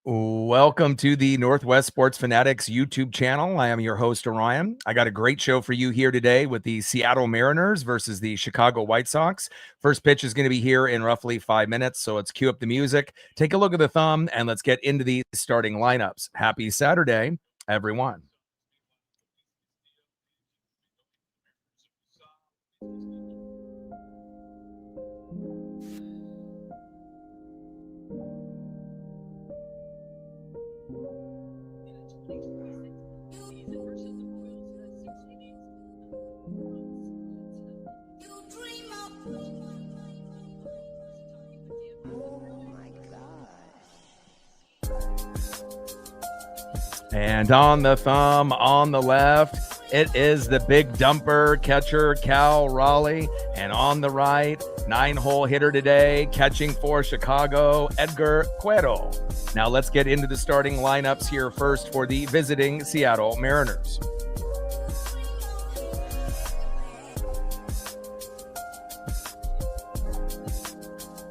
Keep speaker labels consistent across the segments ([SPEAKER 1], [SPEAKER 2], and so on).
[SPEAKER 1] Welcome to the Northwest Sports Fanatics YouTube channel. I am your host, Orion. I got a great show for you here today with the Seattle Mariners versus the Chicago White Sox. First pitch is going to be here in roughly 5 minutes, so let's cue up the music, take a look at the thumb, and let's get into the starting lineups. Happy Saturday, everyone. And on the thumb, on the left, it is the big dumper catcher, Cal Raleigh. And on the right, 9-hole hitter today, catching for Chicago, Edgar Cueto. Now let's get into the starting lineups here first for the visiting Seattle Mariners.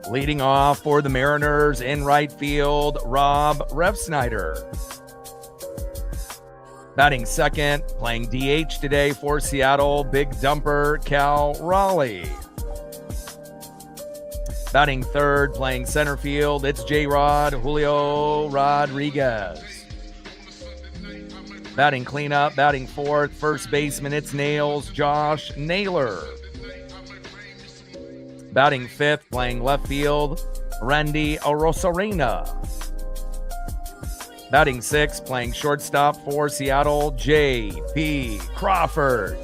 [SPEAKER 1] Leading off for the Mariners in right field, Rob Refsnyder. Batting second, playing DH today for Seattle, big dumper, Cal Raleigh. Batting third, playing center field, it's J-Rod, Julio Rodriguez. Batting cleanup, batting fourth, first baseman, it's Nails, Josh Naylor. Batting fifth, playing left field, Randy Arozarena. Batting sixth, playing shortstop for Seattle, J.P. Crawford.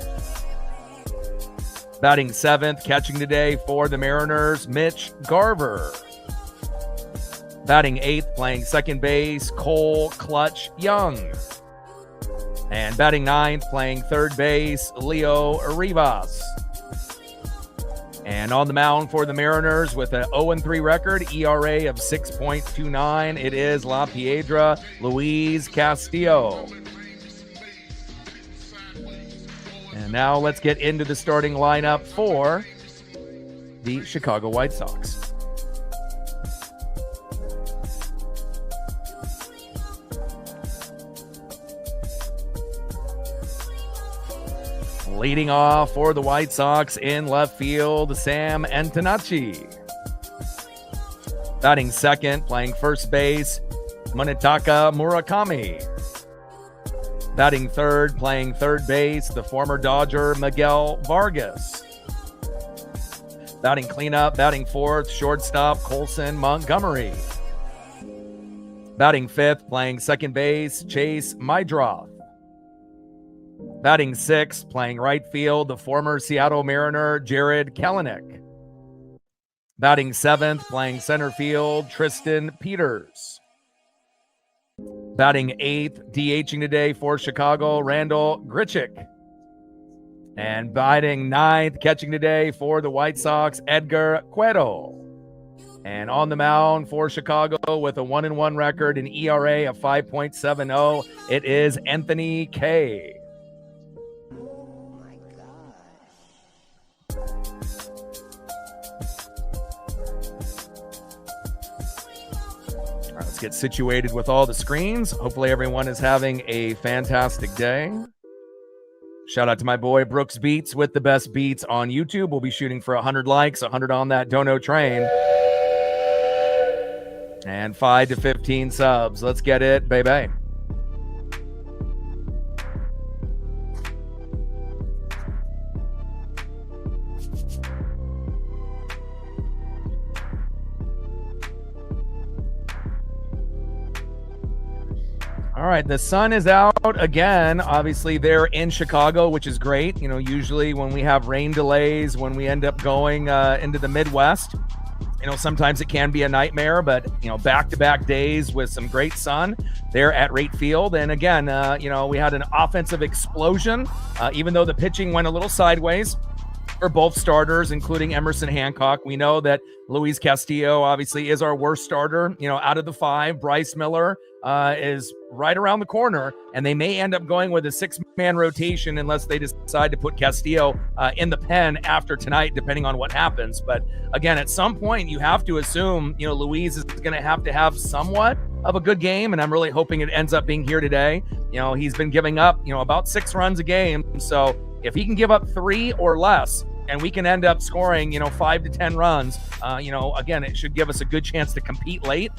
[SPEAKER 1] Batting seventh, catching today for the Mariners, Mitch Garver. Batting eighth, playing second base, Cole Clutch Young. And batting ninth, playing third base, Leo Rivas. And on the mound for the Mariners with an 0-3 record, ERA of 6.29, it is La Piedra Luis Castillo. And now let's get into the starting lineup for the Chicago White Sox. Leading off for the White Sox in left field, Sam Antonacci. Batting second, playing first base, Munetaka Murakami. Batting third, playing third base, the former Dodger Miguel Vargas. Batting cleanup, batting fourth, shortstop, Colson Montgomery. Batting fifth, playing second base, Chase Mydroth. Batting sixth, playing right field, the former Seattle Mariner, Jared Kelenic. Batting seventh, playing center field, Tristan Peters. Batting eighth, DHing today for Chicago, Randall Grichuk. And batting ninth, catching today for the White Sox, Edgar Cueto. And on the mound for Chicago with a 1-1 record, an ERA of 5.70, it is Anthony Kay. Let's get situated with all the screens. Hopefully everyone is having a fantastic day. Shout out to my boy Brooks Beats with the best beats on YouTube. We'll be shooting for 100 likes, 100 on that dono train. And 5 to 15 subs. Let's get it, baby. All right, the sun is out again. Obviously, they're in Chicago, which is great. You know, usually when we have rain delays, when we end up going into the Midwest, you know, sometimes it can be a nightmare. But, you know, back-to-back days with some great sun there at Rate Field. And again, you know, we had an offensive explosion, even though the pitching went a little sideways for both starters, including Emerson Hancock. We know that Luis Castillo obviously is our worst starter, you know, out of the five. Bryce Miller is right around the corner, and they may end up going with a 6-man rotation unless they decide to put Castillo in the pen after tonight, depending on what happens. But again, at some point, you have to assume, you know, Luis is going to have somewhat of a good game, and I'm really hoping it ends up being here today. He's been giving up, about 6 runs a game. So if he can give up 3 or less, and we can end up scoring, 5 to 10 runs, again, it should give us a good chance to compete late,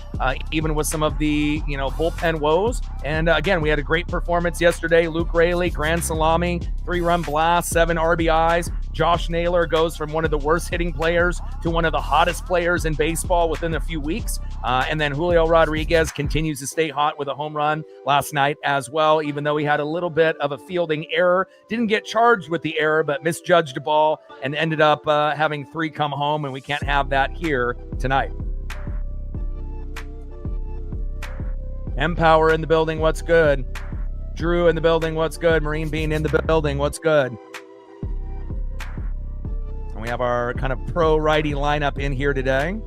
[SPEAKER 1] even with some of the, bullpen woes. And again, we had a great performance yesterday. Luke Raley, grand salami, 3-run blast, 7 RBIs. Josh Naylor goes from one of the worst hitting players to one of the hottest players in baseball within a few weeks. And then Julio Rodriguez continues to stay hot with a home run last night as well, even though he had a little bit of a fielding error. Didn't get charged with the error, but misjudged a ball and ended up having 3 come home, and we can't have that here tonight. M-Power in the building, what's good? Drew in the building, what's good? Marine Bean in the building, what's good? And we have our kind of pro-righty lineup in here today.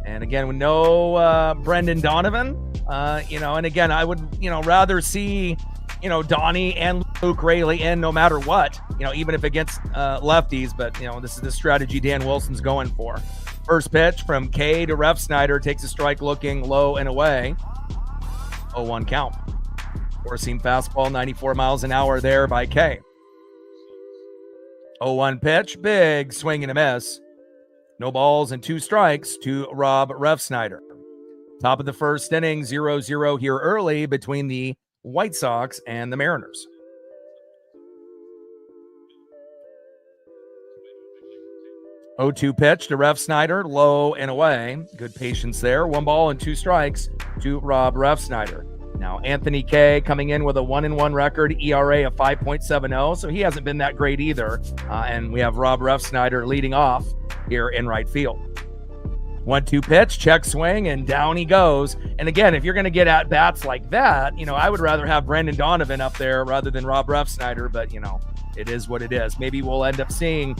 [SPEAKER 1] And again, with no Brendan Donovan, and again, I would, rather see, Donnie and Luke Raley in no matter what, even if against lefties. But, this is the strategy Dan Wilson's going for. First pitch from K to Ref Snyder, takes a strike looking low and away. 0-1 count. 4-seam fastball, 94 miles an hour there by K. 0-1 pitch, big swing and a miss. No balls and 2 strikes to Rob Ref Snyder. Top of the first inning, 0-0 here early between the White Sox and the Mariners. Oh, 2 pitch to Ref Snyder, low and away. Good patience there. 1 ball and 2 strikes to Rob Ref Snyder. Now, Anthony K coming in with a 1-1 record, ERA of 5.70, so he hasn't been that great either. And we have Rob Ref Snyder leading off here in right field. 1-2 pitch, check swing, and down he goes. And again, if you're going to get at bats like that, I would rather have Brendan Donovan up there rather than Rob Ref Snyder, but it is what it is. Maybe we'll end up seeing,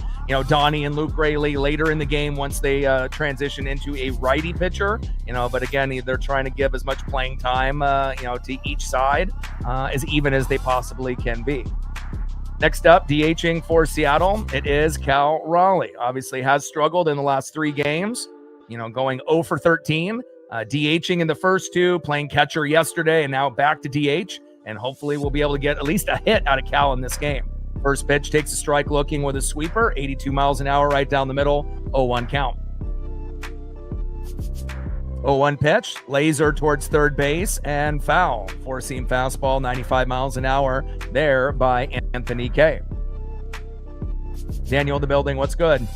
[SPEAKER 1] Donnie and Luke Raley later in the game once they transition into a righty pitcher, but again, they're trying to give as much playing time, to each side as even as they possibly can be. Next up, DHing for Seattle, it is Cal Raleigh. Obviously has struggled in the last 3 games, going 0 for 13, DHing in the first 2, playing catcher yesterday, and now back to DH, and hopefully we'll be able to get at least a hit out of Cal in this game. First pitch takes a strike looking with a sweeper, 82 miles an hour right down the middle, 0-1 count. 0-1 pitch, laser towards third base, and foul. 4-seam fastball, 95 miles an hour there by Anthony K. Daniel in the building, what's good?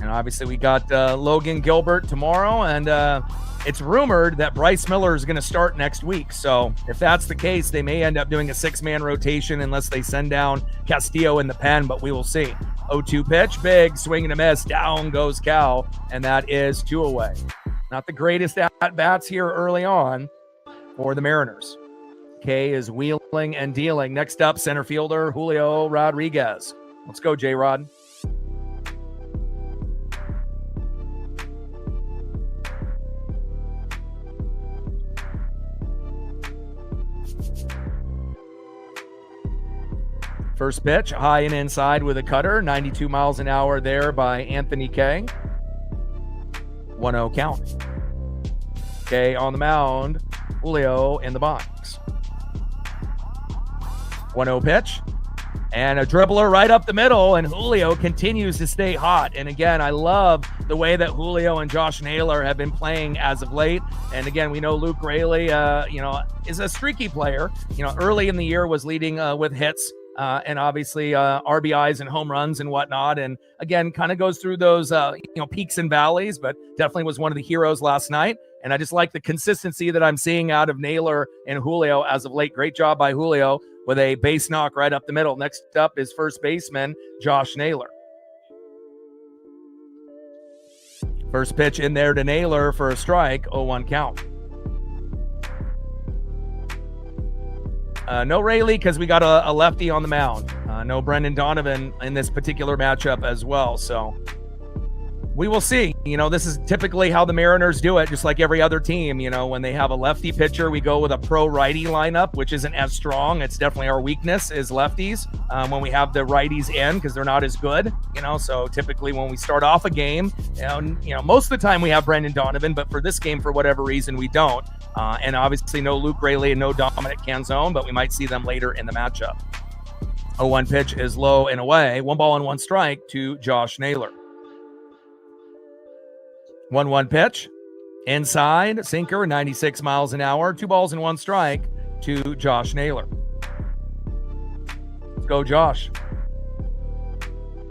[SPEAKER 1] And obviously we got Logan Gilbert tomorrow, and it's rumored that Bryce Miller is going to start next week. So if that's the case, they may end up doing a 6-man rotation unless they send down Castillo in the pen, but we will see. 0-2 pitch, big swing and a miss. Down goes Cal, and that is 2 away. Not the greatest at-bats here early on for the Mariners. K is wheeling and dealing. Next up, center fielder Julio Rodriguez. Let's go, J-Rod. First pitch, high and inside with a cutter, 92 miles an hour there by Anthony K. 1-0 count. K on the mound, Julio in the box. 1-0 pitch, and a dribbler right up the middle, and Julio continues to stay hot. And again, I love the way that Julio and Josh Naylor have been playing as of late. And again, we know Luke Raley, is a streaky player. Early in the year was leading with hits. And obviously RBIs and home runs and whatnot. And again, kind of goes through those, peaks and valleys, but definitely was one of the heroes last night. And I just like the consistency that I'm seeing out of Naylor and Julio as of late. Great job by Julio with a base knock right up the middle. Next up is first baseman Josh Naylor. First pitch in there to Naylor for a strike, 0-1 count. No Raley because we got a lefty on the mound. No Brendan Donovan in this particular matchup as well. So We will see. This is typically how the Mariners do it, just like every other team. When they have a lefty pitcher, we go with a pro-righty lineup, which isn't as strong. It's definitely our weakness is lefties when we have the righties in because they're not as good. So typically when we start off a game, most of the time we have Brendan Donovan, but for this game, for whatever reason, we don't. And obviously no Luke Raley and no Dominic Canzone, but we might see them later in the matchup. 0-1 pitch is low and away. 1 ball and 1 strike to Josh Naylor. 1-1 pitch, inside, sinker, 96 miles an hour, 2 balls and 1 strike to Josh Naylor. Let's go, Josh.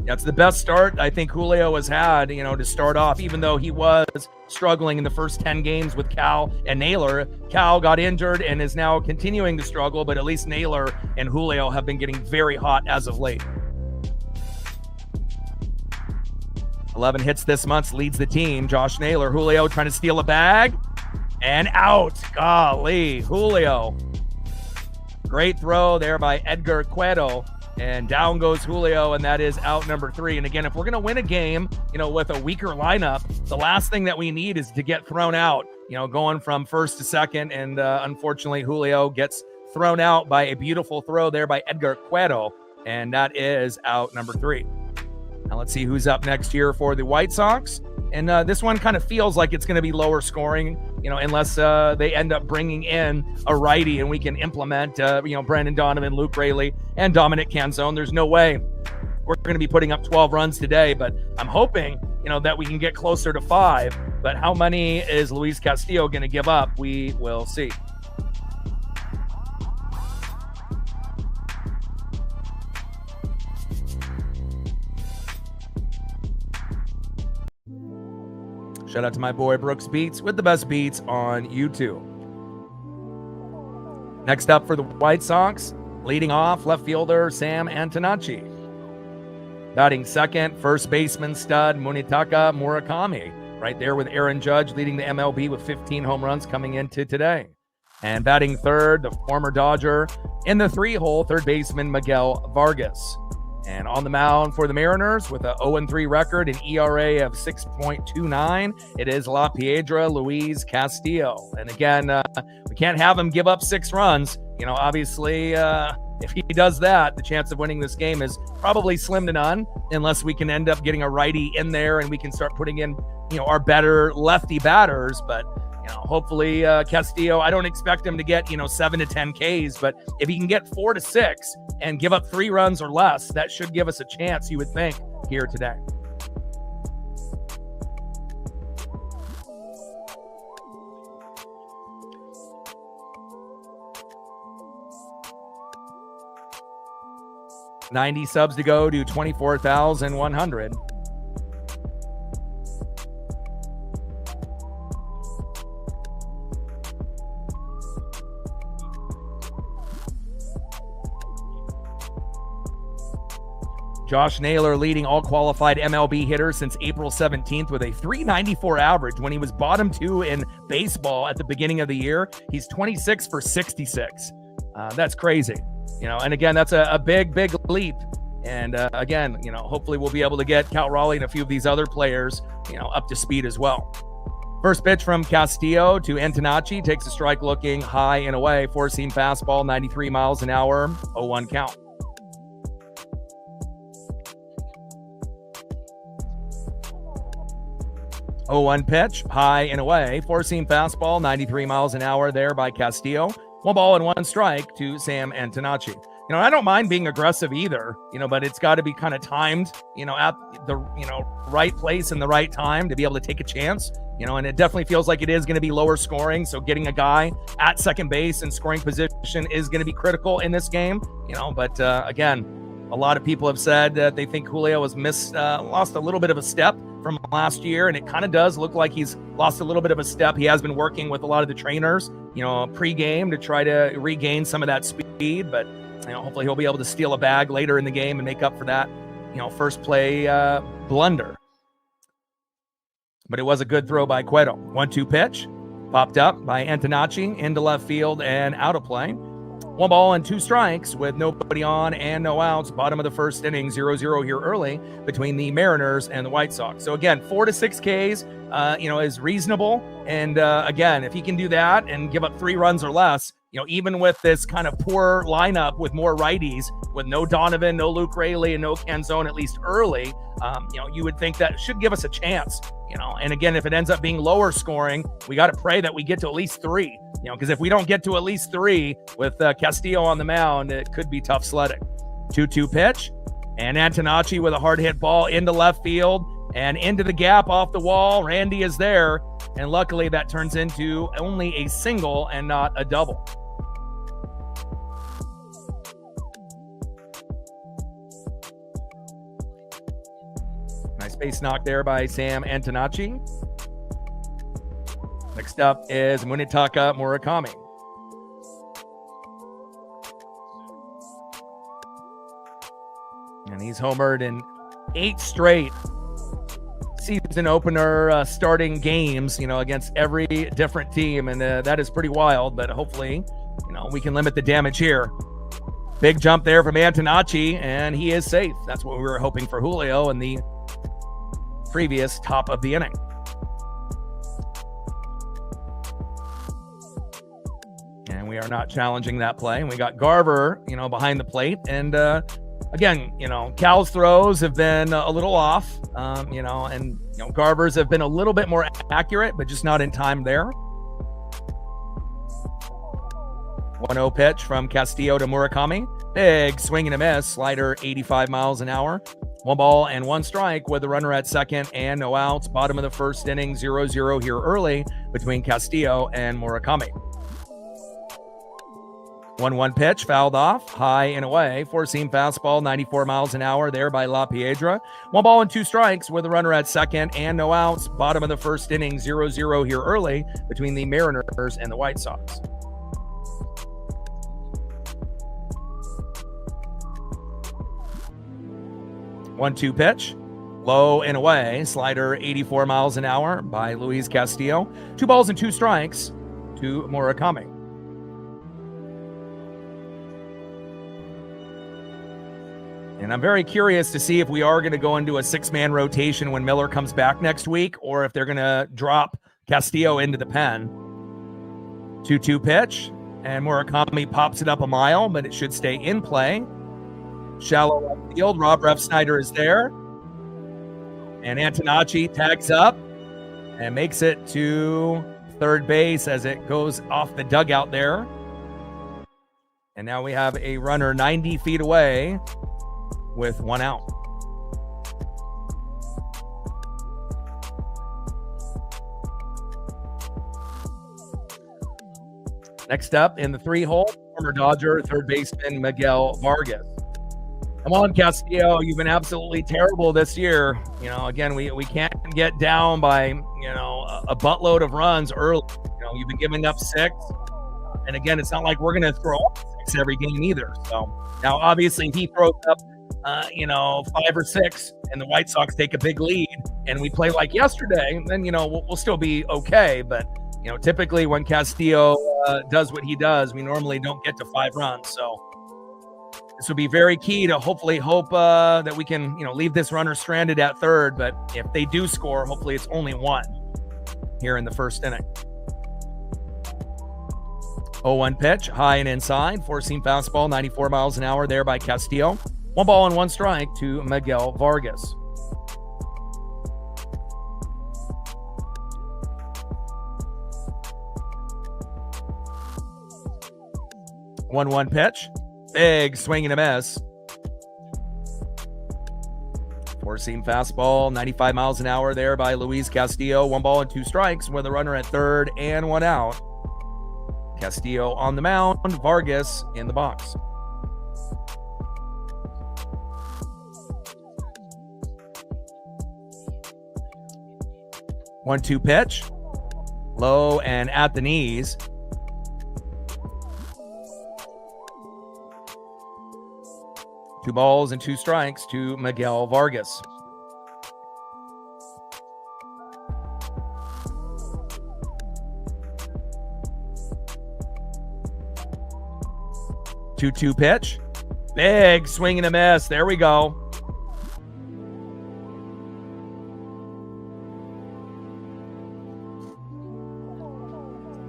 [SPEAKER 1] That's the best start I think Julio has had, to start off, even though he was struggling in the first 10 games with Cal and Naylor. Cal got injured and is now continuing to struggle, but at least Naylor and Julio have been getting very hot as of late. 11 hits this month, leads the team. Josh Naylor, Julio trying to steal a bag, and out. Golly, Julio. Great throw there by Edgar Cueto, and down goes Julio, and that is out number 3. And again, if we're going to win a game, with a weaker lineup, the last thing that we need is to get thrown out, going from first to second. And unfortunately, Julio gets thrown out by a beautiful throw there by Edgar Cueto, and that is out number 3. Now let's see who's up next here for the White Sox. And this one kind of feels like it's going to be lower scoring, unless they end up bringing in a righty and we can implement, Brandon Donovan, Luke Raley, and Dominic Canzone. There's no way we're going to be putting up 12 runs today, but I'm hoping, that we can get closer to 5. But how many is Luis Castillo going to give up? We will see. Shout out to my boy Brooks Beats with the best beats on YouTube. Next up for the White Sox, leading off, left fielder Sam Antonacci. Batting second, first baseman stud Munetaka Murakami. Right there with Aaron Judge leading the MLB with 15 home runs coming into today. And batting third, the former Dodger in the 3-hole, third baseman Miguel Vargas. And on the mound for the Mariners with a 0-3 record, an ERA of 6.29, it is La Piedra Luis Castillo. And again, we can't have him give up 6 runs. Obviously, if he does that, the chance of winning this game is probably slim to none, unless we can end up getting a righty in there and we can start putting in, our better lefty batters. But hopefully Castillo, I don't expect him to get, 7 to 10 Ks, but if he can get 4 to 6 and give up 3 runs or less, that should give us a chance, you would think, here today. $90 subs to go to 24,100. Josh Naylor leading all qualified MLB hitters since April 17th with a .394 average when he was bottom 2 in baseball at the beginning of the year. He's 26 for 66. That's crazy. And again, that's a big leap. And again, hopefully we'll be able to get Cal Raleigh and a few of these other players, up to speed as well. First pitch from Castillo to Antonacci, takes a strike looking high and away. 4-seam fastball, 93 miles an hour, 0-1 count. Oh, 0-1 pitch, high and away. 4-seam fastball, 93 miles an hour there by Castillo. 1 ball and 1 strike to Sam Antonacci. I don't mind being aggressive either, but it's got to be kind of timed, at the, right place and the right time to be able to take a chance, and it definitely feels like it is going to be lower scoring. So getting a guy at second base and scoring position is going to be critical in this game, but again, a lot of people have said that they think Julio has lost a little bit of a step from last year, and it kind of does look like he's lost a little bit of a step. He has been working with a lot of the trainers, pre-game to try to regain some of that speed, but hopefully he'll be able to steal a bag later in the game and make up for that, first play blunder. But it was a good throw by Cueto. 1-2 pitch, popped up by Antonacci into left field and out of play. 1 ball and 2 strikes with nobody on and no outs. Bottom of the first inning, 0-0 here early between the Mariners and the White Sox. So again, 4 to 6 Ks, is reasonable. And again, if he can do that and give up 3 runs or less, even with this kind of poor lineup with more righties, with no Donovan, no Luke Raley, and no Canzone, at least early, you would think that should give us a chance. And again, if it ends up being lower scoring, we got to pray that we get to at least 3. Because if we don't get to at least 3 with Castillo on the mound, it could be tough sledding. 2-2 pitch, and Antonacci with a hard hit ball into left field and into the gap off the wall. Randy is there, and luckily that turns into only a single and not a double. Nice base knock there by Sam Antonacci. Next up is Munetaka Murakami. And he's homered in 8 straight season opener starting games, against every different team. And that is pretty wild, but hopefully, we can limit the damage here. Big jump there from Antonacci, and he is safe. That's what we were hoping for Julio in the previous top of the inning. And we are not challenging that play. And we got Garver, behind the plate. And again, Cal's throws have been a little off, and Garver's have been a little bit more accurate, but just not in time there. 1-0 pitch from Castillo to Murakami. Big swing and a miss. Slider 85 miles an hour. 1 ball and 1 strike with a runner at second and no outs. Bottom of the first inning, 0-0 here early between Castillo and Murakami. 1-1 pitch, fouled off, high and away. 4-seam fastball, 94 miles an hour there by La Piedra. 1 ball and 2 strikes with a runner at second and no outs. Bottom of the first inning, 0-0 here early between the Mariners and the White Sox. One-two pitch, low and away. Slider 84 miles an hour by Luis Castillo. 2 balls and 2 strikes to Murakami. And I'm very curious to see if we are going to go into a 6-man rotation when Miller comes back next week, or if they're going to drop Castillo into the pen. 2-2 pitch, and Murakami pops it up a mile, but it should stay in play. Shallow left field. Rob Refsnyder is there. And Antonacci tags up and makes it to third base as it goes off the dugout there. And now we have a runner 90 feet away with 1 out. Next up in the 3-hole, former Dodger third baseman Miguel Vargas. Come on, Castillo, you've been absolutely terrible this year. Again, we can't get down by, a buttload of runs early. You've been giving up 6. And again, it's not like we're going to throw up 6 every game either. So now, obviously, if he throws up, 5 or 6 and the White Sox take a big lead and we play like yesterday, then, we'll still be okay. But, typically when Castillo does what he does, we normally don't get to 5 runs. So this will be very key to hopefully hope that we can, leave this runner stranded at third. But if they do score, hopefully it's only 1 here in the first inning. 0-1 pitch, high and inside. 4-seam fastball, 94 miles an hour there by Castillo. 1 ball and 1 strike to Miguel Vargas. One pitch. Big swing and a miss. 4-seam fastball, 95 miles an hour there by Luis Castillo. 1 ball and 2 strikes with a runner at third and 1 out. Castillo on the mound, Vargas in the box. One-two pitch, low and at the knees. Two balls and 2 strikes to Miguel Vargas. 2-2 pitch. Big swing and a miss. There we go.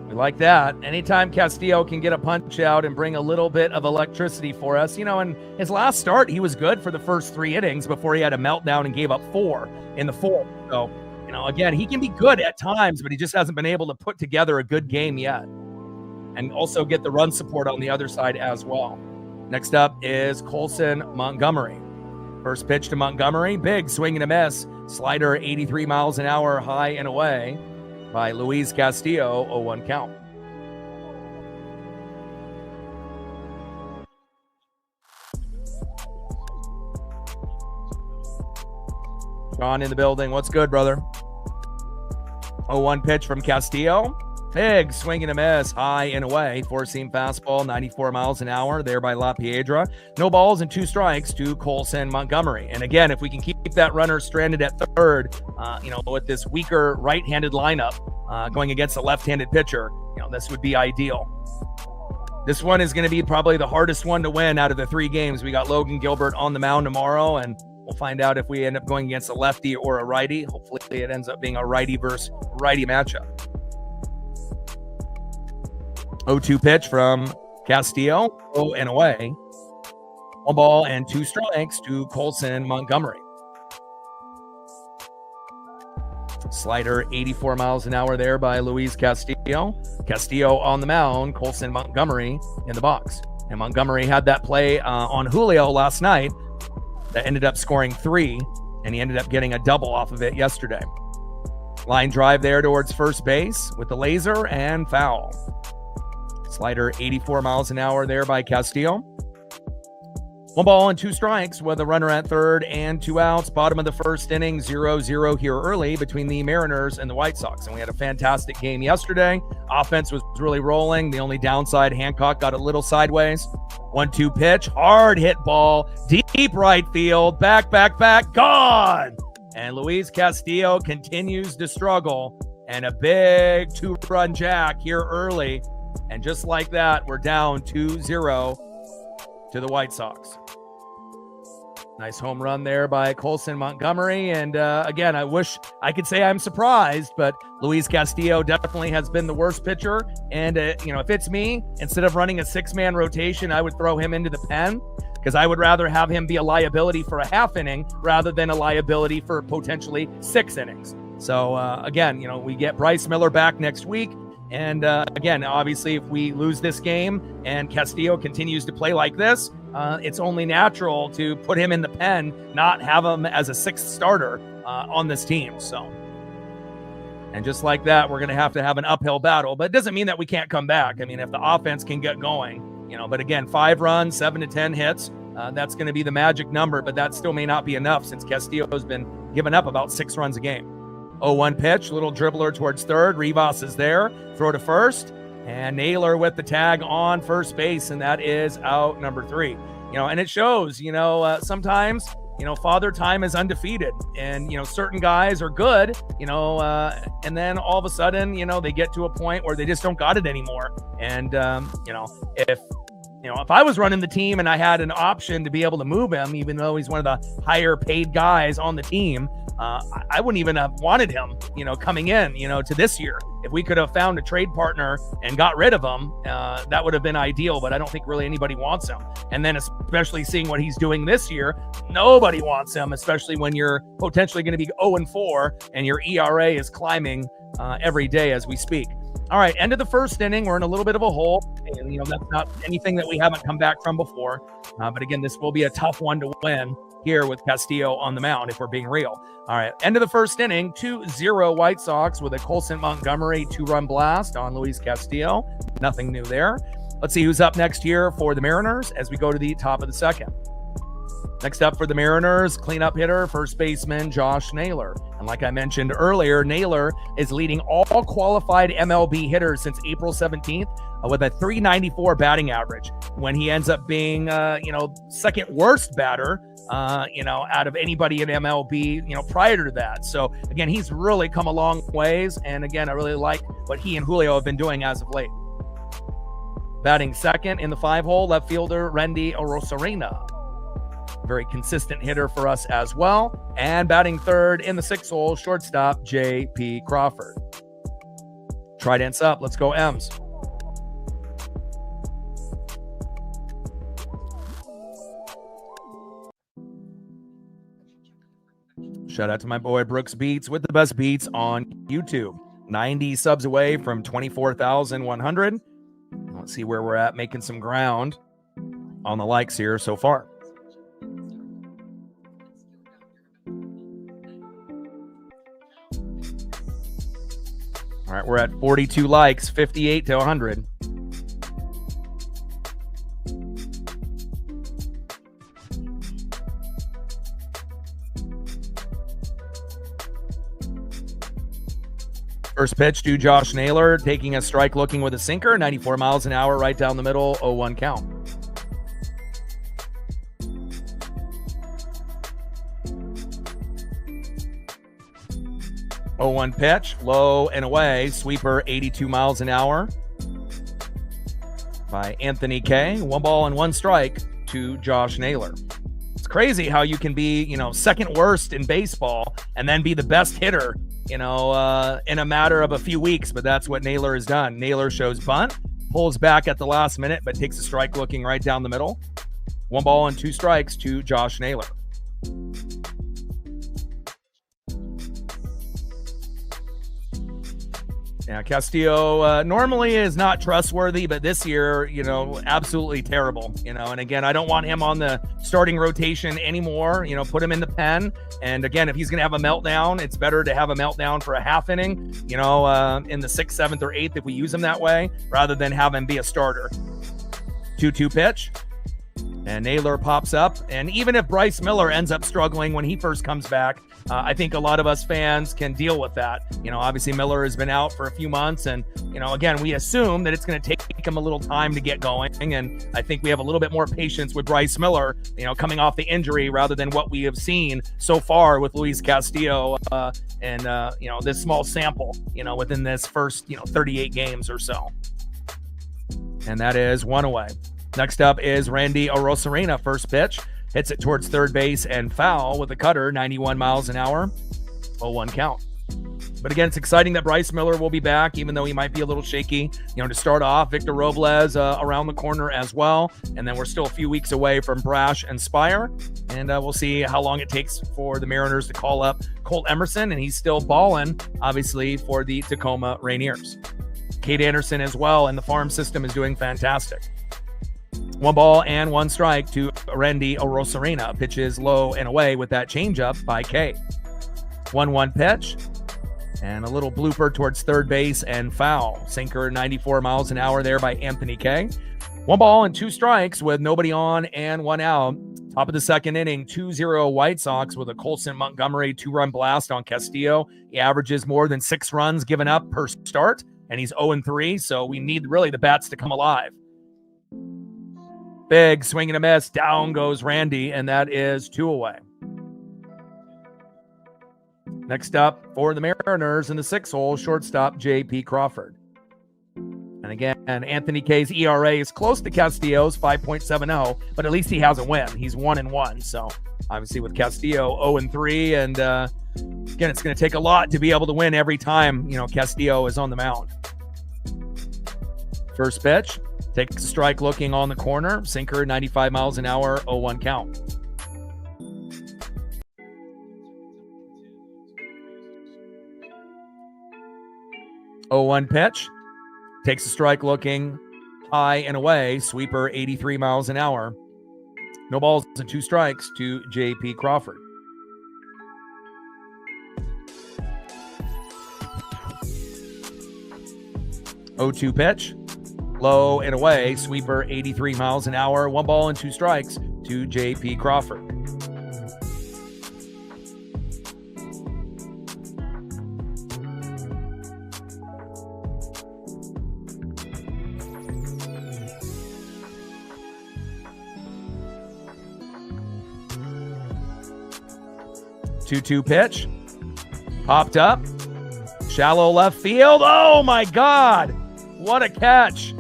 [SPEAKER 1] We like that. Anytime Castillo can get a punch out and bring a little bit of electricity for us. You know, in his last start, he was good for the first 3 innings before he had a meltdown and gave up 4 in the 4th. So, you know, again, he can be good at times, but he just hasn't been able to put together a good game yet. And also get the run support on the other side as well. Next up is Colson Montgomery. First pitch to Montgomery, big swing and a miss. Slider 83 miles an hour, high and away by Luis Castillo, 0-1 count. Sean in the building. What's good, brother? 0-1 pitch from Castillo. Big swing and a miss, high and away. 4-seam fastball, 94 miles an hour, there by La Piedra. No balls and 2 strikes to Colson Montgomery. And again, if we can keep that runner stranded at third, you know, with this weaker right-handed lineup going against a left-handed pitcher, you know, this would be ideal. This one is going to be probably the hardest one to win out of the 3 games. We got Logan Gilbert on the mound tomorrow, and we'll find out if we end up going against a lefty or a righty. Hopefully it ends up being a righty versus righty matchup. 0-2 pitch from Castillo, 0 and away. 1 ball and 2 strikes to Colson Montgomery. Slider 84 miles an hour there by Luis Castillo. Castillo on the mound, Colson Montgomery in the box. And Montgomery had that play on Julio last night that ended up scoring 3, and he ended up getting a double off of it yesterday. Line drive there towards first base with the laser and foul. Slider 84 miles an hour there by Castillo. 1 ball and 2 strikes with a runner at third and 2 outs. Bottom of the first inning, 0-0 here early between the Mariners and the White Sox. And we had a fantastic game yesterday. Offense was really rolling. The only downside, Hancock got a little sideways. 1-2 pitch, hard hit ball, deep right field, back, gone. And Luis Castillo continues to struggle. And a big 2-run jack here early. And just like that, we're down 2-0 to the White Sox. Nice home run there by Colson Montgomery. And again, I wish I could say I'm surprised, but Luis Castillo definitely has been the worst pitcher. And, you know, if it's me, instead of running a 6-man rotation, I would throw him into the pen because I would rather have him be a liability for a half inning rather than a liability for potentially 6 innings. So, again, you know, we get Bryce Miller back next week. And again, obviously, if we lose this game and Castillo continues to play like this, it's only natural to put him in the pen, not have him as a 6th starter on this team. So, and just like that, we're going to have an uphill battle. But it doesn't mean that we can't come back. I mean, if the offense can get going, you know. But again, 5 runs, 7 to 10 hits, that's going to be the magic number. But that still may not be enough since Castillo has been giving up about 6 runs a game. 0-1 pitch, little dribbler towards third. Rivas is there. Throw to first. And Naylor with the tag on first base, and that is out number 3. You know, and it shows, you know, sometimes, you know, Father Time is undefeated. And, you know, certain guys are good, you know, and then all of a sudden, you know, they get to a point where they just don't got it anymore. And, you know, if I was running the team and I had an option to be able to move him, even though he's one of the higher paid guys on the team, I wouldn't even have wanted him, you know, coming in, you know, to this year. If we could have found a trade partner and got rid of him, that would have been ideal, but I don't think really anybody wants him. And then especially seeing what he's doing this year, nobody wants him, especially when you're potentially going to be 0-4 and your ERA is climbing every day as we speak. All right, end of the first inning. We're in a little bit of a hole. And, you know, that's not anything that we haven't come back from before. But again, this will be a tough one to win here with Castillo on the mound, if we're being real. All right, end of the first inning, 2-0 White Sox with a Colson Montgomery 2-run blast on Luis Castillo. Nothing new there. Let's see who's up next here for the Mariners as we go to the top of the second. Next up for the Mariners, cleanup hitter, first baseman Josh Naylor. And like I mentioned earlier, Naylor is leading all qualified MLB hitters since April 17th with a .394 batting average, when he ends up being, you know, second worst batter, you know, out of anybody in MLB, you know, prior to that. So again, he's really come a long ways. And again, I really like what he and Julio have been doing as of late. Batting second in the 5-hole, left fielder Randy Arozarena. Very consistent hitter for us as well. And batting third in the 6-hole, shortstop J.P. Crawford. Tridents up. Let's go M's. Shout out to my boy Brooks Beats with the best beats on YouTube. 90 subs away from 24,100. Let's see where we're at, making some ground on the likes here so far. All right, we're at 42 likes, 58 to 100. First pitch to Josh Naylor, taking a strike, looking with a sinker, 94 miles an hour, right down the middle, 0-1 count. Oh-1 pitch, low and away, sweeper, 82 miles an hour by Anthony K. 1 ball and 1 strike to Josh Naylor. It's crazy how you can be, second worst in baseball and then be the best hitter, in a matter of a few weeks, but that's what Naylor has done. Naylor shows bunt, pulls back at the last minute, but takes a strike looking right down the middle. 1 ball and 2 strikes to Josh Naylor. Yeah, Castillo normally is not trustworthy, but this year, absolutely terrible, and again, I don't want him on the starting rotation anymore, put him in the pen. And again, if he's going to have a meltdown, it's better to have a meltdown for a half inning, in the 6th, 7th, or 8th if we use him that way, rather than have him be a starter. 2-2 pitch. And Naylor pops up. And even if Bryce Miller ends up struggling when he first comes back, I think a lot of us fans can deal with that. Obviously Miller has been out for a few months, and, again, we assume that it's going to take him a little time to get going. And I think we have a little bit more patience with Bryce Miller, coming off the injury, rather than what we have seen so far with Luis Castillo and this small sample, within this first, 38 games or so. And that is 1 away. Next up is Randy Arozarena. First pitch, hits it towards third base and foul with a cutter, 91 miles an hour, 0-1 count. But again, it's exciting that Bryce Miller will be back, even though he might be a little shaky. To start off, Victor Robles around the corner as well. And then we're still a few weeks away from Brash and Spire. And we'll see how long it takes for the Mariners to call up Colt Emerson. And he's still balling, obviously, for the Tacoma Rainiers. Kate Anderson as well, and the farm system is doing fantastic. 1 ball and 1 strike to Randy Arozarena. Pitches low and away with that changeup by K. 1-1 pitch. And a little blooper towards third base and foul. Sinker, 94 miles an hour there by Anthony K. 1 ball and 2 strikes with nobody on and 1 out. Top of the second inning, 2-0 White Sox with a Colson Montgomery 2-run blast on Castillo. He averages more than 6 runs given up per start, and he's 0-3, so we need really the bats to come alive. Big swing and a miss. Down goes Randy, and that is 2 away. Next up for the Mariners in the 6-hole, shortstop J.P. Crawford. And again, Anthony K's ERA is close to Castillo's, 5.70, but at least he has a win. He's 1-1. So obviously with Castillo 0-3, and again, it's going to take a lot to be able to win every time, Castillo is on the mound. First pitch. Takes a strike looking on the corner. Sinker, 95 miles an hour, 0-1 count. Oh-1 pitch. Takes a strike looking high and away. Sweeper, 83 miles an hour. No balls and 2 strikes to J.P. Crawford. Oh-2 pitch. Low and away, sweeper, 83 miles an hour, 1 ball and 2 strikes to J.P. Crawford. Two-two pitch, popped up, shallow left field. Oh my God, what a catch!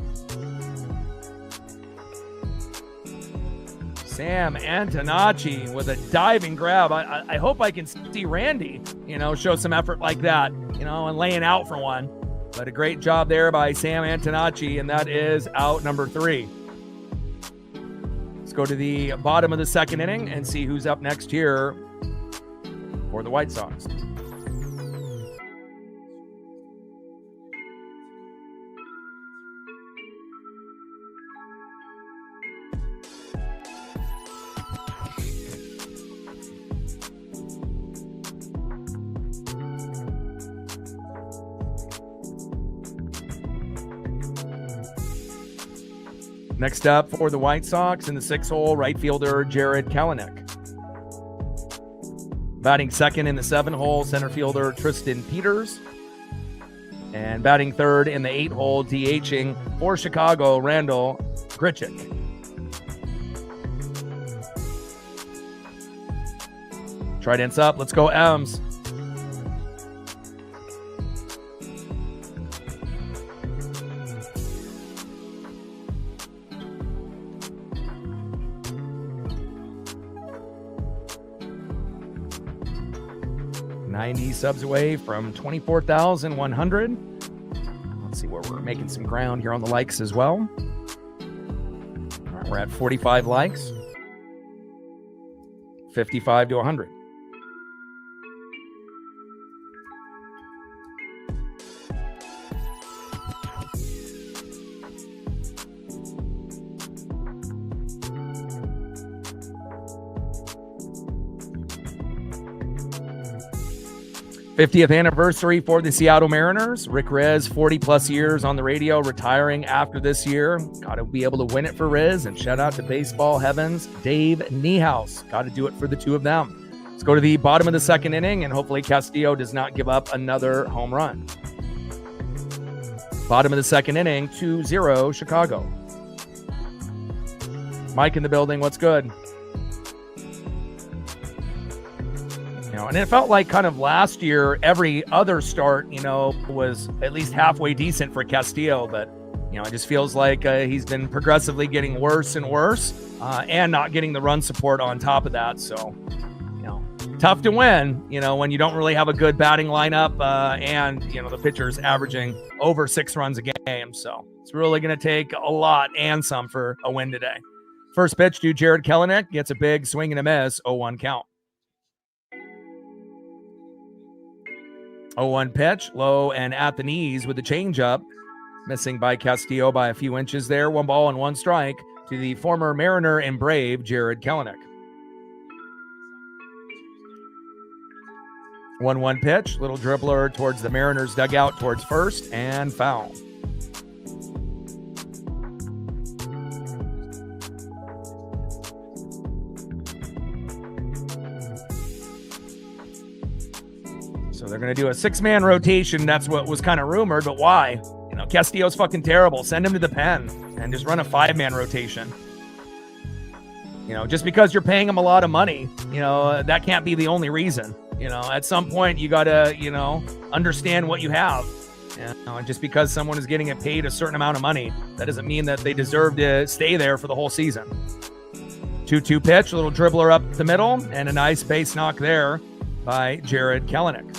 [SPEAKER 1] Sam Antonacci with a diving grab. I hope I can see Randy, show some effort like that, and laying out for one. But a great job there by Sam Antonacci, and that is out number 3. Let's go to the bottom of the second inning and see who's up next here for the White Sox. Next up for the White Sox in the 6th hole, right fielder Jarred Kelenic. Batting second in the 7th hole, center fielder Tristan Peters. And batting third in the 8th hole, DHing for Chicago, Randall Grichuk. Trident's up. Let's go, Ems. Subs away from 24,100. Let's see where we're making some ground here on the likes as well. All right, we're at 45 likes. 55 to 100. '50th anniversary for the Seattle Mariners. Rick Riz, 40 plus years on the radio, retiring after this year. Got to be able to win it for Riz, and shout out to baseball heavens, Dave Niehaus. Got to do it for the two of them. Let's go to the bottom of the second inning, and hopefully Castillo does not give up another home run. Bottom of the second inning, 2-0 Chicago. Mike in the building, what's good? And it felt like kind of last year, every other start, was at least halfway decent for Castillo. But, it just feels like he's been progressively getting worse and worse and not getting the run support on top of that. So, tough to win, when you don't really have a good batting lineup and, the pitcher's averaging over 6 runs a game. So it's really going to take a lot and some for a win today. First pitch to Jarred Kelenic, gets a big swing and a miss, 0-1 count. 0-1 pitch, low and at the knees with the changeup. Missing by Castillo by a few inches there. 1 ball and 1 strike to the former Mariner and Brave, Jarred Kelenic. 1-1 pitch, little dribbler towards the Mariners dugout towards first, and foul. So they're going to do a 6-man rotation. That's what was kind of rumored, but why? Castillo's fucking terrible. Send him to the pen and just run a 5-man rotation. Just because you're paying him a lot of money, that can't be the only reason. At some point you got to, understand what you have. And just because someone is getting paid a certain amount of money, that doesn't mean that they deserve to stay there for the whole season. 2-2 pitch, a little dribbler up the middle, and a nice base knock there by Jarred Kelenic.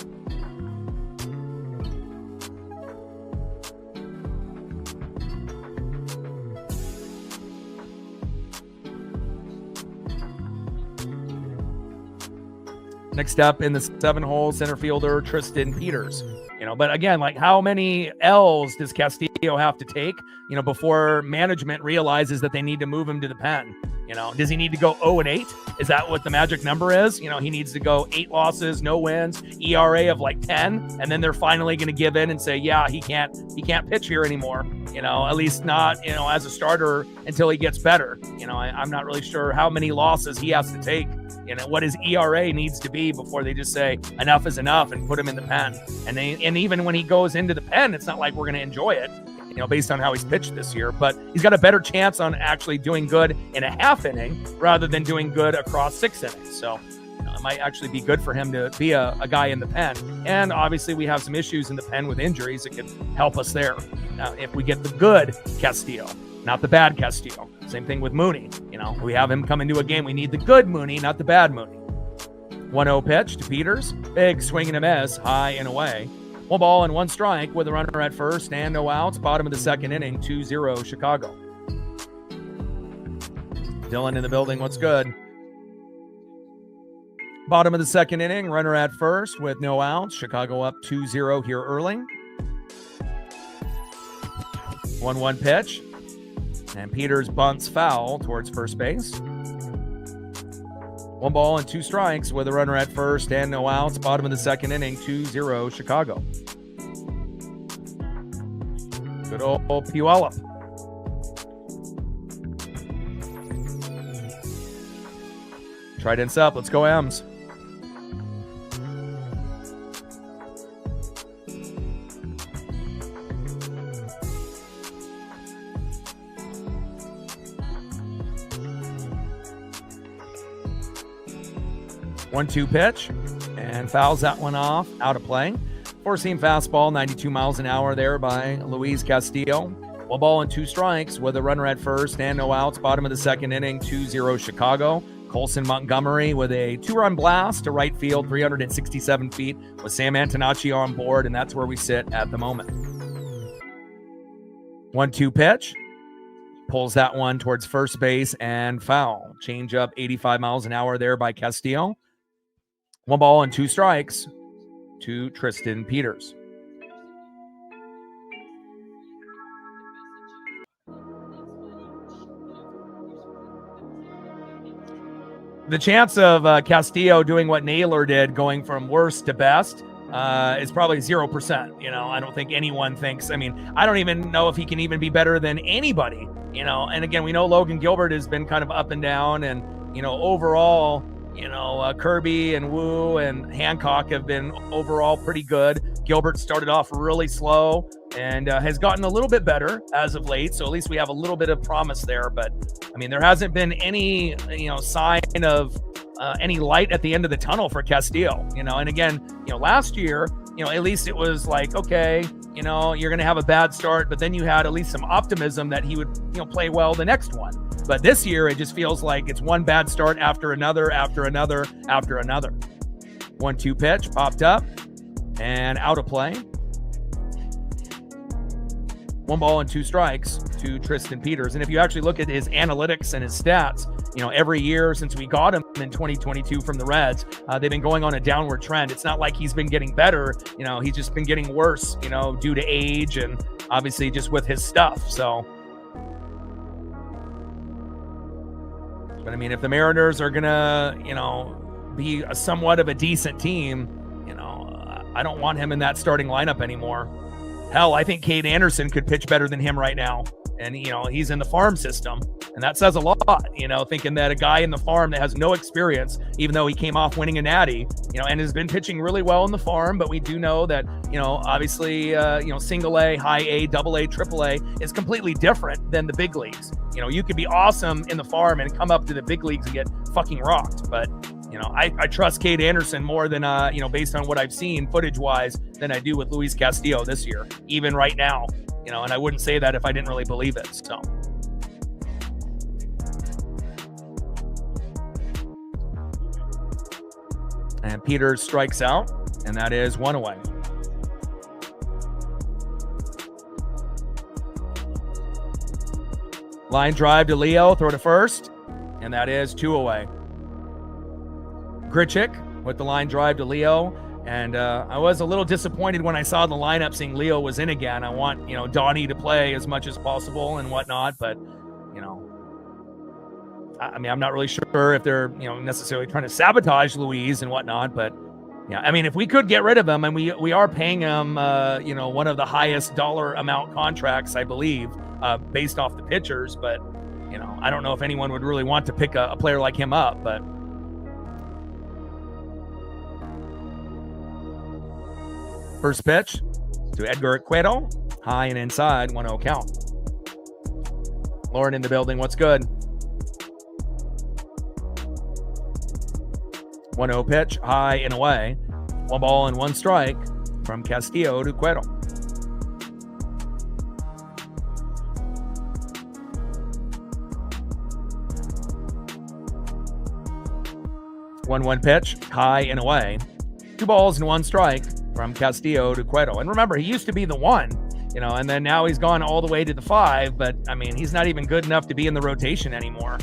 [SPEAKER 1] Next up in the 7th hole, center fielder Tristan Peters. But again, like, how many L's does Castillo have to take, before management realizes that they need to move him to the pen? Does he need to go 0-8? Is that what the magic number is? He needs to go 8 losses, no wins, ERA of like 10, and then they're finally going to give in and say, yeah, he can't pitch here anymore. At least not, as a starter until he gets better. I'm not really sure how many losses he has to take, what his ERA needs to be before they just say enough is enough and put him in the pen. And even when he goes into the pen, it's not like we're going to enjoy it, based on how he's pitched this year. But he's got a better chance on actually doing good in a half inning rather than doing good across 6 innings. So it might actually be good for him to be a guy in the pen. And obviously we have some issues in the pen with injuries that could help us there. Now, if we get the good Castillo, not the bad Castillo. Same thing with Mooney. We have him come into a game. We need the good Mooney, not the bad Mooney. 1-0 pitch to Peters. Big swing and a miss, high and away. 1 ball and 1 strike with a runner at first and no outs. Bottom of the second inning, 2-0 Chicago. Dylan in the building, what's good? Bottom of the second inning, runner at first with no outs. Chicago up 2-0 here early. 1-1 pitch. And Peters bunts foul towards first base. 1 ball and 2 strikes with a runner at first and no outs. Bottom of the second inning, 2-0 Chicago. Good old Puyallup. Trident's up. Let's go M's. One-two pitch, and fouls that one off, out of play. Four-seam fastball, 92 miles an hour there by Luis Castillo. 1 ball and 2 strikes with a runner at first and no outs. Bottom of the second inning, 2-0 Chicago. Colson Montgomery with a 2-run blast to right field, 367 feet, with Sam Antonacci on board, and that's where we sit at the moment. 1-2 pitch. Pulls that one towards first base and foul. Change up 85 miles an hour there by Castillo. 1 ball and 2 strikes to Tristan Peters. The chance of Castillo doing what Naylor did, going from worst to best, is probably 0%. I don't think anyone thinks. I don't even know if he can even be better than anybody. And again, we know Logan Gilbert has been kind of up and down, and overall, Kirby and Wu and Hancock have been overall pretty good. Gilbert started off really slow and has gotten a little bit better as of late. So at least we have a little bit of promise there. But there hasn't been any, sign of any light at the end of the tunnel for Castillo, and again, last year, at least it was like, okay, you're going to have a bad start, but then you had at least some optimism that he would, play well the next one. But this year, it just feels like it's one bad start after another, after another, after another. 1-2 pitch popped up and out of play. 1 ball and 2 strikes to Tristan Peters. And if you actually look at his analytics and his stats, every year since we got him in 2022 from the Reds, they've been going on a downward trend. It's not like he's been getting better. He's just been getting worse, due to age and obviously just with his stuff. So, but if the Mariners are going to, be somewhat of a decent team, I don't want him in that starting lineup anymore. Hell, I think Cade Anderson could pitch better than him right now. And, he's in the farm system. And that says a lot, thinking that a guy in the farm that has no experience, even though he came off winning a natty, and has been pitching really well in the farm. But we do know that, obviously, single A, high A, double A, triple A is completely different than the big leagues. You could be awesome in the farm and come up to the big leagues and get fucking rocked. But, I trust Cade Anderson more than, based on what I've seen footage-wise, than I do with Luis Castillo this year, even right now. And I wouldn't say that if I didn't really believe it. So, and Peters strikes out, and that is 1 away. Line drive to Leo, throw to first, and that is 2 away. Grichuk with the line drive to Leo. And I was a little disappointed when I saw the lineup, seeing Leo was in again. I want, Donnie to play as much as possible and whatnot. But, I'm not really sure if they're, necessarily trying to sabotage Luis and whatnot. But, yeah, if we could get rid of him, and we are paying him, one of the highest dollar amount contracts, I believe, based off the pitchers. But, I don't know if anyone would really want to pick a player like him up. But first pitch to Edgar Cueto, high and inside, 1-0 count. Lauren in the building, what's good? 1-0 pitch, high and away. 1 ball and 1 strike from Castillo to Cueto. 1-1 pitch, high and away. 2 balls and 1 strike from Castillo to Cueto. And remember, he used to be the 1, and then now he's gone all the way to the 5, but I mean, he's not even good enough to be in the rotation anymore.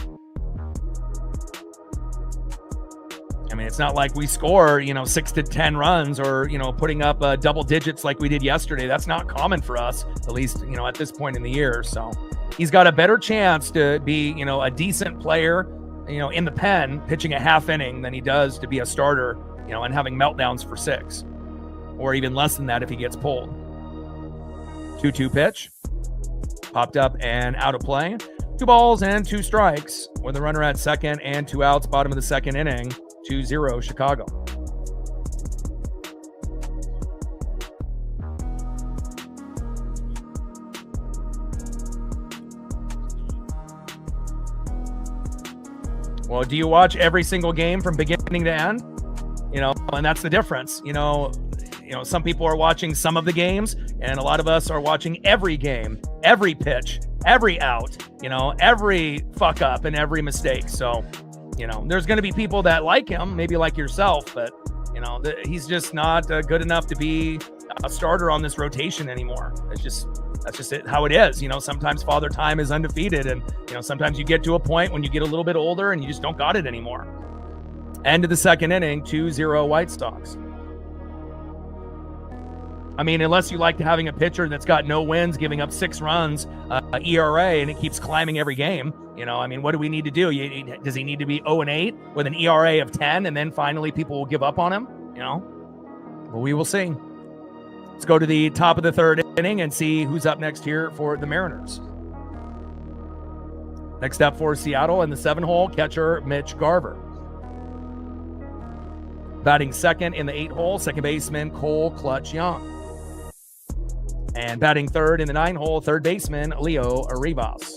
[SPEAKER 1] I mean, it's not like we score, 6 to 10 runs or, putting up double digits like we did yesterday. That's not common for us, at least, at this point in the year. So he's got a better chance to be, a decent player, in the pen pitching a half inning than he does to be a starter, and having meltdowns for 6 or even less than that if he gets pulled. 2-2 pitch, popped up and out of play. 2 balls and 2 strikes with a runner at second and 2 outs, bottom of the second inning. 2-0 Chicago. Well, do you watch every single game from beginning to end? And that's the difference. Some people are watching some of the games, and a lot of us are watching every game, every pitch, every out, every fuck up and every mistake. So, there's going to be people that like him, maybe like yourself, but, he's just not good enough to be a starter on this rotation anymore. That's just how it is. Sometimes Father Time is undefeated, and, sometimes you get to a point when you get a little bit older and you just don't got it anymore. End of the second inning, 2-0 White Sox. I mean, unless you like having a pitcher that's got no wins, giving up 6 runs, ERA, and it keeps climbing every game. What do we need to do? Does he need to be 0-8 with an ERA of 10, and then finally people will give up on him? Well, we will see. Let's go to the top of the third inning and see who's up next here for the Mariners. Next up for Seattle in the 7-hole, catcher Mitch Garver. Batting second in the 8-hole, second baseman Cole Clutch Young. And batting third in the 9-hole, third baseman Leo Arribas.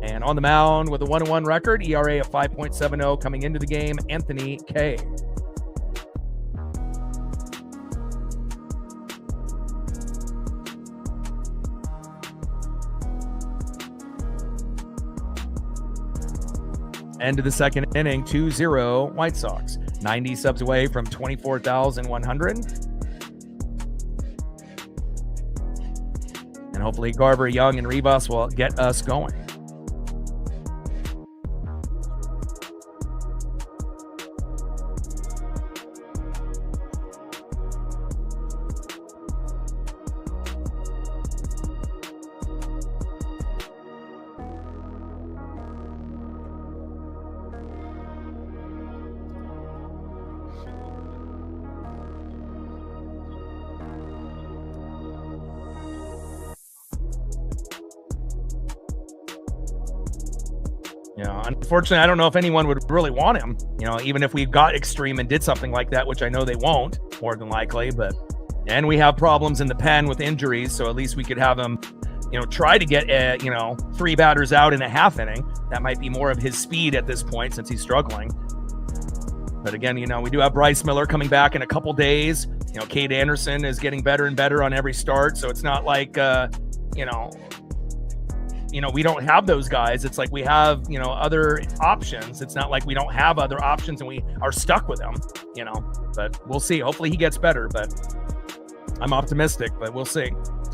[SPEAKER 1] And on the mound with a 1-1 record, ERA of 5.70 coming into the game, Anthony Kay. End of the second inning, 2-0 White Sox. 90 subs away from 24,100. And hopefully Garver, Young, and Rivas will get us going. Unfortunately, I don't know if anyone would really want him, even if we got extreme and did something like that, which I know they won't, more than likely. And we have problems in the pen with injuries, so at least we could have him, try to get, 3 batters out in a half inning. That might be more of his speed at this point since he's struggling. But again, we do have Bryce Miller coming back in a couple days. Cade Anderson is getting better and better on every start, so it's not like, we don't have those guys. It's like we have, other options. It's not like we don't have other options and we are stuck with them, but we'll see. Hopefully he gets better, but I'm optimistic, but we'll see.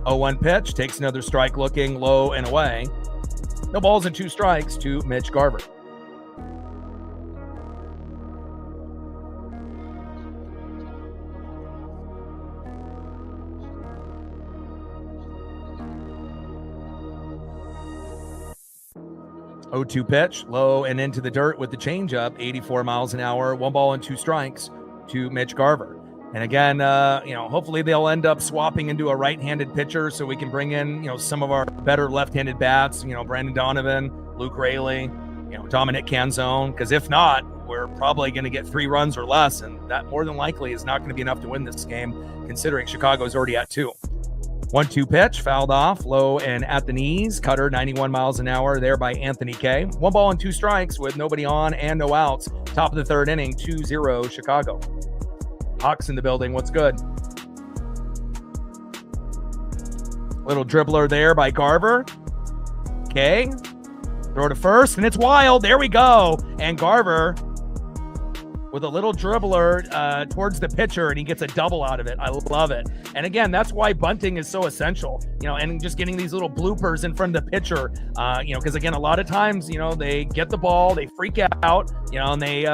[SPEAKER 1] 0-1 pitch, takes another strike, looking low and away. No balls and 2 strikes to Mitch Garver. Oh, 2 pitch, low and into the dirt with the changeup, 84 miles an hour, 1 ball and 2 strikes to Mitch Garver. And again, hopefully they'll end up swapping into a right-handed pitcher so we can bring in, some of our better left-handed bats, Brandon Donovan, Luke Raley, Dominic Canzone, because if not, we're probably going to get 3 runs or less, and that more than likely is not going to be enough to win this game, considering Chicago's already at 2. 1-2 pitch, fouled off, low and at the knees. Cutter, 91 miles an hour there by Anthony Kay. 1 ball and 2 strikes with nobody on and no outs. Top of the third inning, 2-0 Chicago. Hawks in the building, what's good? Little dribbler there by Garver. Kay, throw to first, and it's wild. There we go. And Garver with a little dribbler towards the pitcher, and he gets a double out of it. I love it. And again, that's why bunting is so essential, and just getting these little bloopers in front of the pitcher, because again, a lot of times, they get the ball, they freak out, and they,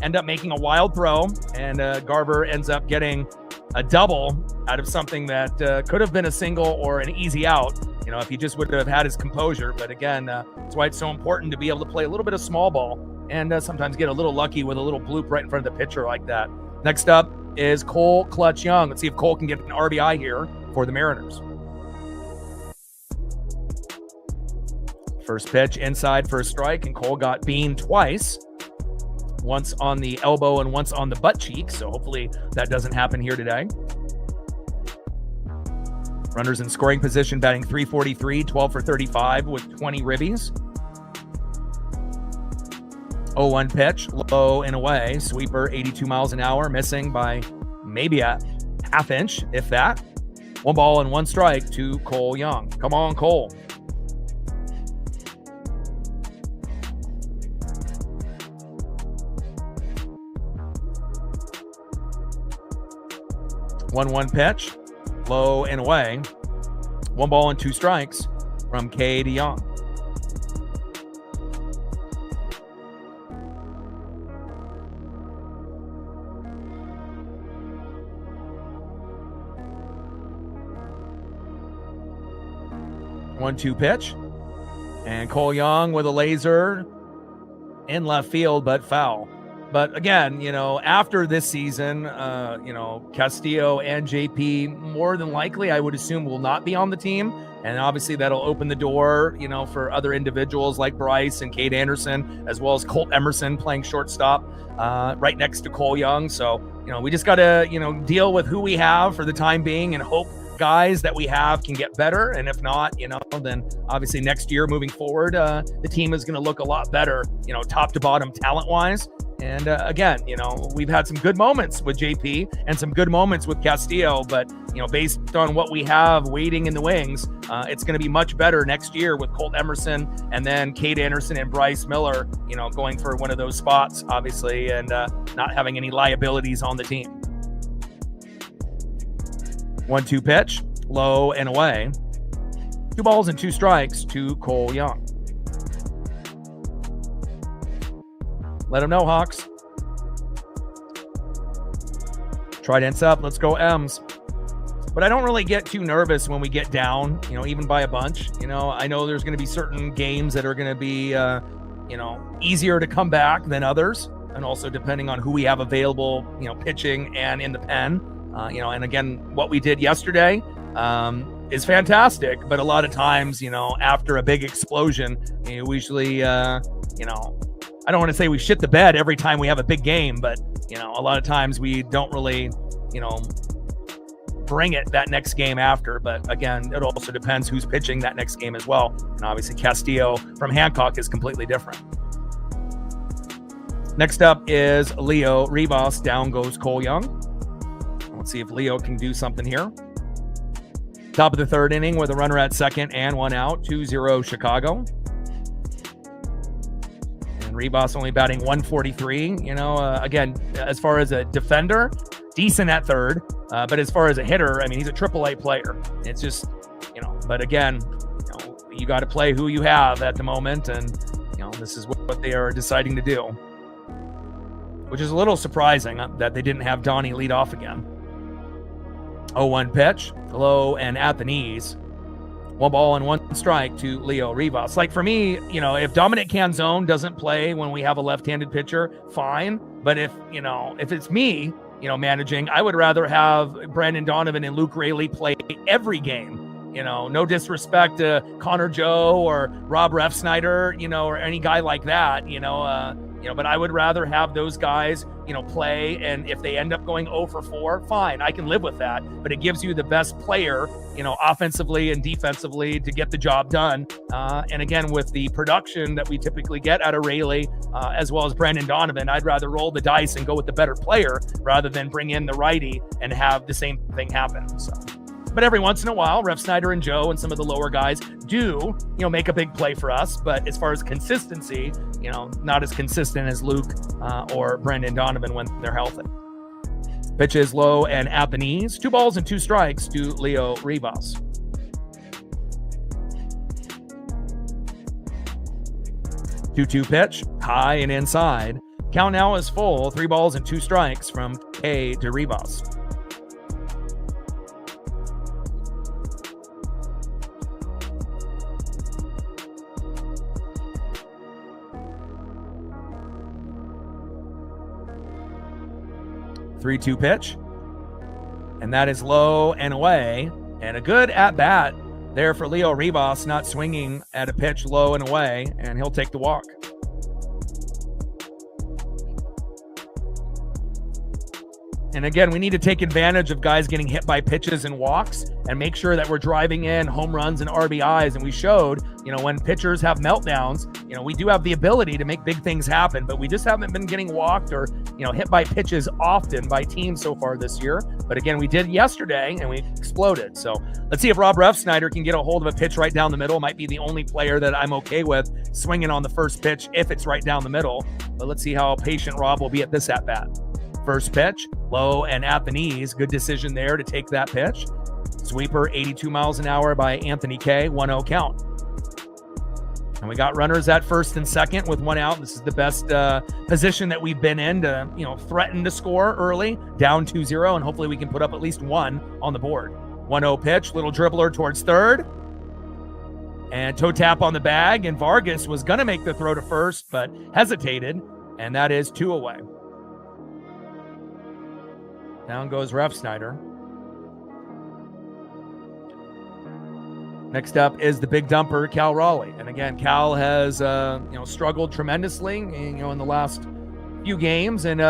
[SPEAKER 1] end up making a wild throw, and Garver ends up getting a double out of something that could have been a single or an easy out, if he just would have had his composure. But again, that's why it's so important to be able to play a little bit of small ball and sometimes get a little lucky with a little bloop right in front of the pitcher like that. Next up is Cole Clutch Young. Let's see if Cole can get an RBI here for the Mariners. First pitch inside for a strike, and Cole got beaned twice. Once on the elbow and once on the butt cheek, so hopefully that doesn't happen here today. Runners in scoring position, batting .343, 12 for 35 with 20 ribbies. 0-1 pitch, low and away. Sweeper, 82 miles an hour, missing by maybe a half inch, if that. 1 ball and 1 strike to Cole Young. Come on, Cole. One pitch, low and away. 1 ball and 2 strikes from K to Young. One-two pitch, and Cole Young with a laser in left field, but foul. But again, after this season, Castillo and JP more than likely, I would assume, will not be on the team. And obviously that'll open the door, for other individuals like Bryce and Cade Anderson, as well as Colt Emerson playing shortstop right next to Cole Young. So, we just got to, deal with who we have for the time being and hope guys that we have can get better. And if not, then obviously next year moving forward, the team is going to look a lot better, top to bottom talent wise. And again, we've had some good moments with JP and some good moments with Castillo, but, based on what we have waiting in the wings, it's going to be much better next year with Colt Emerson and then Cade Anderson and Bryce Miller, going for one of those spots, obviously, and not having any liabilities on the team. 1-2 pitch, low and away. 2 balls and 2 strikes to Cole Young. Let him know, Hawks. Trident's up. Let's go M's. But I don't really get too nervous when we get down, even by a bunch. I know there's going to be certain games that are going to be, easier to come back than others. And also depending on who we have available, pitching and in the pen. And again, what we did yesterday is fantastic. But a lot of times, after a big explosion, we usually, I don't want to say we shit the bed every time we have a big game, but, a lot of times we don't really, bring it that next game after. But again, it also depends who's pitching that next game as well. And obviously Castillo from Hancock is completely different. Next up is Leo Rivas. Down goes Cole Young. Let's see if Leo can do something here. Top of the 3rd inning with a runner at second and 1 out. 2-0 Chicago. Rivas only batting .143. Again, as far as a defender, decent at third. But as far as a hitter, he's a AAA player. It's just, but again, you got to play who you have at the moment. And, this is what they are deciding to do, which is a little surprising that they didn't have Donnie lead off again. 0-1 pitch, low and at the knees. 1 ball and 1 strike to Leo Rivas. Like for me, if Dominic Canzone doesn't play when we have a left-handed pitcher, fine. But if it's me, managing, I would rather have Brandon Donovan and Luke Raley play every game. No disrespect to Connor Joe or Rob Refsnyder, or any guy like that, but I would rather have those guys, play. And if they end up going 0 for 4, fine, I can live with that. But it gives you the best player, offensively and defensively to get the job done. And again, with the production that we typically get out of Raley, as well as Brandon Donovan, I'd rather roll the dice and go with the better player rather than bring in the righty and have the same thing happen. So But every once in a while, Ref Snyder and Joe and some of the lower guys do, make a big play for us. But as far as consistency, not as consistent as Luke or Brendan Donovan when they're healthy. Pitch is low and at the knees. 2 balls and 2 strikes to Leo Rivas. 2-2 pitch, high and inside. Count now is full. 3 balls and 2 strikes from K to Rivas. Three-two pitch, and that is low and away, and a good at-bat there for Leo Rivas, not swinging at a pitch low and away, and he'll take the walk. And again, we need to take advantage of guys getting hit by pitches and walks and make sure that we're driving in home runs and RBIs. And we showed, when pitchers have meltdowns, we do have the ability to make big things happen, but we just haven't been getting walked or, hit by pitches often by teams so far this year. But again, we did yesterday and we exploded. So let's see if Rob Refsnyder can get a hold of a pitch right down the middle. Might be the only player that I'm okay with swinging on the first pitch if it's right down the middle. But let's see how patient Rob will be at this at-bat. First pitch, low and at the knees. Good decision there to take that pitch. Sweeper, 82 miles an hour by Anthony K. 1-0 count. And we got runners at first and second with 1 out. This is the best position that we've been in to, threaten to score early, down 2-0, and hopefully we can put up at least 1 on the board. 1-0 pitch, little dribbler towards third. And toe tap on the bag, and Vargas was going to make the throw to first, but hesitated, and that is 2 away. Down goes Refsnyder. Next up is the big dumper, Cal Raleigh. And again, Cal has, struggled tremendously, in the last few games. And,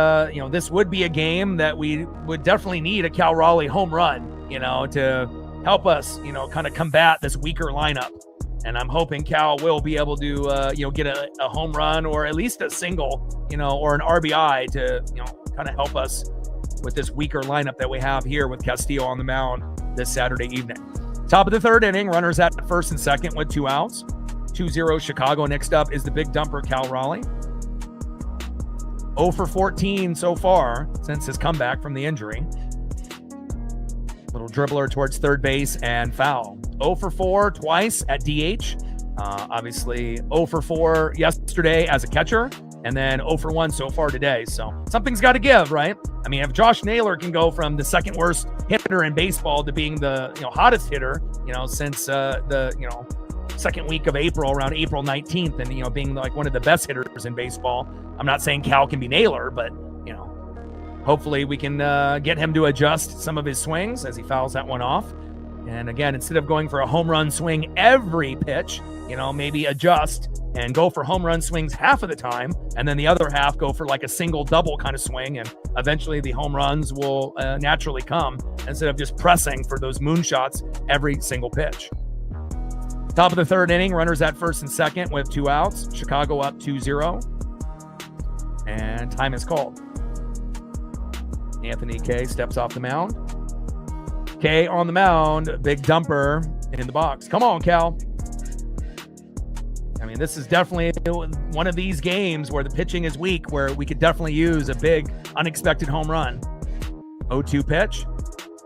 [SPEAKER 1] this would be a game that we would definitely need a Cal Raleigh home run, to help us, kind of combat this weaker lineup. And I'm hoping Cal will be able to, get a home run or at least a single, or an RBI to, kind of help us with this weaker lineup that we have here with Castillo on the mound this Saturday evening. Top of the third inning, runners at first and second with 2 outs. 2-0 Chicago. Next up is the big dumper, Cal Raleigh. 0 for 14 so far since his comeback from the injury. Little dribbler towards third base and foul. 0 for 4 twice at DH. Obviously 0 for 4 yesterday as a catcher. And then 0 for 1 so far today. So something's got to give, right? I mean, if Josh Naylor can go from the second worst hitter in baseball to being the hottest hitter, since the second week of April, around April 19th, and being like one of the best hitters in baseball. I'm not saying Cal can be Naylor, but hopefully we can get him to adjust some of his swings as he fouls that one off. And again, instead of going for a home run swing every pitch, maybe adjust and go for home run swings half of the time, and then the other half go for like a single double kind of swing, and eventually the home runs will naturally come instead of just pressing for those moonshots every single pitch. Top of the third inning, runners at first and second with 2 outs. Chicago up 2-0, and time is called. Anthony K steps off the mound. K on the mound, big dumper in the box. Come on, Cal. I mean, this is definitely one of these games where the pitching is weak, where we could definitely use a big unexpected home run. 0-2 pitch,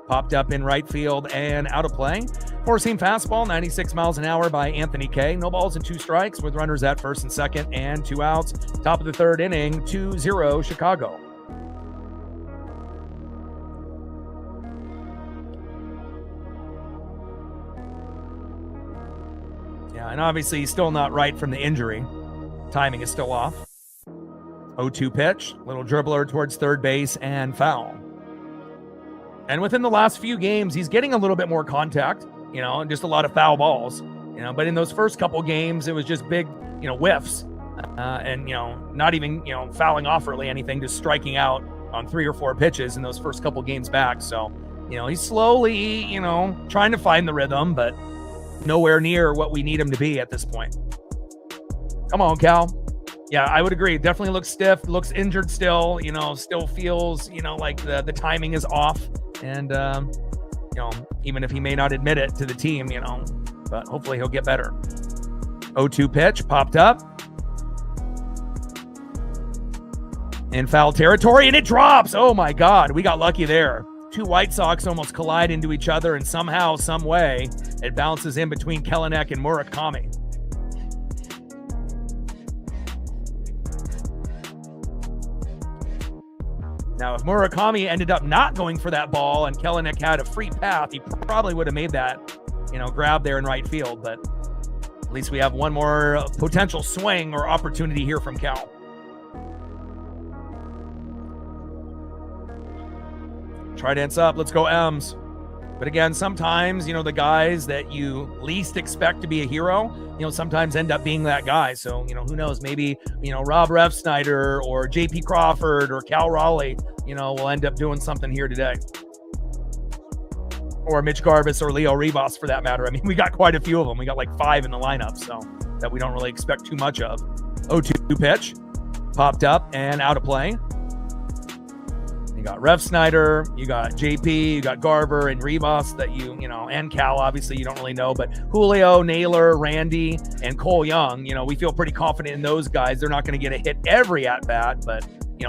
[SPEAKER 1] popped up in right field and out of play. Four-seam fastball, 96 miles an hour by Anthony K. No balls and 2 strikes with runners at first and second and 2 outs. Top of the third inning, 2-0 Chicago. And obviously he's still not right from the injury. Timing is still off. 0-2 pitch, little dribbler towards third base and foul. And within the last few games, he's getting a little bit more contact, and just a lot of foul balls, but in those first couple games, it was just big, whiffs and, not even, fouling off really anything, just striking out on 3 or 4 pitches in those first couple games back. So, he's slowly, trying to find the rhythm, but nowhere near what we need him to be at this point. Come on, Cal. Yeah, I would agree. Definitely looks stiff, looks injured still, still feels, like the timing is off. And, even if he may not admit it to the team, but hopefully he'll get better. 0-2 pitch popped up in foul territory, and it drops. Oh my God, we got lucky there. Two White Sox almost collide into each other, and somehow, some way, it bounces in between Kelenic and Murakami. Now, if Murakami ended up not going for that ball and Kelenic had a free path, he probably would have made that, grab there in right field. But at least we have one more potential swing or opportunity here from Cal. Trident's up. Let's go M's. But again, sometimes, the guys that you least expect to be a hero, sometimes end up being that guy. So, who knows? Maybe, Rob Refsnyder or JP Crawford or Cal Raleigh, will end up doing something here today. Or Mitch Garbus or Leo Ribas for that matter. I mean, we got quite a few of them. We got like 5 in the lineup, so that we don't really expect too much of. 0-2 pitch. Popped up and out of play. You got Refsnyder, you got JP, you got Garver and Ribas that and Cal, obviously you don't really know, but Julio, Naylor, Randy, and Cole Young, we feel pretty confident in those guys. They're not going to get a hit every at-bat, but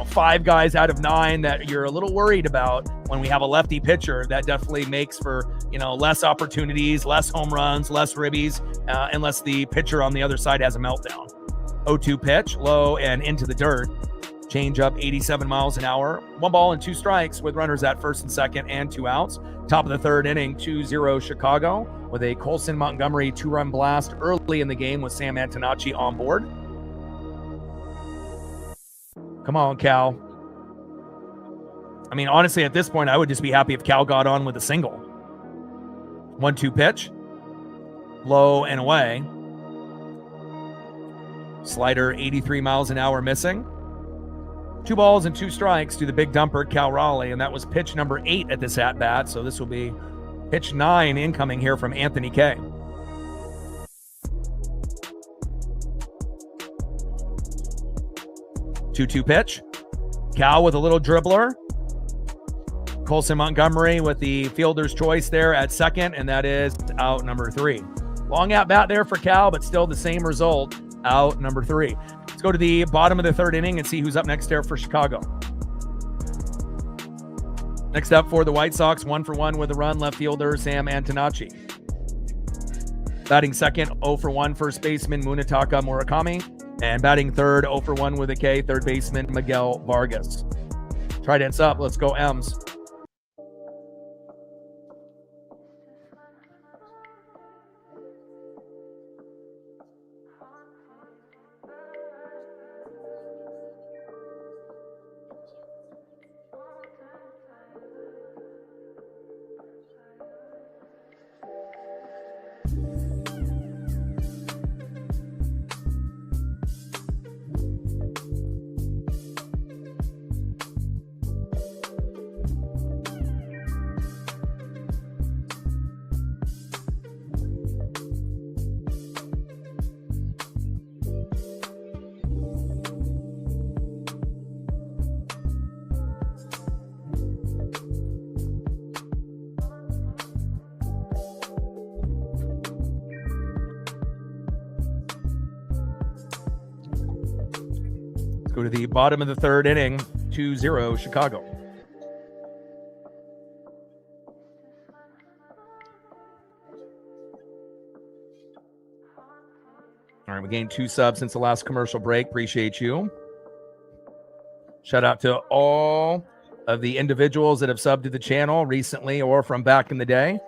[SPEAKER 1] 5 guys out of 9 that you're a little worried about when we have a lefty pitcher, that definitely makes for, less opportunities, less home runs, less ribbies, unless the pitcher on the other side has a meltdown. 0-2 pitch, low and into the dirt. Change up 87 miles an hour. 1 ball and 2 strikes with runners at first and second and 2 outs. Top of the third inning, 2-0 Chicago with a Colson Montgomery 2-run blast early in the game with Sam Antonacci on board. Come on, Cal. I mean, honestly, at this point, I would just be happy if Cal got on with a single. 1-2 pitch. Low and away. Slider 83 miles an hour missing. 2 balls and 2 strikes to the big dumper, Cal Raleigh, and that was pitch number 8 at this at-bat, so this will be pitch 9 incoming here from Anthony K. Two-two pitch. Cal with a little dribbler. Colson Montgomery with the fielder's choice there at second, and that is out number 3. Long at-bat there for Cal, but still the same result, out number 3. Let's go to the bottom of the third inning and see who's up next there for Chicago. Next up for the White Sox, 1-for-1 with a run, left fielder Sam Antonacci. Batting second, 0-for-1 first baseman Munetaka Murakami. And batting third, 0-for-1 with a K, third baseman Miguel Vargas. Trident's up. Let's go M's. Go to the bottom of the third inning, 2-0 Chicago. All right, we gained 2 subs since the last commercial break. Appreciate you. Shout out to all of the individuals that have subbed to the channel recently or from back in the day.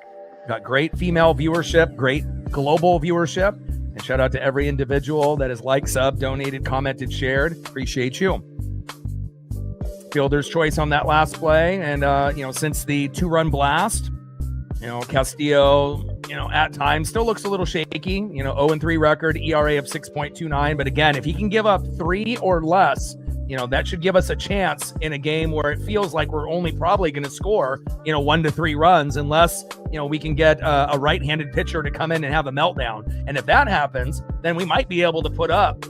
[SPEAKER 1] Got great female viewership, great global viewership. And shout out to every individual that has liked, sub, donated, commented, shared. Appreciate you. Fielder's choice on that last play. And, since the 2-run blast, Castillo, at times still looks a little shaky, 0-3 record, ERA of 6.29. But again, if he can give up 3 or less that should give us a chance in a game where it feels like we're only probably going to score, 1 to 3 runs, unless, we can get a right-handed pitcher to come in and have a meltdown. And if that happens, then we might be able to put up,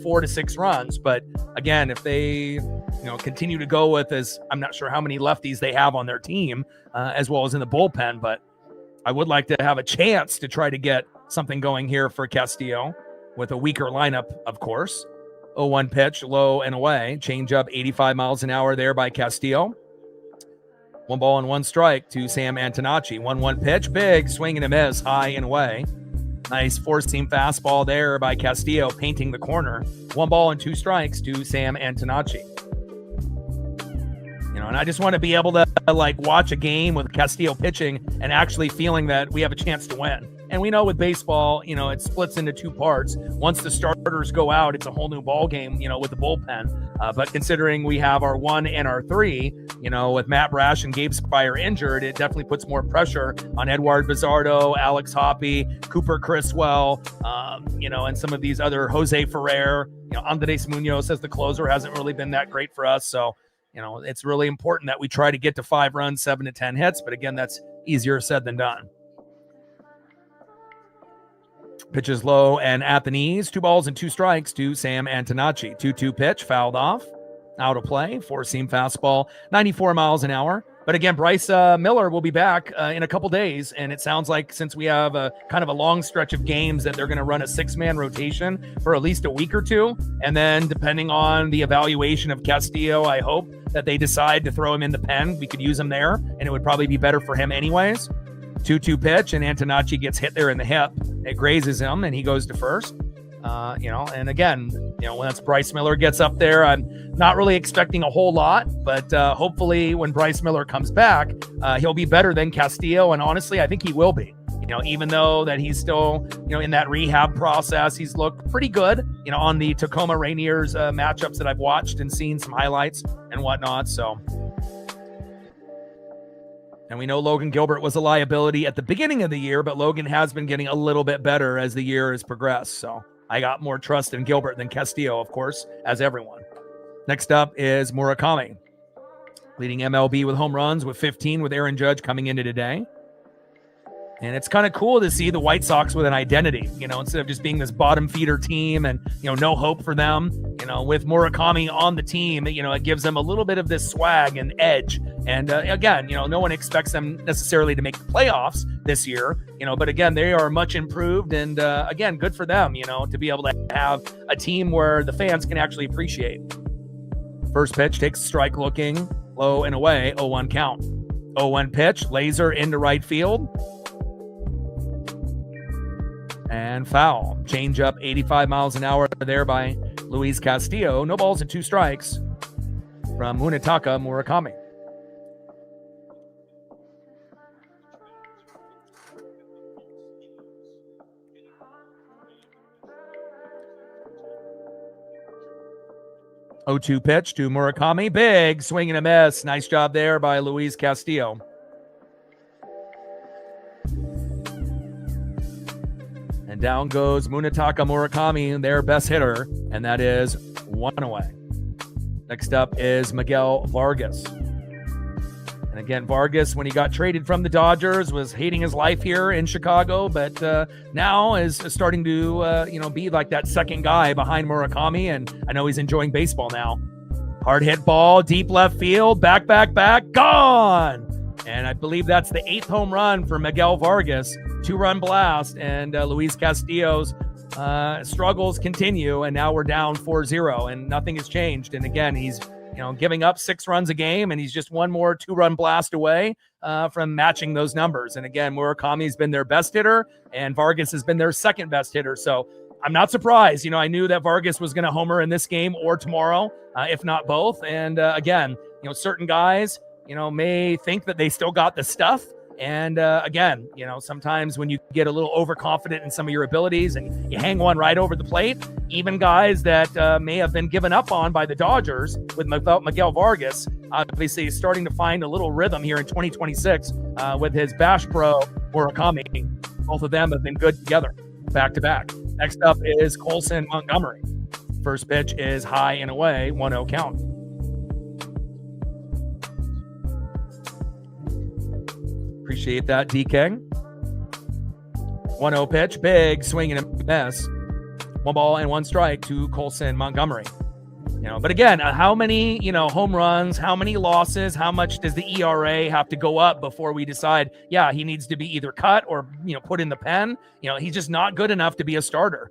[SPEAKER 1] 4 to 6 runs. But again, if they, continue to go with, as I'm not sure how many lefties they have on their team, as well as in the bullpen, but I would like to have a chance to try to get something going here for Castillo with a weaker lineup, of course. 0-1 pitch, low and away. Change up 85 miles an hour there by Castillo. 1 ball and 1 strike to Sam Antonacci. 1-1 pitch, big swing and a miss, high and away. Nice 4-seam fastball there by Castillo, painting the corner. 1 ball and 2 strikes to Sam Antonacci. And I just want to be able to watch a game with Castillo pitching and actually feeling that we have a chance to win. And we know with baseball, it splits into 2 parts. Once the starters go out, it's a whole new ball game, with the bullpen. But considering we have our 1 and our 3, with Matt Brash and Gabe Spire injured, it definitely puts more pressure on Edward Bizardo, Alex Hoppe, Cooper Criswell, and some of these other Jose Ferrer. Andres Munoz as the closer hasn't really been that great for us. So, it's really important that we try to get to 5 runs, 7 to 10 hits. But again, that's easier said than done. Pitches low and at the knees. 2 balls and 2 strikes to Sam Antonacci. 2-2 pitch, fouled off. Out of play. 4-seam fastball, 94 miles an hour. But again, Bryce Miller will be back in a couple days. And it sounds like since we have a kind of a long stretch of games that they're going to run a 6-man rotation for at least a week or 2. And then depending on the evaluation of Castillo, I hope that they decide to throw him in the pen. We could use him there, and it would probably be better for him anyways. 2-2 pitch, and Antonacci gets hit there in the hip. It grazes him, and he goes to first. And again, once Bryce Miller gets up there, I'm not really expecting a whole lot, but hopefully when Bryce Miller comes back, he'll be better than Castillo. And honestly, I think he will be. Even though that he's still, in that rehab process, he's looked pretty good, on the Tacoma Rainiers matchups that I've watched and seen some highlights and whatnot. So, and we know Logan Gilbert was a liability at the beginning of the year, but Logan has been getting a little bit better as the year has progressed. So I got more trust in Gilbert than Castillo, of course, as everyone. Next up is Murakami, leading MLB with home runs with 15 with Aaron Judge coming into today. And it's kind of cool to see the White Sox with an identity, instead of just being this bottom feeder team and, no hope for them, with Murakami on the team, it gives them a little bit of this swag and edge. And again, no one expects them necessarily to make the playoffs this year, but again, they are much improved. And again, good for them, to be able to have a team where the fans can actually appreciate. First pitch takes a strike looking low and away, 0-1 count. 0-1 pitch, laser into right field. And foul. Change up 85 miles an hour there by Luis Castillo. No balls and 2 strikes from Munetaka Murakami. Oh-2 pitch to Murakami. Big swing and a miss. Nice job there by Luis Castillo. And down goes Munetaka Murakami, their best hitter, and that is 1 away. Next up is Miguel Vargas. And again, Vargas, when he got traded from the Dodgers, was hating his life here in Chicago, but now is starting to, be like that second guy behind Murakami, and I know he's enjoying baseball now. Hard hit ball, deep left field, back, gone! And I believe that's the 8th home run for Miguel Vargas. 2-run blast, and Luis Castillo's struggles continue, and now we're down 4-0, and nothing has changed. And again, he's giving up 6 runs a game, and he's just one more 2-run blast away from matching those numbers. And again, Murakami's been their best hitter, and Vargas has been their second best hitter. So I'm not surprised. I knew that Vargas was going to homer in this game or tomorrow, if not both. And again, certain guys, may think that they still got the stuff. And again, sometimes when you get a little overconfident in some of your abilities and you hang one right over the plate, even guys that may have been given up on by the Dodgers with Miguel Vargas, obviously is starting to find a little rhythm here in 2026 with his Bash Pro Murakami. Both of them have been good together, back to back. Next up is Colson Montgomery. First pitch is high and away, 1-0 count. Appreciate that, DK. 1-0 pitch, big swing and a miss. 1 ball and 1 strike to Colson Montgomery. But again, how many, home runs, how many losses, how much does the ERA have to go up before we decide, yeah, he needs to be either cut or, put in the pen? He's just not good enough to be a starter.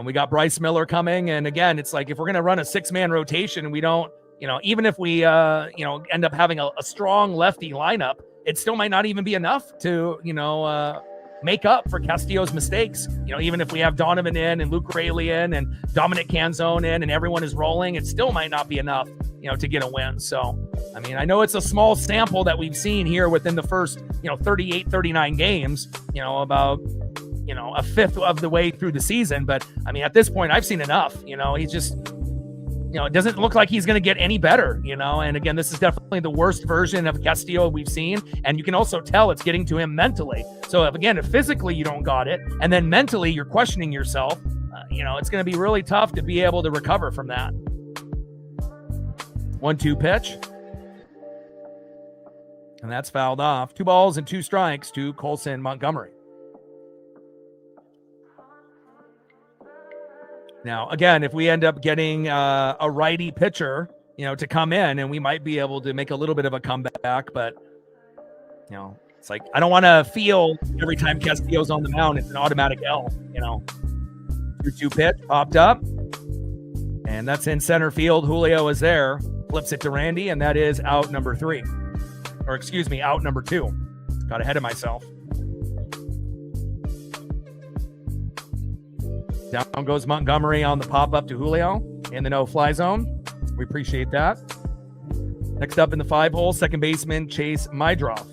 [SPEAKER 1] We got Bryce Miller coming. And again, it's like, if we're going to run a 6-man rotation and we don't, even if we, end up having a strong lefty lineup, it still might not even be enough to, make up for Castillo's mistakes. Even if we have Donovan in and Luke Raley in and Dominic Canzone in and everyone is rolling, it still might not be enough, to get a win. So, I know it's a small sample that we've seen here within the first, 38, 39 games, about, a fifth of the way through the season. But at this point, I've seen enough. He's just, it doesn't look like he's going to get any better, and again, this is definitely the worst version of Castillo we've seen. And you can also tell it's getting to him mentally. So if physically you don't got it, and then mentally you're questioning yourself, it's going to be really tough to be able to recover from that. 1-2 pitch. And that's fouled off. 2 balls and 2 strikes to Colson Montgomery. Now, again, if we end up getting a righty pitcher, to come in, and we might be able to make a little bit of a comeback, but, it's like, I don't want to feel every time Castillo's on the mound, it's an automatic L, 2-2 pitch, popped up, and that's in center field. Julio is there, flips it to Randy, and that is out number 3. Or excuse me, out number 2. Got ahead of myself. Down goes Montgomery on the pop-up to Julio in the no-fly zone. We appreciate that. Next up in the 5-hole, second baseman Chase Mydroff.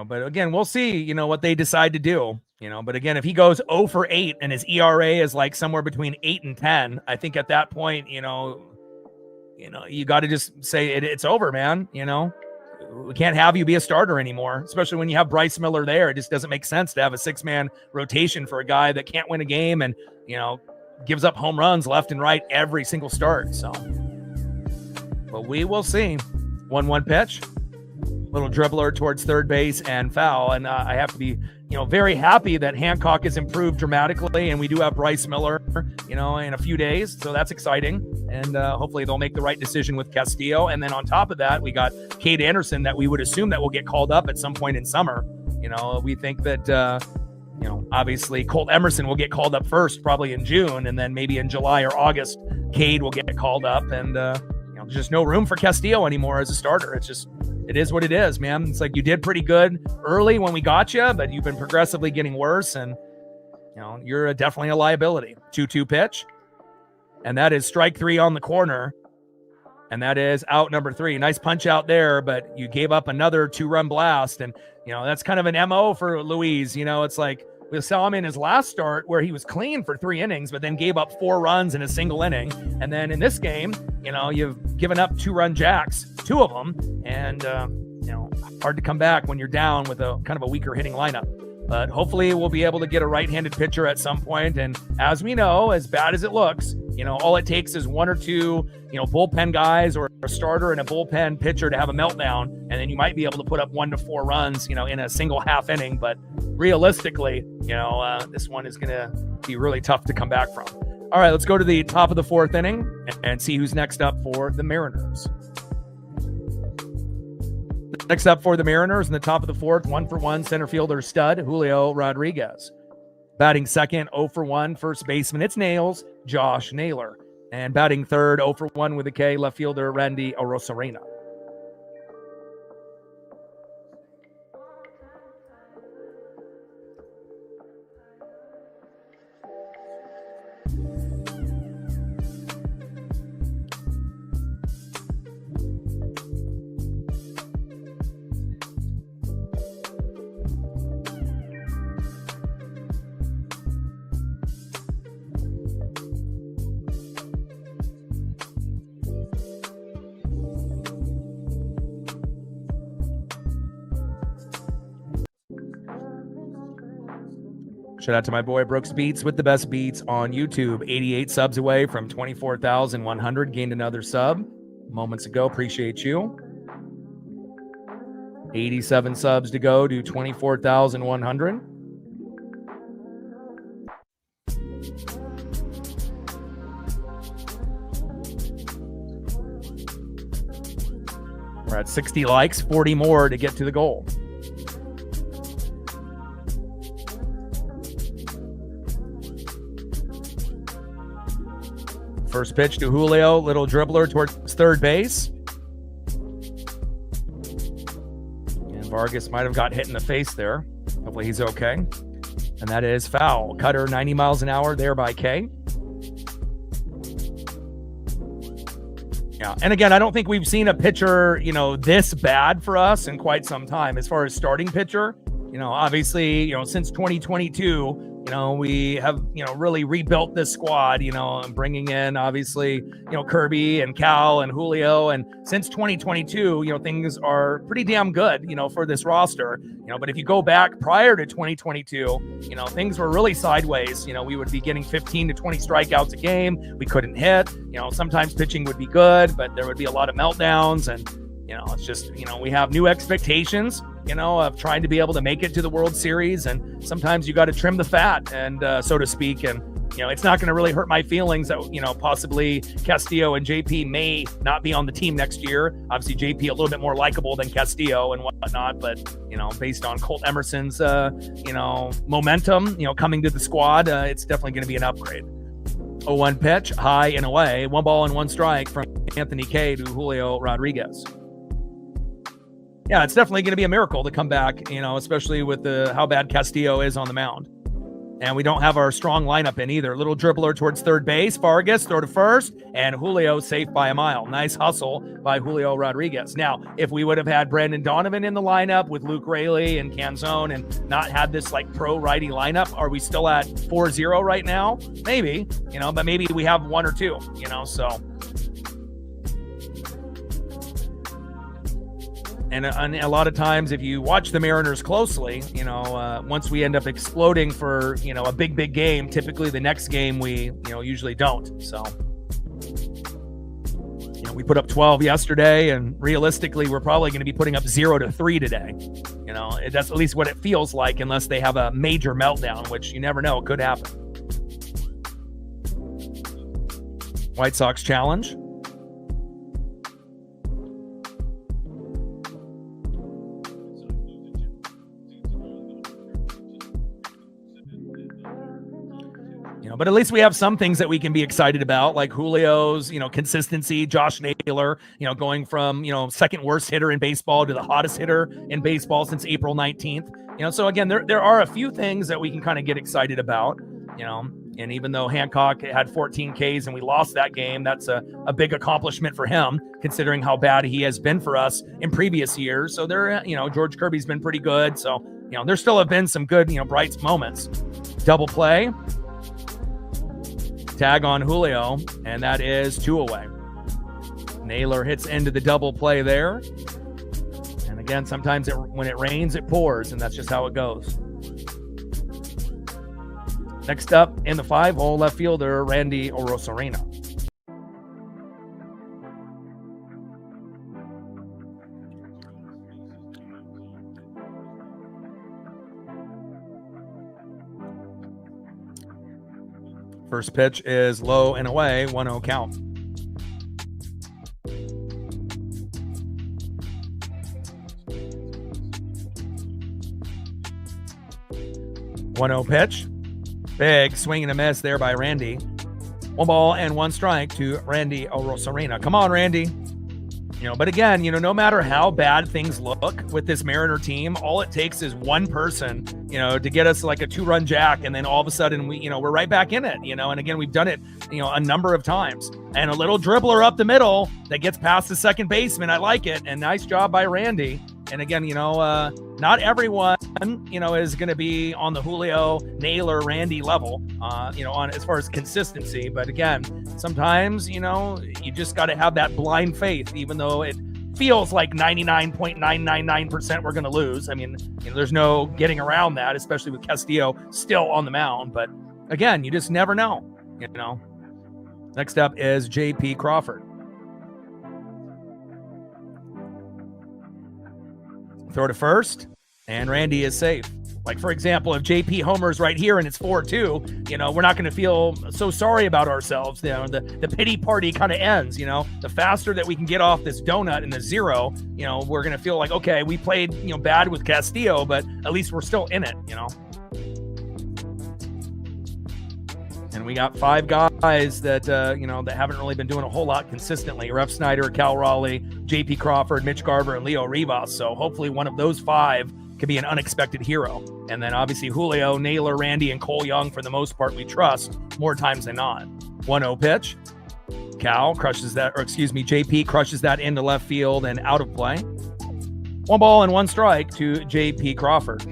[SPEAKER 1] But again, we'll see, what they decide to do. But again, if he goes 0 for 8 and his ERA is like somewhere between 8 and 10, I think at that point, you got to just say it's over, man. We can't have you be a starter anymore, especially when you have Bryce Miller there. It just doesn't make sense to have a 6-man rotation for a guy that can't win a game and, gives up home runs left and right every single start. So, but we will see. 1-1 pitch, little dribbler towards third base and foul. And I have to be, very happy that Hancock has improved dramatically, and we do have Bryce Miller, in a few days. So that's exciting. And hopefully they'll make the right decision with Castillo. And then on top of that, we got Cade Anderson that we would assume that will get called up at some point in summer. We think that, obviously Colt Emerson will get called up first, probably in June, and then maybe in July or August, Cade will get called up. And, there's just no room for Castillo anymore as a starter. It is what it is, man. It's like you did pretty good early when we got you, but you've been progressively getting worse, and you're definitely a liability. 2-2 pitch, and that is strike 3 on the corner, and that is out number 3. Nice punch out there, but you gave up another 2-run blast, and that's kind of an MO for Luis. It's like we saw him in his last start where he was clean for 3 innings, but then gave up 4 runs in a single inning, and then in this game, you've given up 2-run jacks, 2 of them, and hard to come back when you're down with a kind of a weaker hitting lineup. But hopefully we'll be able to get a right-handed pitcher at some point. And as we know, as bad as it looks, all it takes is 1 or 2, bullpen guys or a starter and a bullpen pitcher to have a meltdown. And then you might be able to put up 1 to 4 runs, in a single half inning. But realistically, this one is going to be really tough to come back from. All right, let's go to the top of the 4th inning and see who's next up for the Mariners. Next up for the Mariners in the top of the 4th, 1-for-1 center fielder stud Julio Rodriguez. Batting second, 0 for 1 first baseman, it's Nails, Josh Naylor. And batting third, 0 for 1 with a K, left fielder Randy Arozarena. Shout out to my boy Brooks Beats with the best beats on YouTube. 88 subs away from 24,100. Gained another sub moments ago. Appreciate you. 87 subs to go to 24,100. We're at 60 likes, 40 more to get to the goal. First pitch to Julio, little dribbler towards third base. And Vargas might have got hit in the face there. Hopefully he's okay. And that is foul. Cutter 90 miles an hour there by K. Yeah, and again, I don't think we've seen a pitcher, this bad for us in quite some time as far as starting pitcher. Obviously, since 2022, we have, really rebuilt this squad, and bringing in, obviously, Kirby and Cal and Julio. And since 2022, things are pretty damn good, for this roster, but if you go back prior to 2022, things were really sideways. We would be getting 15 to 20 strikeouts a game. We couldn't hit, sometimes pitching would be good, but there would be a lot of meltdowns. And, it's just, we have new expectations, of trying to be able to make it to the World Series. And sometimes you got to trim the fat and so to speak. And, it's not going to really hurt my feelings that, possibly Castillo and JP may not be on the team next year. Obviously, JP a little bit more likable than Castillo and whatnot. But, based on Colt Emerson's, momentum, coming to the squad, it's definitely going to be an upgrade. 0-1 pitch, high and away. 1 ball and 1 strike from Anthony K to Julio Rodriguez. Yeah, it's definitely going to be a miracle to come back, especially with how bad Castillo is on the mound. And we don't have our strong lineup in either. Little dribbler towards third base. Vargas, throw to first. And Julio safe by a mile. Nice hustle by Julio Rodriguez. Now, if we would have had Brandon Donovan in the lineup with Luke Raley and Canzone and not had this pro righty lineup, are we still at 4-0 right now? Maybe, but maybe we have 1 or 2, so... And a lot of times, if you watch the Mariners closely, once we end up exploding for, a big game, typically the next game we, usually don't. So, we put up 12 yesterday, and realistically, we're probably going to be putting up 0-3 today. That's at least what it feels like, unless they have a major meltdown, which you never know. It could happen. White Sox challenge. But at least we have some things that we can be excited about, like Julio's, consistency, Josh Naylor, going from, second worst hitter in baseball to the hottest hitter in baseball since April 19th. So again, there are a few things that we can kind of get excited about, and even though Hancock had 14 Ks and we lost that game, that's a big accomplishment for him, considering how bad he has been for us in previous years. So George Kirby's been pretty good. So, there still have been some good, bright moments. Double play. Tag on Julio, and that is 2 away. Naylor hits into the double play there. And again, sometimes when it rains, it pours, and that's just how it goes. Next up in the 5-hole, left fielder Randy Arozarena. First pitch is low and away, 1-0 count. One 0 pitch. Big swing and a miss there by Randy. 1 ball and 1 strike to Randy Arozarena. Come on, Randy. But again, no matter how bad things look with this Mariner team, all it takes is one person, to get us like a 2-run jack. And then all of a sudden we're right back in it, and again, we've done it, a number of times. And a little dribbler up the middle that gets past the second baseman. I like it. And nice job by Randy. And again, not everyone, is going to be on the Julio, Naylor, Randy level, on as far as consistency. But again, sometimes, you just got to have that blind faith, even though it feels like 99.999% we're going to lose. I mean, there's no getting around that, especially with Castillo still on the mound. But again, you just never know, Next up is J.P. Crawford. Throw to first, and Randy is safe. Like, for example, if JP homers right here and it's 4-2, we're not going to feel so sorry about ourselves. The pity party kind of ends, The faster that we can get off this donut in the 0, we're going to feel like, okay, we played, bad with Castillo, but at least we're still in it, And we got 5 guys that, that haven't really been doing a whole lot consistently. Ref Snyder, Cal Raleigh, JP Crawford, Mitch Garver, and Leo Rivas. So hopefully one of those 5 could be an unexpected hero. And then obviously Julio, Naylor, Randy, and Cole Young, for the most part, we trust more times than not. 1-0 pitch. JP crushes that into left field and out of play. 1 ball and 1 strike to JP Crawford.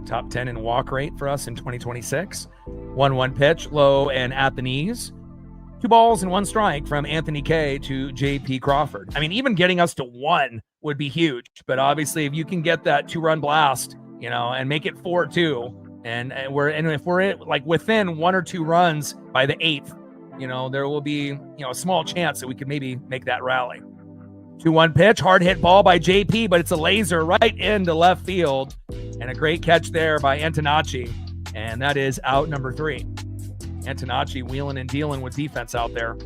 [SPEAKER 1] Top 10 in walk rate for us in 2026. 1-1 pitch, low and at the knees. 2 balls and 1 strike from Anthony K to JP Crawford. I mean, even getting us to 1 would be huge, but obviously if you can get that 2-run blast, and make it 4-2, and if we're like within 1 or 2 runs by the 8th, there will be a small chance that we could maybe make that rally. 2-1 pitch, hard hit ball by JP, but it's a laser right into left field. And a great catch there by Antonacci. And that is out number 3. Antonacci wheeling and dealing with defense out there.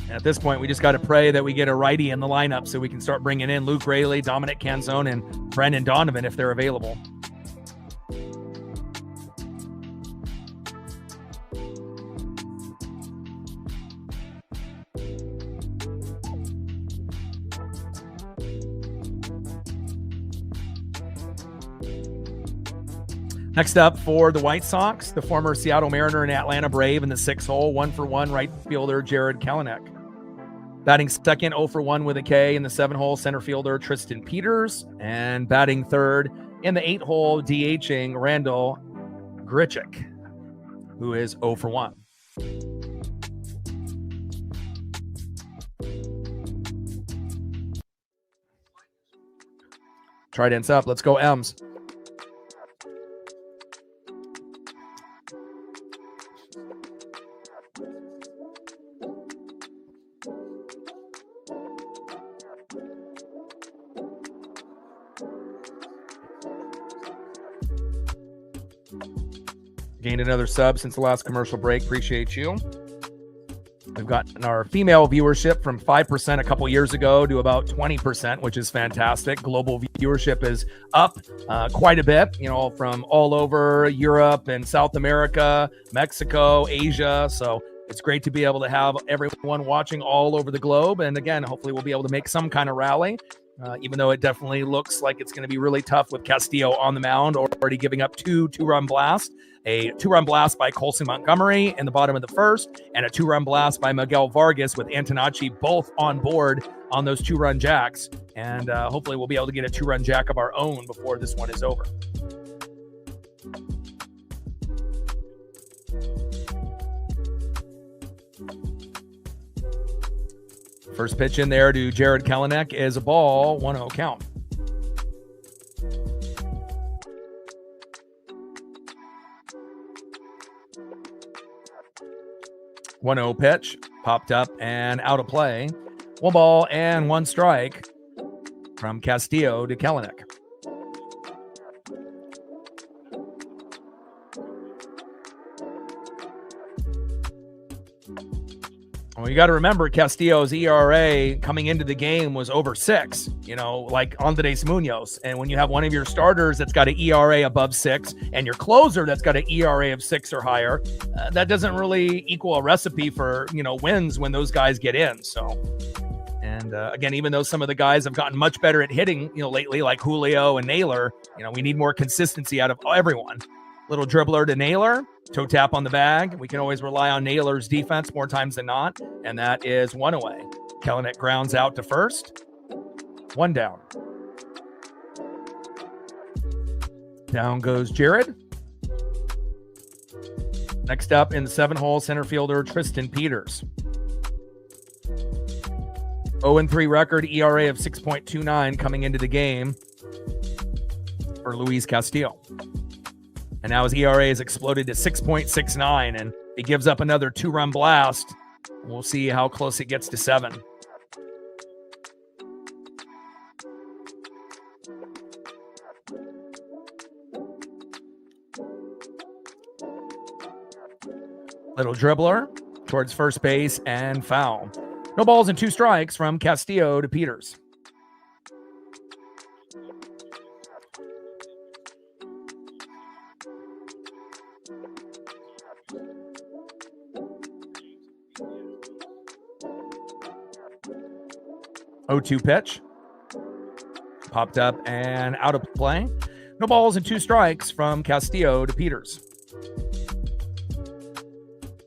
[SPEAKER 1] At this point, we just got to pray that we get a righty in the lineup so we can start bringing in Luke Raley, Dominic Canzone, and Brendan Donovan if they're available. Next up for the White Sox, the former Seattle Mariner and Atlanta Brave in the 6th hole, 1-for-1 right fielder Jared Kelenic. Batting second, 0-for-1 with a K in the 7th hole, center fielder Tristan Peters. And batting third in the 8th hole, DHing Randall Grichuk, who is 0-for-1. Trident's up. Let's go, M's. Gained another sub since the last commercial break. Appreciate you. We've gotten our female viewership from 5% a couple years ago to about 20%, which is fantastic. Global viewership is up quite a bit, from all over Europe and South America, Mexico, Asia. So it's great to be able to have everyone watching all over the globe. And again, hopefully we'll be able to make some kind of rally. Even though it definitely looks like it's going to be really tough with Castillo on the mound, already giving up 2 2-run blasts. A 2-run blast by Colson Montgomery in the bottom of the 1st, and a 2-run blast by Miguel Vargas with Antonacci both on board on those 2-run jacks. And hopefully we'll be able to get a 2-run jack of our own before this one is over. First pitch in there to Jared Kelenic is a ball, 1-0 count. .1-0 pitch, popped up and out of play. 1 ball and 1 strike from Castillo to Kelenic. Well, you got to remember Castillo's ERA coming into the game was over 6, like Andres Munoz. And when you have one of your starters that's got an ERA above 6 and your closer that's got an ERA of 6 or higher, that doesn't really equal a recipe for, wins when those guys get in. So And again, even though some of the guys have gotten much better at hitting, lately, like Julio and Naylor, we need more consistency out of everyone. Little dribbler to Naylor, toe tap on the bag. We can always rely on Naylor's defense more times than not, and that is one away. Kellenick grounds out to first. One down. Down goes Jared. Next up in the 7-hole, center fielder Tristan Peters. 0-3 record, ERA of 6.29 coming into the game for Luis Castillo. And now his ERA has exploded to 6.69, and he gives up another 2-run blast. We'll see how close it gets to 7. Little dribbler towards first base and foul. No balls and 2 strikes from Castillo to Peters. O2 pitch. Popped up and out of play. No balls and 2 strikes from Castillo to Peters.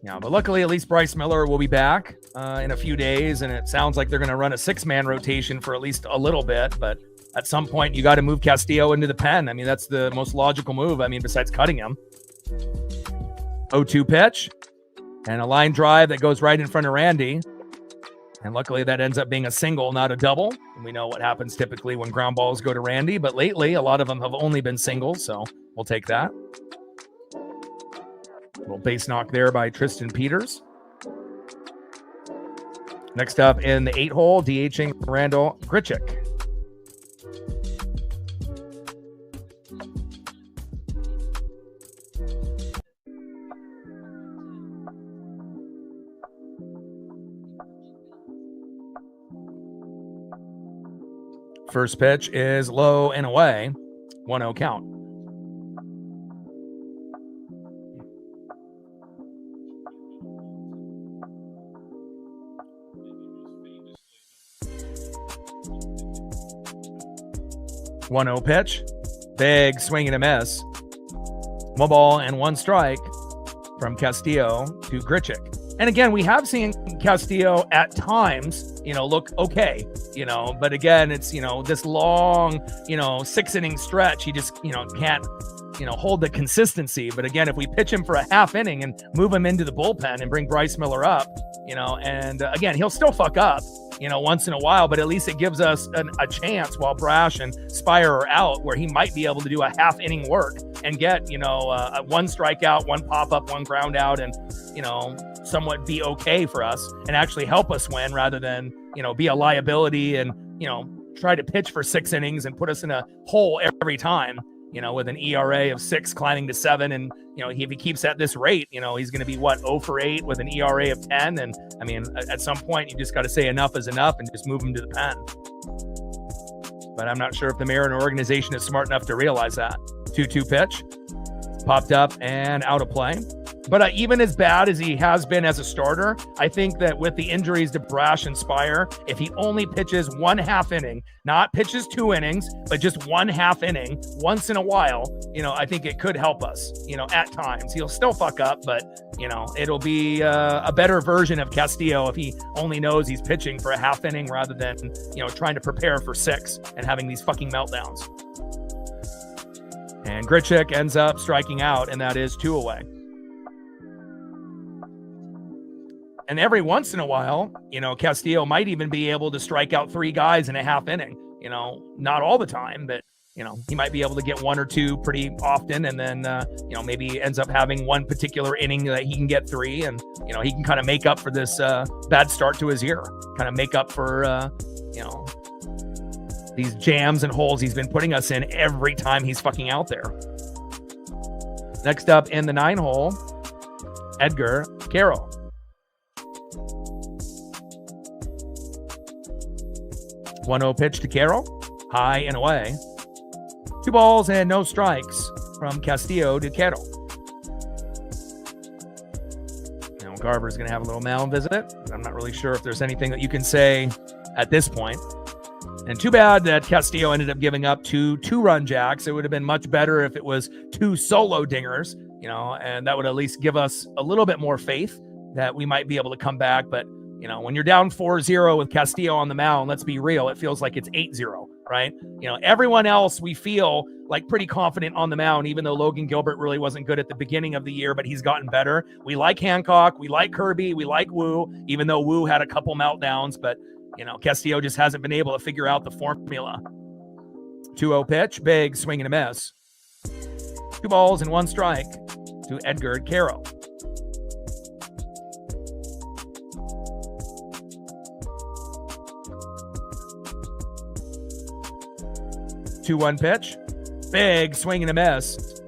[SPEAKER 1] Yeah, but luckily, at least Bryce Miller will be back in a few days, and it sounds like they're going to run a 6-man rotation for at least a little bit, but at some point, you got to move Castillo into the pen. I mean, that's the most logical move, besides cutting him. 0-2 pitch, and a line drive that goes right in front of Randy, and luckily, that ends up being a single, not a double. And we know what happens typically when ground balls go to Randy, but lately, a lot of them have only been singles, so we'll take that. Little base knock there by Tristan Peters. Next up in the 8-hole, DHing Randall Grichuk. First pitch is low and away. 1-0 count. One 0 pitch. Big swing and a miss. 1 ball and 1 strike from Castillo to Grichuk. And again, we have seen Castillo at times, look okay, but again, it's, this long, 6-inning stretch. He just, can't, hold the consistency. But again, if we pitch him for a half inning and move him into the bullpen and bring Bryce Miller up, and again, he'll still fuck up, once in a while, but at least it gives us a chance while Brash and Spire are out where he might be able to do a half inning work and get, a 1 strikeout, 1 pop-up, 1 ground out, and, somewhat be okay for us and actually help us win rather than, be a liability and, try to pitch for 6 innings and put us in a hole every time, with an ERA of 6 climbing to 7. And, if he keeps at this rate, he's going to be 0 for 8 with an ERA of 10. And at some point you just got to say enough is enough and just move him to the pen. But I'm not sure if the Mariner organization is smart enough to realize that. 2-2 pitch popped up and out of play. But even as bad as he has been as a starter, I think that with the injuries to Brash and Spire, if he only pitches 1 half inning, not pitches 2 innings, but just 1 half inning once in a while, I think it could help us, at times. He'll still fuck up, but, it'll be a better version of Castillo if he only knows he's pitching for a half inning rather than, trying to prepare for 6 and having these fucking meltdowns. And Grichuk ends up striking out, and that is 2 away. And every once in a while, Castillo might even be able to strike out 3 guys in a half inning, not all the time, but, he might be able to get 1 or 2 pretty often. And then, maybe ends up having 1 particular inning that he can get 3 and, he can kind of make up for this bad start to his year, kind of make up for, these jams and holes he's been putting us in every time he's fucking out there. Next up in the 9-hole, Edgar Carroll. 1-0 pitch to Carroll, high and away. 2 balls and no strikes from Castillo to Carroll. Now Garver's going to have a little mound visit. I'm not really sure if there's anything that you can say at this point. And too bad that Castillo ended up giving up 2-run jacks. It would have been much better if it was 2 solo dingers, and that would at least give us a little bit more faith that we might be able to come back. But, when you're down 4-0 with Castillo on the mound, let's be real, it feels like it's 8-0, right? Everyone else we feel like pretty confident on the mound, even though Logan Gilbert really wasn't good at the beginning of the year, but he's gotten better. We like Hancock, we like Kirby, we like Wu, even though Wu had a couple meltdowns, but Castillo just hasn't been able to figure out the formula. 2-0 pitch, big swing and a miss. 2 balls and 1 strike to Edgar Caro. Two 2-1 pitch, big swing and a miss.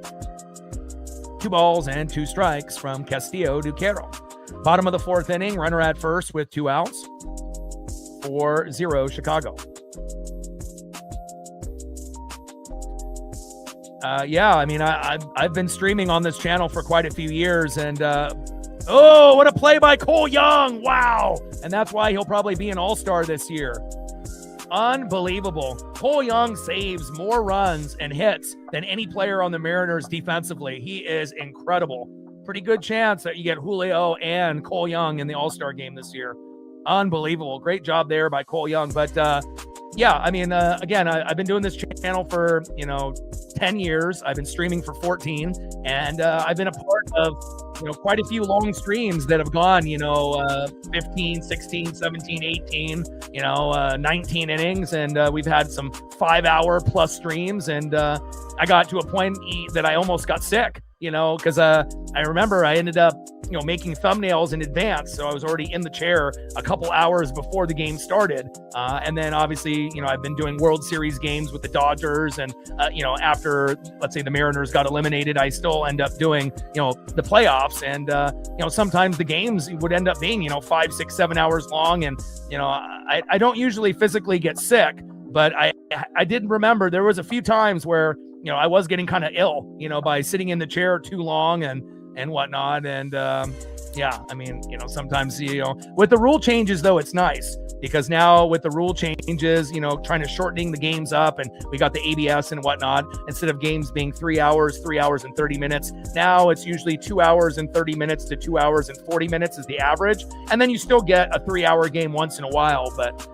[SPEAKER 1] 2 balls and 2 strikes from Castillo to Caro. Bottom of the 4th inning, runner at first with 2 outs. 4-0 Chicago. I've been streaming on this channel for quite a few years, and what a play by Cole Young! Wow, and that's why he'll probably be an all-star this year. Unbelievable. Cole Young saves more runs and hits than any player on the Mariners defensively. He is incredible. Pretty good chance that you get Julio and Cole Young in the all-star game this year. Unbelievable. Great job there by Cole Young. But again, I've been doing this channel for 10 years. I've been streaming for 14, and I've been a part of quite a few long streams that have gone 15, 16, 17, 18, 19 innings, and we've had some 5-hour plus streams, and I got to a point that I almost got sick, because I remember I ended up making thumbnails in advance. So I was already in the chair a couple hours before the game started. And then obviously, I've been doing World Series games with the Dodgers. And, after, let's say, the Mariners got eliminated, I still end up doing, the playoffs. And, sometimes the games would end up being, 5, 6, 7 hours long. And, I don't usually physically get sick, but I did remember there was a few times where, I was getting kind of ill, by sitting in the chair too long and whatnot. And sometimes, with the rule changes, though, it's nice because now with the rule changes, trying to shortening the games up, and we got the ABS and whatnot, instead of games being 3 hours and 30 minutes, now it's usually 2 hours and 30 minutes to 2 hours and 40 minutes is the average. And then you still get a 3-hour game once in a while, but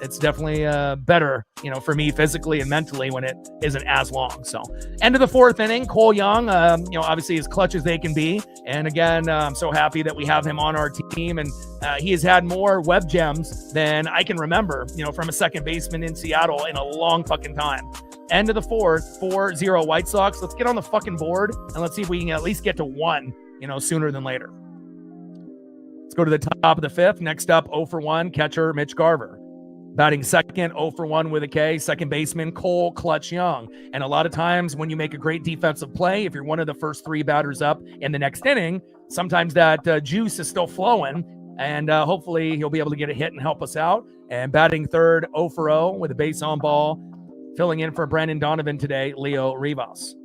[SPEAKER 1] it's definitely better, for me physically and mentally when it isn't as long. So end of the 4th inning, Cole Young, obviously as clutch as they can be. And again, I'm so happy that we have him on our team, and he has had more web gems than I can remember, from a second baseman in Seattle in a long fucking time. End of the 4th, 4-0 White Sox. Let's get on the fucking board and let's see if we can at least get to 1, sooner than later. Let's go to the top of the 5th. Next up, 0-for-1, catcher Mitch Garver. Batting second, 0-for-1 with a K, second baseman Cole Clutch Young. And a lot of times when you make a great defensive play, if you're one of the first 3 batters up in the next inning, sometimes that juice is still flowing, and hopefully he'll be able to get a hit and help us out. And batting third, 0-for-0 with a base on ball, filling in for Brandon Donovan today, Leo Rivas.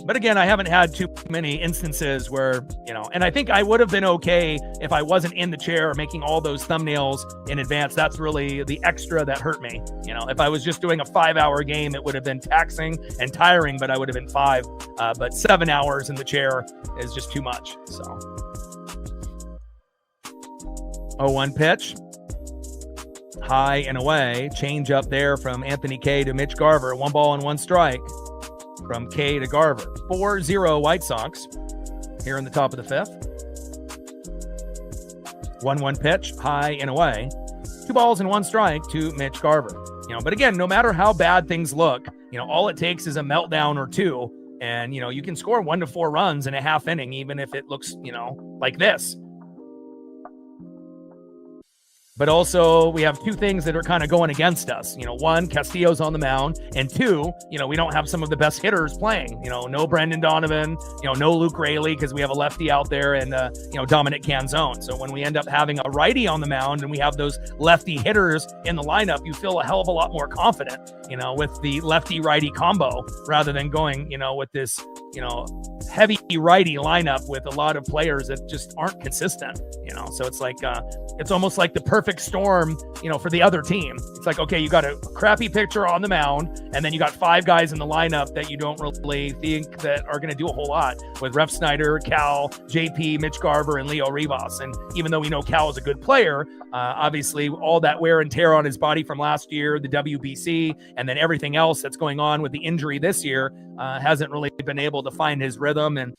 [SPEAKER 1] But again, I haven't had too many instances where, and I think I would have been okay if I wasn't in the chair making all those thumbnails in advance. That's really the extra that hurt me. If I was just doing a 5-hour game, it would have been taxing and tiring, but I would have been 5. But 7 hours in the chair is just too much. So 0-1 pitch. High and away. Change up there from Anthony K to Mitch Garver. 1 ball and 1 strike. From K to Garver. 4-0 White Sox here in the top of the 5th. 1-1 pitch, high and away. 2 balls and 1 strike to Mitch Garver. But again, no matter how bad things look, all it takes is a meltdown or 2, and you can score 1 to 4 runs in a half inning, even if it looks, like this. but also we have two things that are kind of going against us. One, Castillo's on the mound, and two, we don't have some of the best hitters playing. No Brendan Donovan, no Luke Raley because we have a lefty out there, and Dominic Canzone. So when we end up having a righty on the mound and we have those lefty hitters in the lineup, you feel a hell of a lot more confident, with the lefty righty combo rather than going, with this, heavy righty lineup with a lot of players that just aren't consistent. So it's like it's almost like the perfect storm, for the other team. It's like, okay, you got a crappy pitcher on the mound, and then you got 5 guys in the lineup that you don't really think that are going to do a whole lot with Ref Snyder, Cal, JP, Mitch Garver, and Leo Rivas. And even though we know Cal is a good player, obviously all that wear and tear on his body from last year, the WBC, and then everything else that's going on with the injury this year hasn't really been able to find his rhythm. And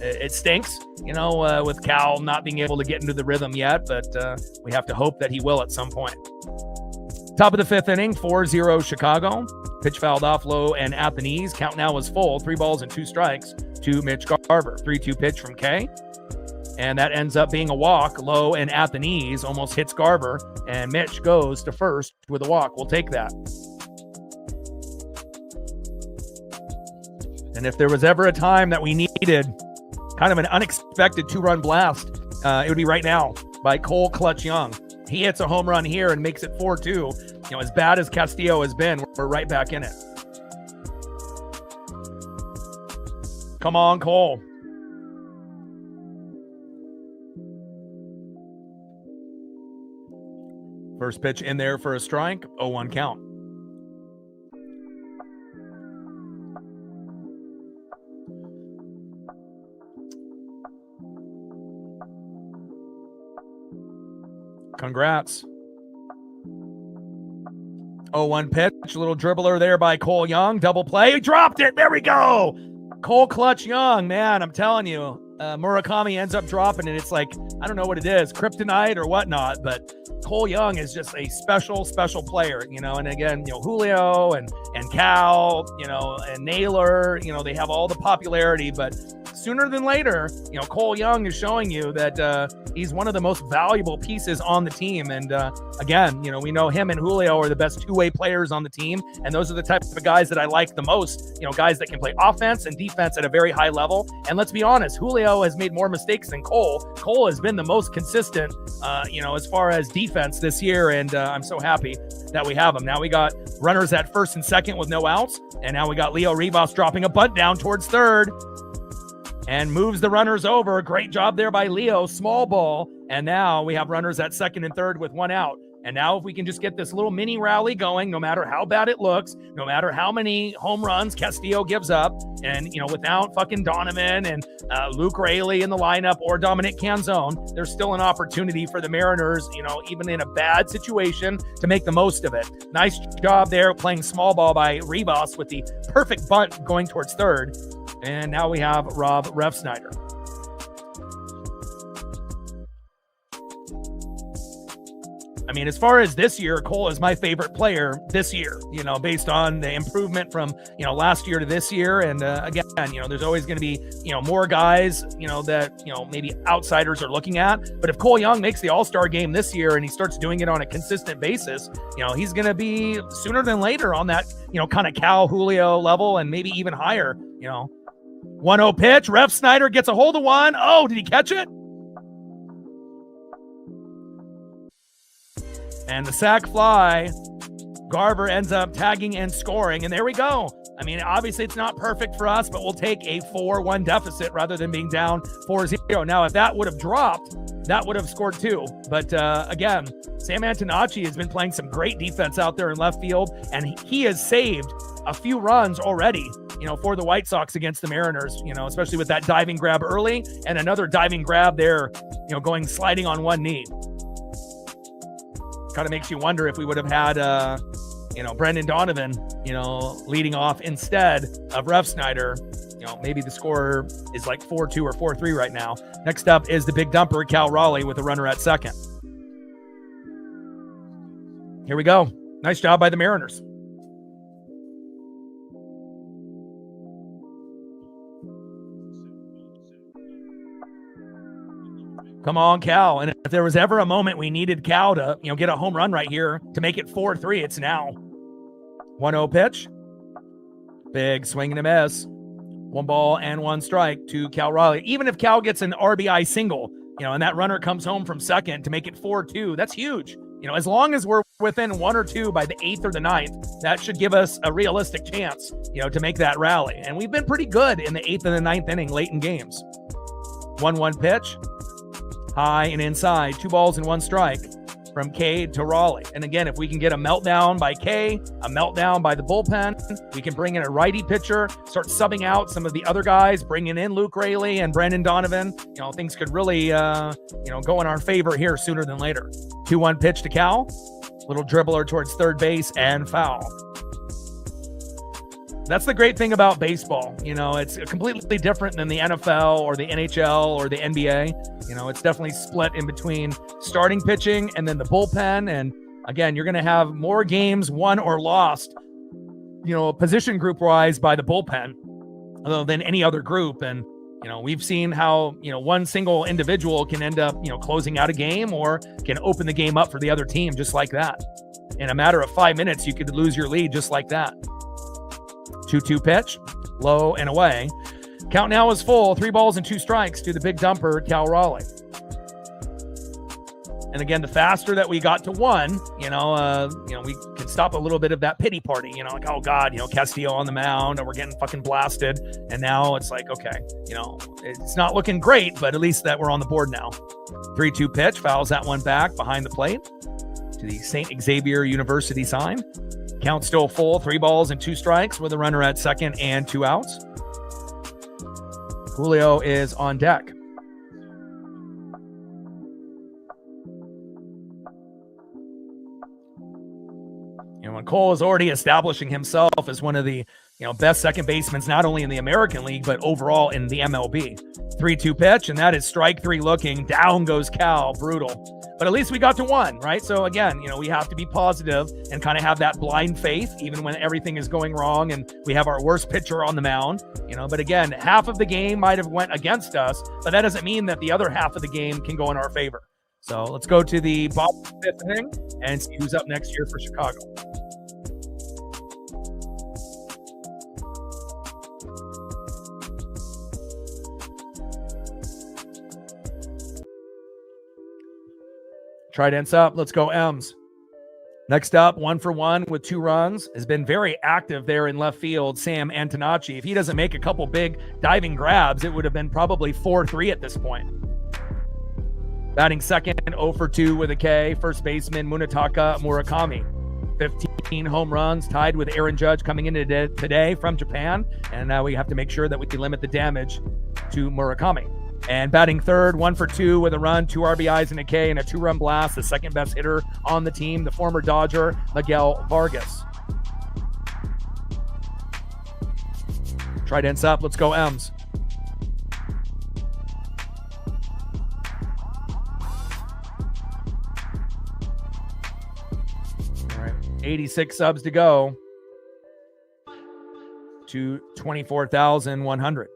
[SPEAKER 1] it stinks, with Cal not being able to get into the rhythm yet, but we have to hope that he will at some point. Top of the 5th inning, 4-0 Chicago. Pitch fouled off low and at the knees. Count now is full. 3 balls and 2 strikes to Mitch Garver. 3-2 pitch from K. And that ends up being a walk, low and at the knees. Almost hits Garver. And Mitch goes to first with a walk. We'll take that. And if there was ever a time that we needed kind of an unexpected 2-run blast, it would be right now by Cole Clutch Young. He hits a home run here and makes it 4-2. As bad as Castillo has been, we're right back in it. Come on, Cole. First pitch in there for a strike, 0-1 count. Congrats. 0-1 pitch, a little dribbler there by Cole Young. Double play. He dropped it. There we go. Cole Clutch Young, man, I'm telling you, Murakami ends up dropping it. It's like, I don't know what it is, kryptonite or whatnot, but Cole Young is just a special, special player, and again, Julio and Cal, and Naylor, they have all the popularity, but sooner than later, Cole Young is showing you that he's one of the most valuable pieces on the team. And again, we know him and Julio are the best two-way players on the team. And those are the type of guys that I like the most, guys that can play offense and defense at a very high level. And let's be honest, Julio has made more mistakes than Cole. Cole has been the most consistent, as far as defense this year. And I'm so happy that we have him. Now we got runners at first and second with no outs. And now we got Leo Rivas dropping a bunt down towards third. And moves the runners over. Great job there by Leo. Small ball. And now we have runners at second and third with 1 out. And now if we can just get this little mini rally going, no matter how bad it looks, no matter how many home runs Castillo gives up, and, without fucking Donovan and Luke Raley in the lineup or Dominic Canzone, there's still an opportunity for the Mariners, even in a bad situation, to make the most of it. Nice job there playing small ball by Rivas with the perfect bunt going towards third. And now we have Rob Refsnyder. I mean, as far as this year, Cole is my favorite player this year, based on the improvement from, last year to this year. And again, there's always going to be, more guys, that, maybe outsiders are looking at. But if Cole Young makes the All-Star game this year and he starts doing it on a consistent basis, he's going to be sooner than later on that, kind of Cal Julio level and maybe even higher, 1-0 pitch. Refsnyder gets a hold of one. Oh, did he catch it? And the sac fly, Garver ends up tagging and scoring. And there we go. I mean, obviously it's not perfect for us, but we'll take a 4-1 deficit rather than being down 4-0. Now, if that would have dropped, that would have scored 2. But again, Sam Antonacci has been playing some great defense out there in left field, and he has saved a few runs already, for the White Sox against the Mariners, especially with that diving grab early and another diving grab there, going sliding on one knee. Kind of makes you wonder if we would have had, Brendan Donovan, leading off instead of Refsnyder. Maybe the score is like 4-2 or 4-3 right now. Next up is the big dumper, Cal Raleigh, with a runner at second. Here we go. Nice job by the Mariners. Come on, Cal. And if there was ever a moment we needed Cal to, get a home run right here to make it 4-3, it's now. 1-0 pitch. Big swing and a miss. 1 ball and 1 strike to Cal Raleigh. Even if Cal gets an RBI single, and that runner comes home from second to make it 4-2, that's huge. As long as we're within 1 or 2 by the 8th or the 9th, that should give us a realistic chance, to make that rally. And we've been pretty good in the 8th and the 9th inning late in games. 1-1 pitch. High and inside. 2 balls and 1 strike from K to Raleigh. And again, if we can get a meltdown by K, a meltdown by the bullpen, we can bring in a righty pitcher, start subbing out some of the other guys, bringing in Luke Raley and Brandon Donovan. Things could really, go in our favor here sooner than later. 2-1 pitch to Cal. Little dribbler towards third base and foul. That's the great thing about baseball. It's completely different than the NFL or the NHL or the NBA. It's definitely split in between starting pitching and then the bullpen. And again, you're going to have more games won or lost, position group wise by the bullpen than any other group. And, we've seen how, one single individual can end up, closing out a game or can open the game up for the other team just like that. In a matter of 5 minutes, you could lose your lead just like that. 2-2 pitch, low and away. Count now is full. 3 balls and 2 strikes to the big dumper, Cal Raleigh. And again, the faster that we got to 1, we can stop a little bit of that pity party. Like, oh God, Castillo on the mound, and we're getting fucking blasted. And now it's like, okay, it's not looking great, but at least that we're on the board now. 3-2 pitch, fouls that one back behind the plate to the St. Xavier University sign. Count still full, 3 balls and 2 strikes with a runner at second and 2 outs. Julio is on deck. When Cole is already establishing himself as one of the best second basemen, not only in the American League, but overall in the MLB. 3-2 pitch, and that is strike 3 looking. Down goes Cal, brutal. But at least we got to 1, right? So again, we have to be positive and kind of have that blind faith, even when everything is going wrong and we have our worst pitcher on the mound, But again, half of the game might have went against us, but that doesn't mean that the other half of the game can go in our favor. So let's go to the bottom of the 5th inning and see who's up next year for Chicago. Trident's up. Let's go M's. Next up, 1 for 1 with 2 runs. Has been very active there in left field, Sam Antonacci. If he doesn't make a couple big diving grabs, it would have been probably 4-3 at this point. Batting second, 0 for 2 with a K. First baseman, Munetaka Murakami. 15 home runs, tied with Aaron Judge coming into today from Japan. And now we have to make sure that we can limit the damage to Murakami. And batting third, 1 for 2 with a run, 2 RBIs and a K, and a 2-run blast. The second best hitter on the team, the former Dodger, Miguel Vargas. Trident's up. Let's go M's. All right, 86 subs to go to 24,100.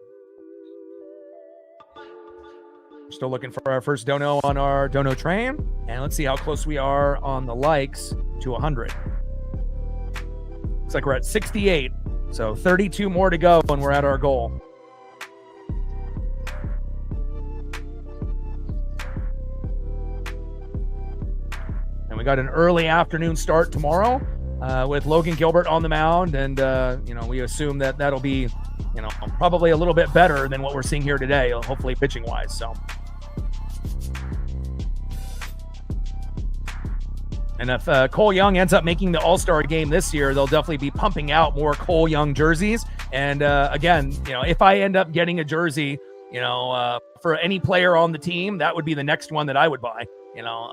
[SPEAKER 1] Still looking for our first dono on our dono train. And let's see how close we are on the likes to 100. Looks like we're at 68. So 32 more to go when we're at our goal. And we got an early afternoon start tomorrow with Logan Gilbert on the mound. And, we assume that that'll be, probably a little bit better than what we're seeing here today, hopefully pitching wise. So. And if Cole Young ends up making the All-Star game this year, they'll definitely be pumping out more Cole Young jerseys. And again, if I end up getting a jersey, for any player on the team, that would be the next one that I would buy.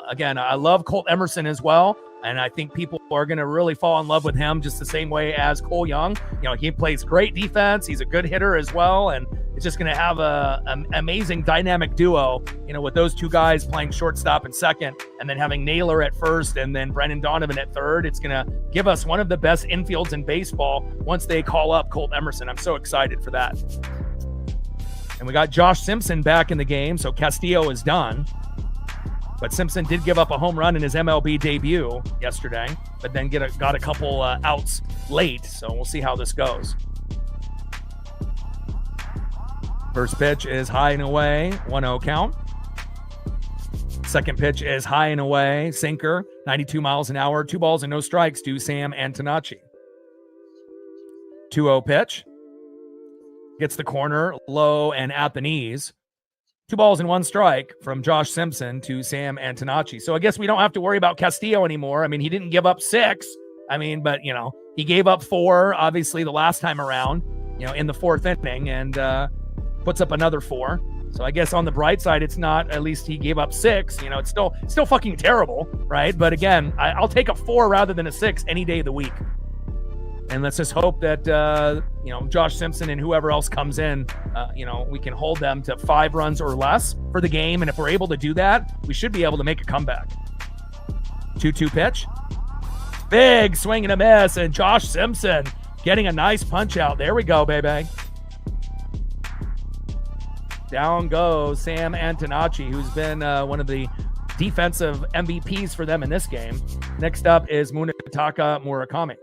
[SPEAKER 1] Again, I love Colt Emerson as well. And I think people are going to really fall in love with him just the same way as Cole Young. He plays great defense. He's a good hitter as well. And it's just going to have an amazing dynamic duo, with those 2 guys playing shortstop and second, and then having Naylor at first and then Brendan Donovan at third. It's going to give us one of the best infields in baseball once they call up Colt Emerson. I'm so excited for that. And we got Josh Simpson back in the game, so Castillo is done. But Simpson did give up a home run in his MLB debut yesterday, but then got a couple outs late, so we'll see how this goes. First pitch is high and away, 1-0 count. Second pitch is high and away, sinker, 92 miles an hour, 2 balls and no strikes to Sam Antonacci. 2-0 pitch. Gets the corner, low and at the knees. 2 balls and 1 strike from Josh Simpson to Sam Antonacci. So I guess we don't have to worry about Castillo anymore. I mean, he didn't give up 6. I mean, but, he gave up 4, obviously, the last time around, in the 4th inning, and puts up another 4. So I guess on the bright side, it's not, at least he gave up 6. It's still fucking terrible, right? But again, I'll take a 4 rather than a 6 any day of the week. And let's just hope that, Josh Simpson and whoever else comes in, we can hold them to 5 runs or less for the game. And if we're able to do that, we should be able to make a comeback. 2-2 pitch. Big swing and a miss. And Josh Simpson getting a nice punch out. There we go, baby. Down goes Sam Antonacci, who's been one of the defensive MVPs for them in this game. Next up is Munetaka Murakami.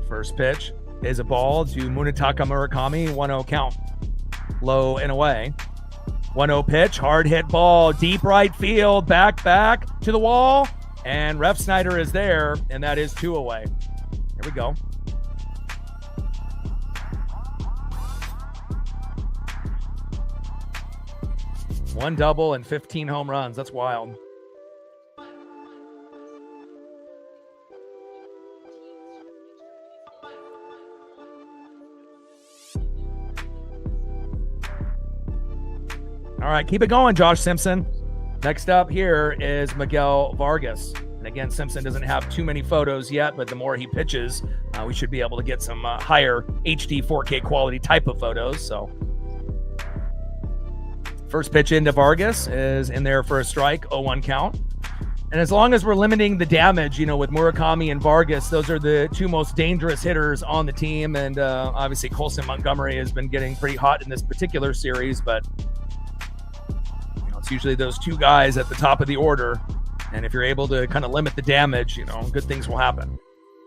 [SPEAKER 1] First pitch is a ball to Munetaka Murakami, 1-0 count. Low and away. 1-0 pitch, hard hit ball, deep right field, back to the wall, and Ref Snyder is there, and that is 2 away. Here we go. One double and 15 home runs. That's wild. All right, keep it going, Josh Simpson. Next up here is Miguel Vargas. And again, Simpson doesn't have too many photos yet, but the more he pitches, we should be able to get some higher HD 4K quality type of photos. So first pitch into Vargas is in there for a strike, 0-1 count. And as long as we're limiting the damage, with Murakami and Vargas, those are the 2 most dangerous hitters on the team. And obviously Colson Montgomery has been getting pretty hot in this particular series, but it's usually those 2 guys at the top of the order. And if you're able to kind of limit the damage, good things will happen.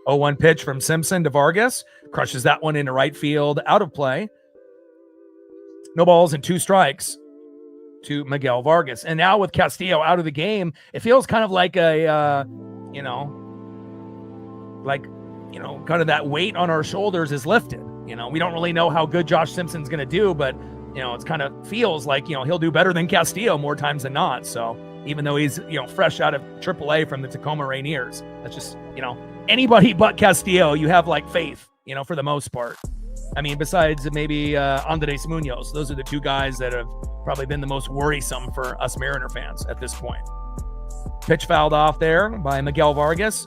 [SPEAKER 1] 0-1 pitch from Simpson to Vargas. Crushes that one into right field, out of play. No balls and 2 strikes to Miguel Vargas. And now with Castillo out of the game, it feels kind of like kind of that weight on our shoulders is lifted. We don't really know how good Josh Simpson's going to do, but it's kind of feels like, he'll do better than Castillo more times than not. So even though he's, fresh out of AAA from the Tacoma Rainiers, that's just, anybody but Castillo, you have like faith, for the most part. I mean, besides maybe Andres Munoz, those are the 2 guys that have probably been the most worrisome for us Mariner fans at this point. Pitch fouled off there by Miguel Vargas.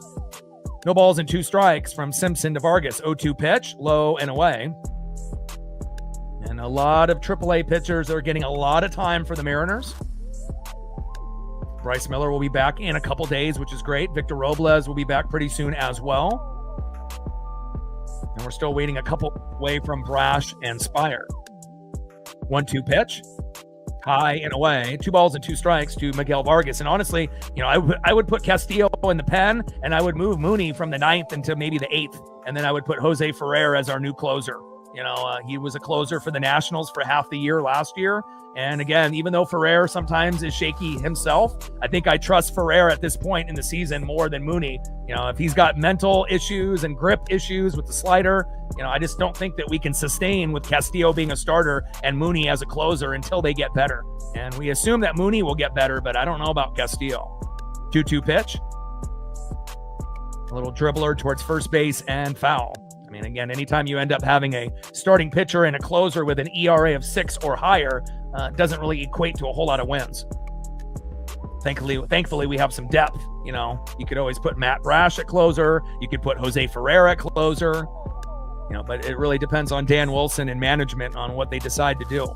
[SPEAKER 1] No balls and 2 strikes from Simpson to Vargas. 0-2 pitch, low and away. And a lot of AAA pitchers are getting a lot of time for the Mariners. Bryce Miller will be back in a couple days, which is great. Victor Robles will be back pretty soon as well. And we're still waiting a couple away from Brash and Spire. 1-2 pitch. High and away. 2 balls and 2 strikes to Miguel Vargas. And honestly, I would put Castillo in the pen, and I would move Mooney from the 9th into maybe the 8th. And then I would put Jose Ferrer as our new closer. He was a closer for the Nationals for half the year last year. And again, even though Ferrer sometimes is shaky himself, I think I trust Ferrer at this point in the season more than Mooney. If he's got mental issues and grip issues with the slider, I just don't think that we can sustain with Castillo being a starter and Mooney as a closer until they get better. And we assume that Mooney will get better, but I don't know about Castillo. 2-2 pitch. A little dribbler towards first base and foul. I mean, again, anytime you end up having a starting pitcher and a closer with an ERA of 6 or higher, doesn't really equate to a whole lot of wins. Thankfully, we have some depth. You know, you could always put Matt Brash at closer. You could put Jose Ferreira at closer. You know, but it really depends on Dan Wilson and management on what they decide to do.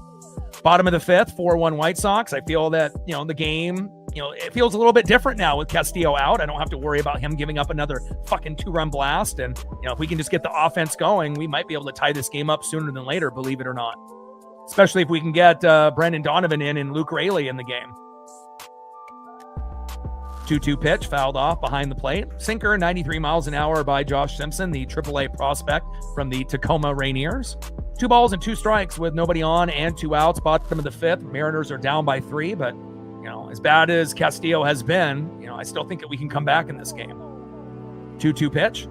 [SPEAKER 1] Bottom of the fifth, 4-1 White Sox. I feel that, you know, the game, you know, it feels a little bit different now with Castillo out. I don't have to worry about him giving up another fucking 2-run blast. And, you know, if we can just get the offense going, we might be able to tie this game up sooner than later, believe it or not. Especially if we can get Brendan Donovan in and Luke Raley in the game. 2-2 pitch, fouled off behind the plate. Sinker, 93 miles an hour by Josh Simpson, the AAA prospect from the Tacoma Rainiers. 2 balls and 2 strikes with nobody on and 2 outs. Bottom of the fifth. Mariners are down by 3, but, you know, as bad as Castillo has been, you know, I still think that we can come back in this game. 2-2 pitch.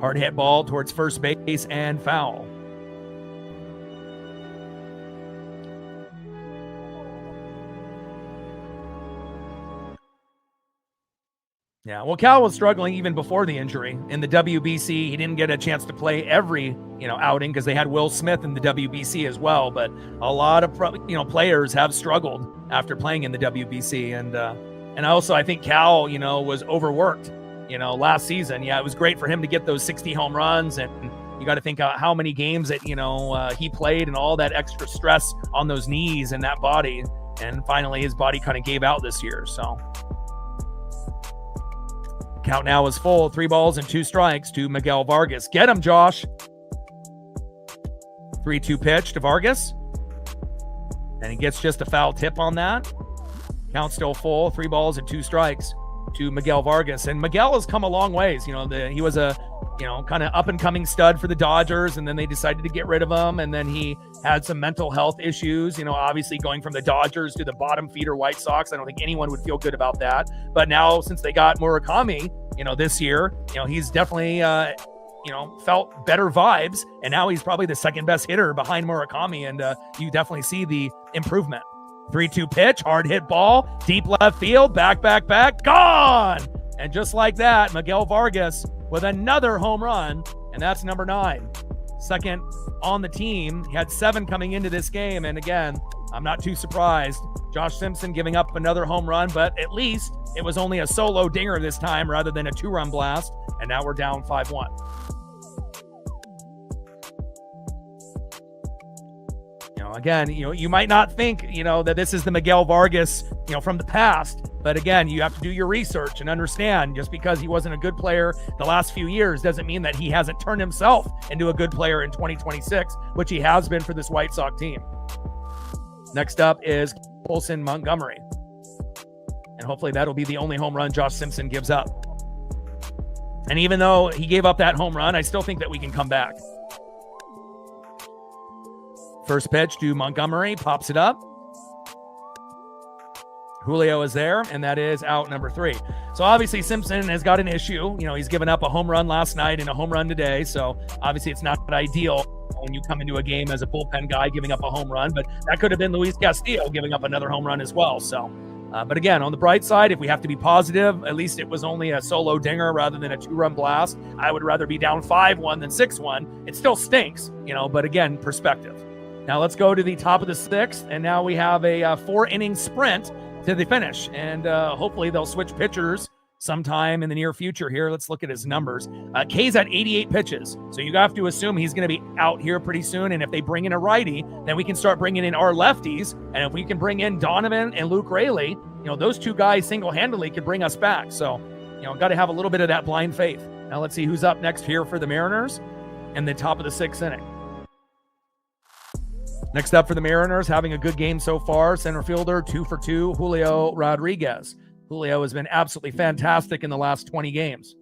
[SPEAKER 1] Hard hit ball towards first base and foul. Yeah, well, Cal was struggling even before the injury. In the WBC, he didn't get a chance to play every, you know, outing because they had Will Smith in the WBC as well. But a lot of, you know, players have struggled after playing in the WBC. And also, I think Cal, you know, was overworked, you know, last season. Yeah, it was great for him to get those 60 home runs. And you got to think how many games that, you know, he played and all that extra stress on those knees and that body. And finally, his body kind of gave out this year, so... Count now is full. 3 balls and 2 strikes to Miguel Vargas. Get him, Josh. 3-2 pitch to Vargas. And he gets just a foul tip on that. Count still full. 3 balls and 2 strikes to Miguel Vargas. And Miguel has come a long ways. You know, he was a, you know, kind of up-and-coming stud for the Dodgers, and then they decided to get rid of him, and then he had some mental health issues, you know, obviously going from the Dodgers to the bottom feeder White Sox. I don't think anyone would feel good about that. But now, since they got Murakami, you know, this year, you know, he's definitely, you know, felt better vibes, and now he's probably the second best hitter behind Murakami, and you definitely see the improvement. 3-2 pitch, hard hit ball, deep left field, back, gone! And just like that, Miguel Vargas with another home run, and that's number 9. Second on the team. He had 7 coming into this game, and again, I'm not too surprised. Josh Simpson giving up another home run, but at least it was only a solo dinger this time rather than a 2-run blast, and now we're down 5-1. You know, again, you know, you might not think, you know, that this is the Miguel Vargas, you know, from the past. But again, you have to do your research and understand just because he wasn't a good player the last few years doesn't mean that he hasn't turned himself into a good player in 2026, which he has been for this White Sox team. Next up is Colson Montgomery. And hopefully that'll be the only home run Josh Simpson gives up. And even though he gave up that home run, I still think that we can come back. First pitch to Montgomery, pops it up. Julio is there, and that is out number 3. So obviously Simpson has got an issue. You know, he's given up a home run last night and a home run today. So obviously it's not ideal when you come into a game as a bullpen guy giving up a home run, but that could have been Luis Castillo giving up another home run as well. So, but again, on the bright side, if we have to be positive, at least it was only a solo dinger rather than a 2-run blast. I would rather be down 5-1 than 6-1. It still stinks, you know, but again, perspective. Now let's go to the top of the 6th, and now we have a 4-inning sprint to the finish, and hopefully they'll switch pitchers sometime in the near future here. Let's look at his numbers. K's at 88 pitches, so you have to assume he's going to be out here pretty soon, and if they bring in a righty, then we can start bringing in our lefties, and if we can bring in Donovan and Luke Raley, you know, those 2 guys single-handedly could bring us back. So, you know, got to have a little bit of that blind faith. Now let's see who's up next here for the Mariners in the top of the 6th inning. Next up for the Mariners, having a good game so far, center fielder, 2 for 2, Julio Rodriguez. Julio has been absolutely fantastic in the last 20 games.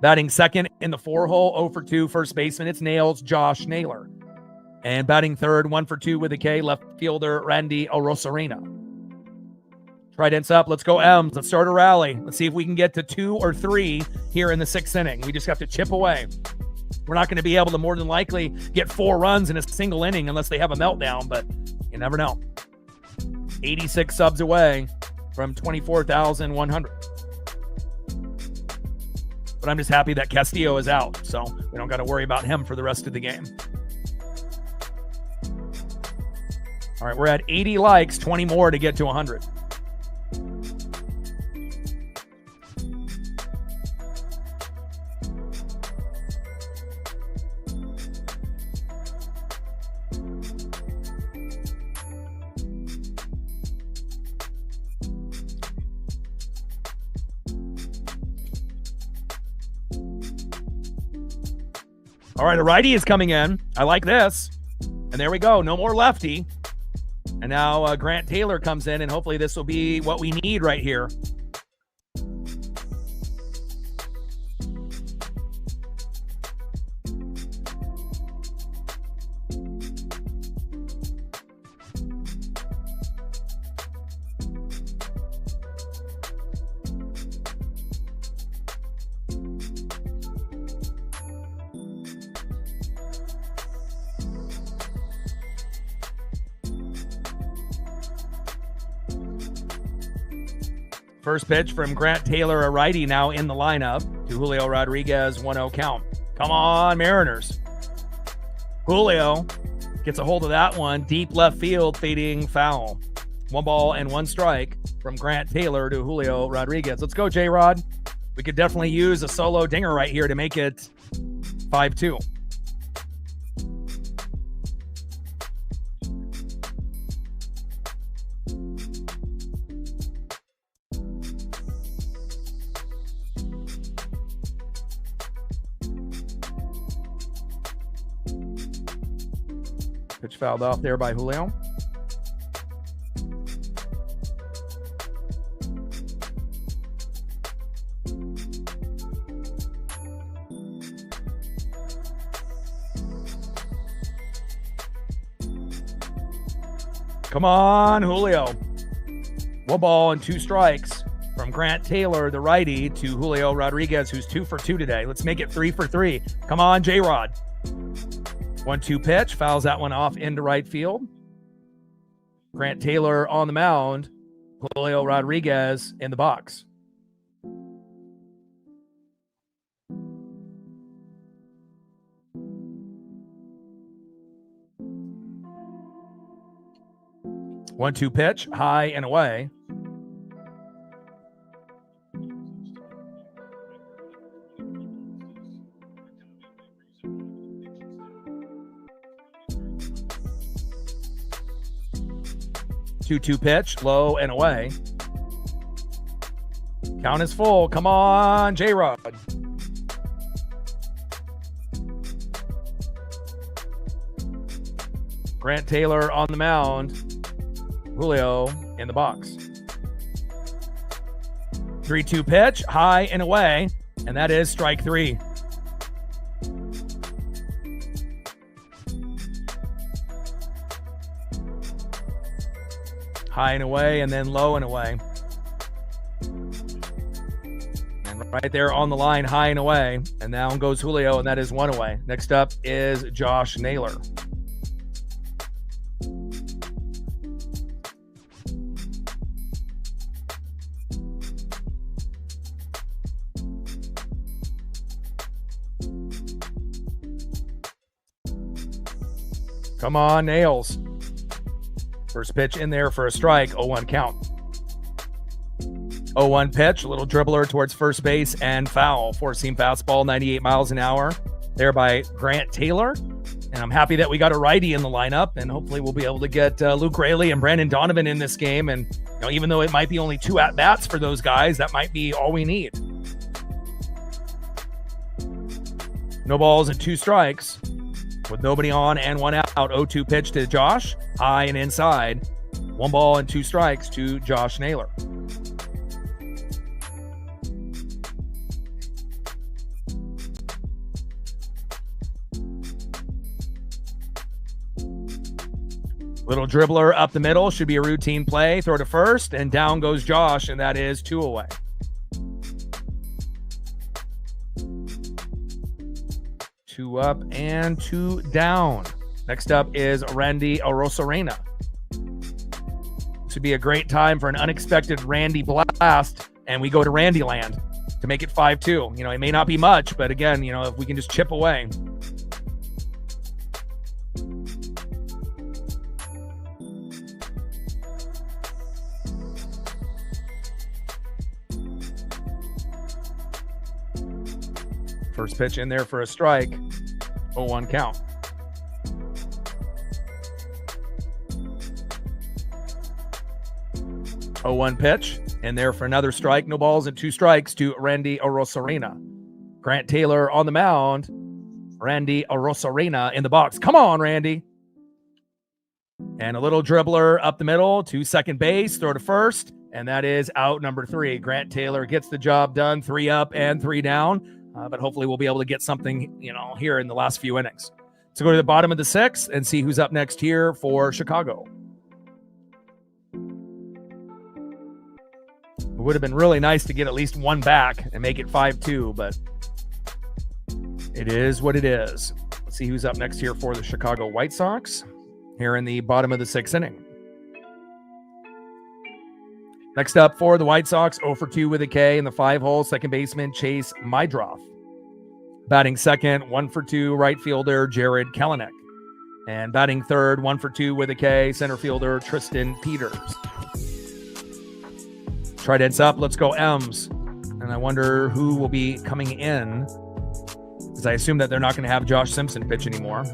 [SPEAKER 1] Batting second in the 4-hole, 0 for 2, first baseman, it's Nails, Josh Naylor. And batting third, 1 for 2 with a K, left fielder, Randy Arozarena. Trident's up, let's go M's, let's start a rally. Let's see if we can get to 2 or 3 here in the 6th inning. We just have to chip away. We're not going to be able to more than likely get 4 runs in a single inning unless they have a meltdown, but you never know. 86 subs away from 24,100. But I'm just happy that Castillo is out, so we don't got to worry about him for the rest of the game. All right, we're at 80 likes, 20 more to get to 100. All right, a righty is coming in. I like this. And there we go. No more lefty. And now Grant Taylor comes in, and hopefully this will be what we need right here. First pitch from Grant Taylor, a righty, now in the lineup to Julio Rodriguez, 1-0 count. Come on, Mariners. Julio gets a hold of that one. Deep left field, fading foul. 1 ball and 1 strike from Grant Taylor to Julio Rodriguez. Let's go, J-Rod. We could definitely use a solo dinger right here to make it 5-2. Pitch fouled off there by Julio. Come on, Julio. 1 ball and 2 strikes from Grant Taylor, the righty, to Julio Rodriguez, who's 2 for 2 today. Let's make it 3 for 3. Come on, J-Rod. 1-2 pitch, fouls that one off into right field. Grant Taylor on the mound, Julio Rodriguez in the box. One-two pitch, high and away. Two-two pitch, low and away. Count is full. Come on, J-Rod. Grant Taylor on the mound. Julio in the box. 3-2 pitch, high and away, and that is strike 3. High and away, and then low and away. And right there on the line, high and away. And down goes Julio, and that is 1 away. Next up is Josh Naylor. Come on, Nails. First pitch in there for a strike, 0-1 count. 0-1 pitch, a little dribbler towards first base and foul. Four-seam fastball, 98 miles an hour there by Grant Taylor. And I'm happy that we got a righty in the lineup, and hopefully we'll be able to get Luke Raley and Brandon Donovan in this game. And even though it might be only 2 at-bats for those guys, that might be all we need. No balls and 2 strikes. With nobody on and 1 out, 0-2 pitch to Josh, high and inside. 1 ball and 2 strikes to Josh Naylor. Little dribbler up the middle, should be a routine play. Throw to first, and down goes Josh, and that is 2 away. 2 up and 2 down. Next up is Randy Arozarena. This would be a great time for an unexpected Randy blast, and we go to Randy land to make it 5-2. It may not be much, but again, if we can just chip away. First pitch in there for a strike. 0-1 count. Oh, 1 pitch in there for another strike. No balls and 2 strikes to Randy Arozarena. Grant Taylor on the mound. Randy Arozarena in the box. Come on, Randy. And a little dribbler up the middle to second base, throw to first, and that is out number 3. Grant Taylor gets the job done, 3 up and 3 down, but hopefully we'll be able to get something, here in the last few innings. So go to the bottom of the 6th and see who's up next here for Chicago. It would have been really nice to get at least one back and make it 5-2, but it is what it is. Let's see who's up next here for the Chicago White Sox here in the bottom of the 6th inning. Next up for the White Sox, 0 for 2 with a K in the 5-hole, second baseman Chase Mydroth. Batting second, 1 for 2, right fielder Jared Kelenic. And batting third, 1 for 2 with a K, center fielder Tristan Peters. Trident's up, let's go M's. And I wonder who will be coming in, because I assume that they're not going to have Josh Simpson pitch anymore.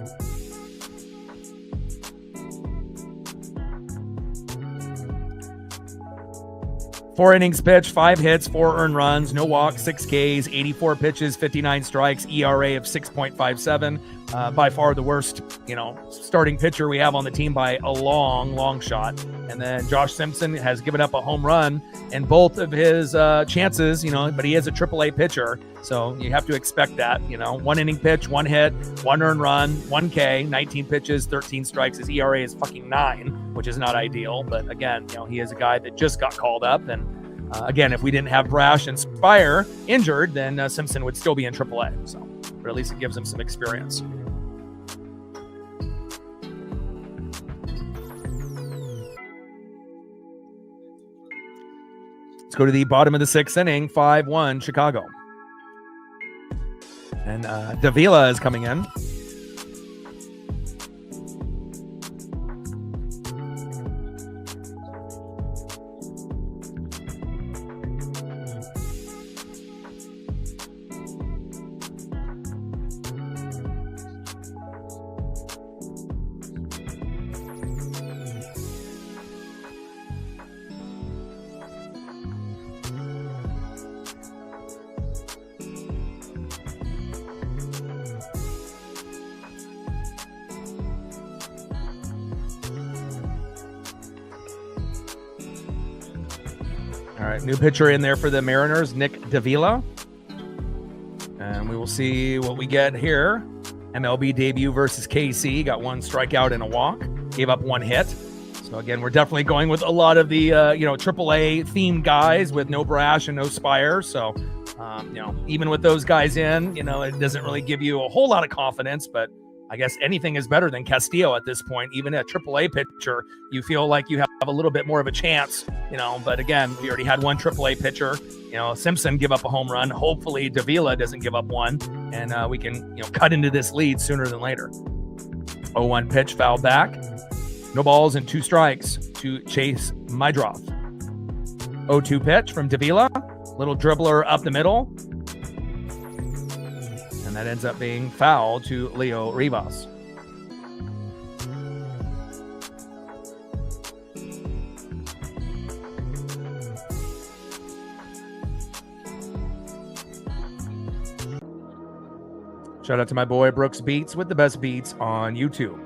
[SPEAKER 1] Four innings pitched, 5 hits, 4 earned runs, no walks, 6 Ks, 84 pitches, 59 strikes, ERA of 6.57. By far the worst, starting pitcher we have on the team by a long shot. And then Josh Simpson has given up a home run in both of his chances, but he is a AAA pitcher. So you have to expect that, 1 inning pitch, 1 hit, 1 earned run, 1 K, 19 pitches, 13 strikes. His ERA is fucking 9, which is not ideal. But again, he is a guy that just got called up. And again, if we didn't have Brash and Spire injured, then Simpson would still be in AAA. So, but at least it gives him some experience. Let's go to the bottom of the 6th inning, 5-1 Chicago. And Davila is coming in. All right, new pitcher in there for the Mariners, Nick Davila. And we will see what we get here. MLB debut versus KC. Got 1 strikeout and a walk. Gave up 1 hit. So again, we're definitely going with a lot of the, AAA themed guys with no Brash and no Spire. So, even with those guys in, it doesn't really give you a whole lot of confidence, but I guess anything is better than Castillo at this point. Even a AAA pitcher, you feel like you have a little bit more of a chance, but again, we already had 1 AAA pitcher, Simpson give up a home run. Hopefully Davila doesn't give up 1, and we can, cut into this lead sooner than later. 0-1 pitch, fouled back. No balls and 2 strikes to Chase Mydroth. 0-2 pitch from Davila. Little dribbler up the middle. And that ends up being foul to Leo Rivas. Shout out to my boy Brooks Beats with the best beats on YouTube.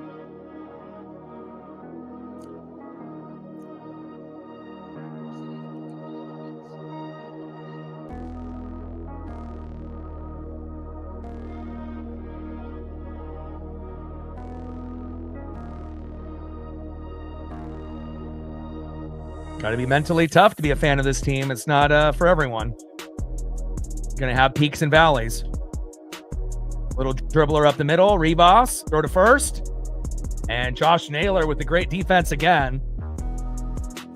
[SPEAKER 1] Got to be mentally tough to be a fan of this team. It's not for everyone. Going to have peaks and valleys. Little dribbler up the middle. Rivas, throw to first. And Josh Naylor with the great defense again.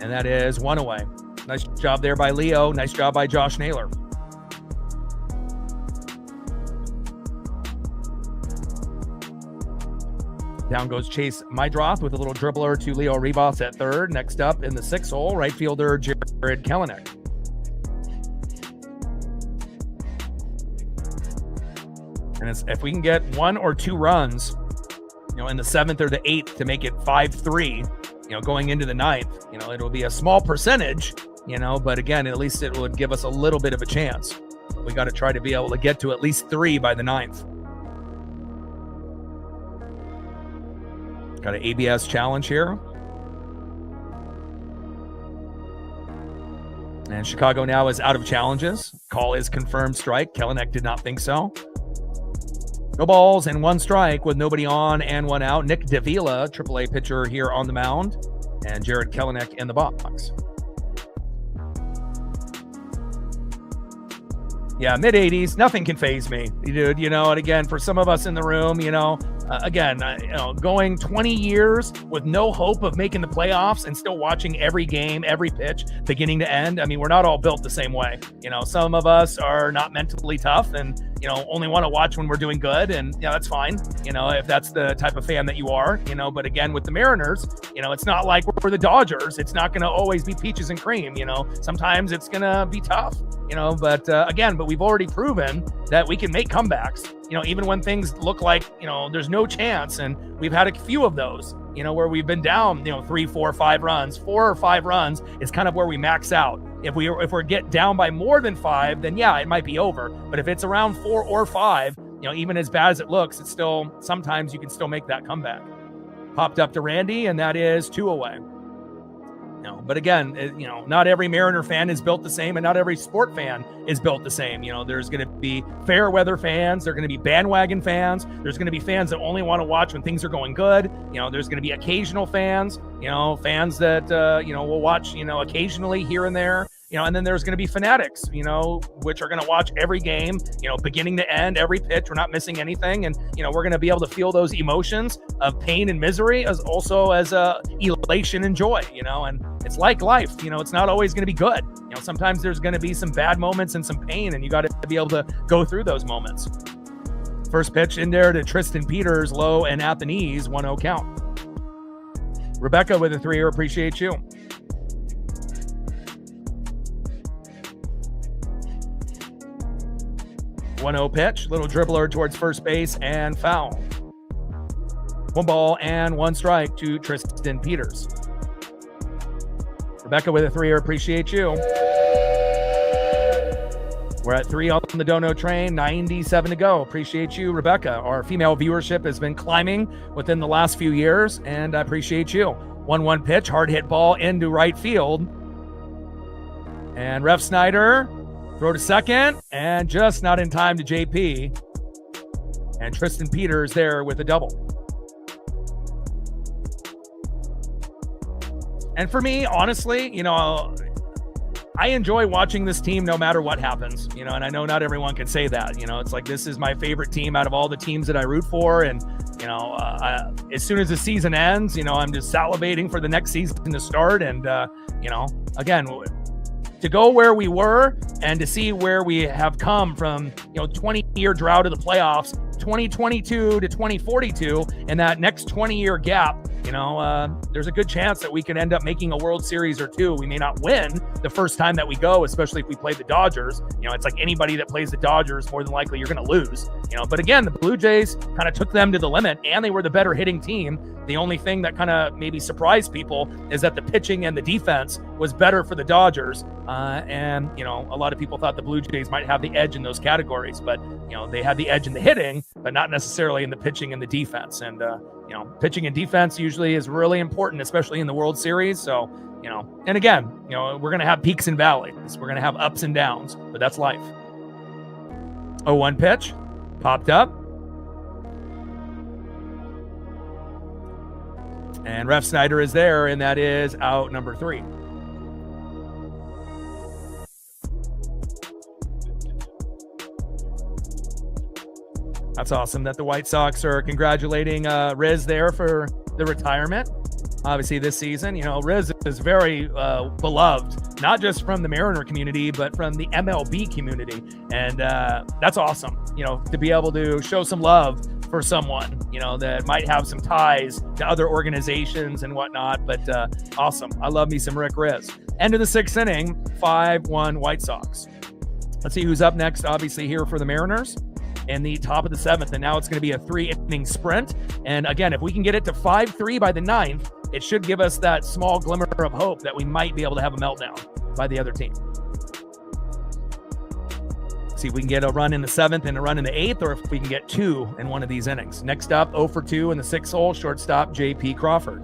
[SPEAKER 1] And that is 1 away. Nice job there by Leo. Nice job by Josh Naylor. Down goes Chase Mydroth with a little dribbler to Leo Rivas at third. Next up in the 6th hole, right fielder Jared Kelenic. And if we can get 1 or 2 runs, in the 7th or the 8th to make it 5-3, going into the 9th, it'll be a small percentage, but again, at least it would give us a little bit of a chance. We got to try to be able to get to at least 3 by the 9th. Got an ABS challenge here. And Chicago now is out of challenges. Call is confirmed strike. Kelenic did not think so. No balls and 1 strike with nobody on and 1 out. Nick Davila, AAA pitcher here on the mound. And Jared Kelenic in the box. Yeah, mid-80s, nothing can faze me, dude. And again, for some of us in the room, going 20 years with no hope of making the playoffs and still watching every game, every pitch, beginning to end. I mean, we're not all built the same way. Some of us are not mentally tough and, only want to watch when we're doing good. And, that's fine, if that's the type of fan that you are, but again, with the Mariners, it's not like we're the Dodgers. It's not going to always be peaches and cream, sometimes it's going to be tough, but we've already proven that we can make comebacks, even when things look like, there's no chance. And we've had a few of those, where we've been down, 3, 4, 5 runs. 4 or 5 runs is kind of where we max out. If we get down by more than 5, then yeah, it might be over. But if it's around 4 or 5, even as bad as it looks, it's still, sometimes you can still make that comeback. Popped up to Randy, and that is 2 away. But again, not every Mariner fan is built the same, and not every sport fan is built the same. There's going to be fair weather fans. There are going to be bandwagon fans. There's going to be fans that only want to watch when things are going good. There's going to be occasional fans, fans that, will watch, occasionally here and there. And then there's going to be fanatics, which are going to watch every game, beginning to end, every pitch. We're not missing anything. And, we're going to be able to feel those emotions of pain and misery as also as elation and joy, and it's like life, it's not always going to be good. Sometimes there's going to be some bad moments and some pain, and you got to be able to go through those moments. First pitch in there to Tristan Peters, low and at the knees, 1-0 count. Rebecca with a 3-year, appreciate you. 1-0 pitch, little dribbler towards first base and foul. 1 ball and 1 strike to Tristan Peters. Rebecca with a 3-year, appreciate you. We're at 3 on the Dono train, 97 to go. Appreciate you, Rebecca. Our female viewership has been climbing within the last few years, and I appreciate you. 1-1 pitch, hard hit ball into right field. And Ref Snyder, throw to second, and just not in time to JP. And Tristan Peters there with a double. And for me, honestly, I enjoy watching this team no matter what happens, and I know not everyone can say that, it's like, this is my favorite team out of all the teams that I root for. And, as soon as the season ends, I'm just salivating for the next season to start. And, again, to go where we were and to see where we have come from, 20-year drought of the playoffs, 2022 to 2042, and that next 20-year gap, there's a good chance that we can end up making a World Series or 2. We may not win the first time that we go, especially if we play the Dodgers. It's like anybody that plays the Dodgers, more than likely you're going to lose. But again, the Blue Jays kind of took them to the limit, and they were the better hitting team. The only thing that kind of maybe surprised people is that the pitching and the defense was better for the Dodgers. And a lot of people thought the Blue Jays might have the edge in those categories, but, they had the edge in the hitting, but not necessarily in the pitching and the defense. And, pitching and defense usually is really important, especially in the World Series. So, and again, we're going to have peaks and valleys. We're going to have ups and downs, but that's life. 0-1 pitch, popped up. And Ref Snyder is there, and that is out number 3. That's awesome that the White Sox are congratulating Riz there for the retirement. Obviously this season, Riz is very beloved, not just from the Mariner community, but from the MLB community. And that's awesome, to be able to show some love for someone, that might have some ties to other organizations and whatnot. But awesome. I love me some Rick Riz. End of the 6th inning, 5-1 White Sox. Let's see who's up next, obviously, here for the Mariners. in the top of the 7th, and now it's going to be a 3-inning sprint. And again, if we can get it to 5-3 by the 9th, it should give us that small glimmer of hope that we might be able to have a meltdown by the other team. See if we can get a run in the 7th and a run in the 8th, or if we can get 2 in one of these innings. Next up, 0 for 2 in the 6th hole, shortstop J.P. Crawford.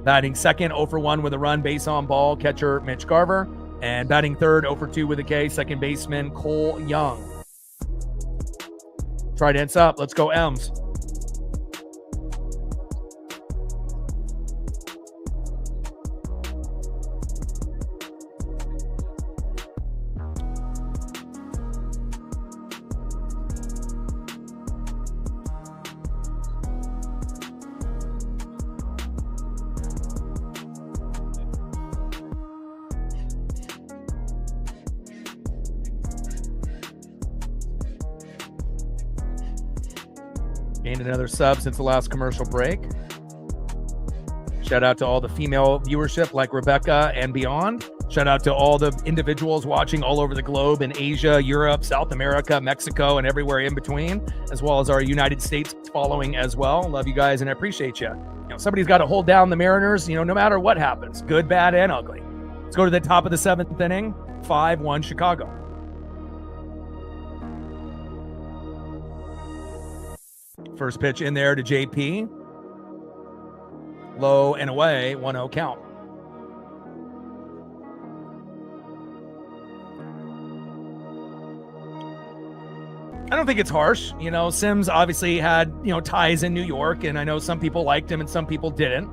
[SPEAKER 1] Batting second, 0 for 1 with a run, base on ball, catcher Mitch Garver. And batting third, 0 for 2 with a K, second baseman Cole Young. Trident's up. Let's go, M's. Gained another sub since the last commercial break. Shout out to all the female viewership like Rebecca and beyond. Shout out to all the individuals watching all over the globe in Asia, Europe, South America, Mexico, and everywhere in between, as well as our United States following as well. Love you guys and I appreciate you. Somebody's got to hold down the Mariners, no matter what happens, good, bad, and ugly. Let's go to the top of the 7th inning, 5-1 Chicago. First pitch in there to JP. Low and away, 1-0 count. I don't think it's harsh. Sims obviously had, ties in New York, and I know some people liked him and some people didn't.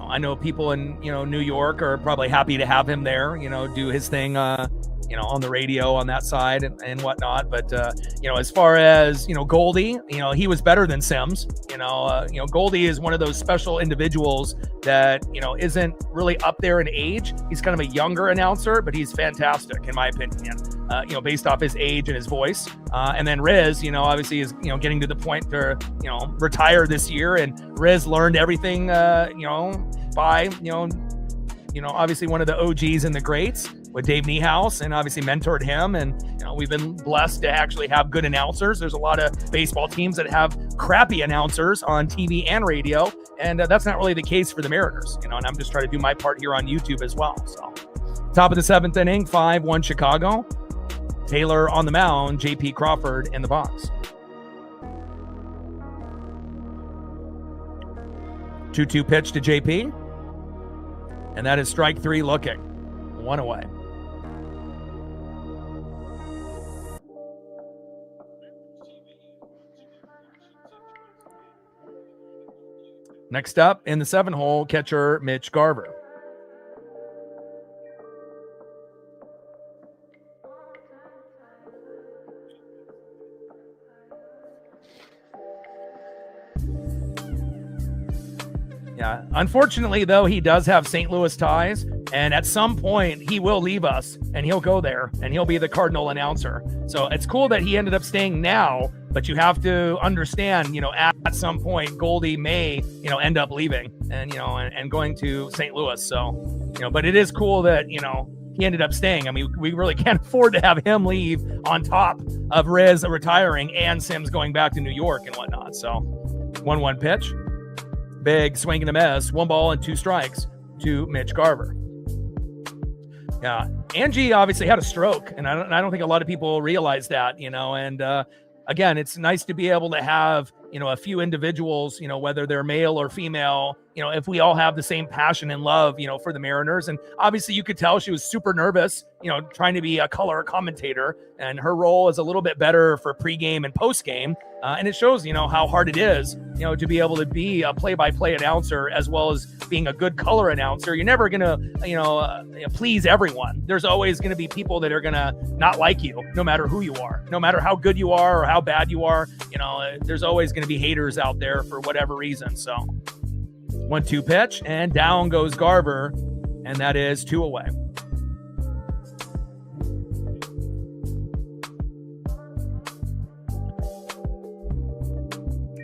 [SPEAKER 1] I know people in, New York are probably happy to have him there, do his thing, on the radio on that side and whatnot. But, as far as, Goldie, he was better than Sims. Goldie is one of those special individuals that, isn't really up there in age. He's kind of a younger announcer, but he's fantastic, in my opinion, based off his age and his voice. And then Riz, obviously is, getting to the point to, retire this year. And Riz learned everything, by, obviously one of the OGs and the greats with Dave Niehaus, and obviously mentored him. And, we've been blessed to actually have good announcers. There's a lot of baseball teams that have crappy announcers on TV and radio. And that's not really the case for the Mariners, and I'm just trying to do my part here on YouTube as well. So top of the 7th inning, 5-1 Chicago. Taylor on the mound, J.P. Crawford in the box. 2-2 pitch to JP. And that is strike 3 looking. 1 away. Next up in the 7 hole, catcher Mitch Garver. Yeah, unfortunately, though, he does have St. Louis ties, and at some point he will leave us and he'll go there and he'll be the Cardinal announcer. So it's cool that he ended up staying now, but you have to understand, at some point Goldie may, end up leaving and, and going to St. Louis. So, but it is cool that, he ended up staying. I mean, we really can't afford to have him leave on top of Riz retiring and Sims going back to New York and whatnot. So 1-1 pitch. Big swing and a miss. 1 ball and 2 strikes to Mitch Garver. Yeah, Angie obviously had a stroke, and I don't think a lot of people realize that, and again, it's nice to be able to have, a few individuals, whether they're male or female, if we all have the same passion and love, for the Mariners. And obviously you could tell she was super nervous, trying to be a color commentator, and her role is a little bit better for pregame and postgame. And it shows, how hard it is, to be able to be a play-by-play announcer as well as being a good color announcer. You're never going to, please everyone. There's always going to be people that are going to not like you, no matter who you are, no matter how good you are or how bad you are. There's always going to be haters out there for whatever reason. So 1-2 pitch, and down goes Garver, and that is 2 away.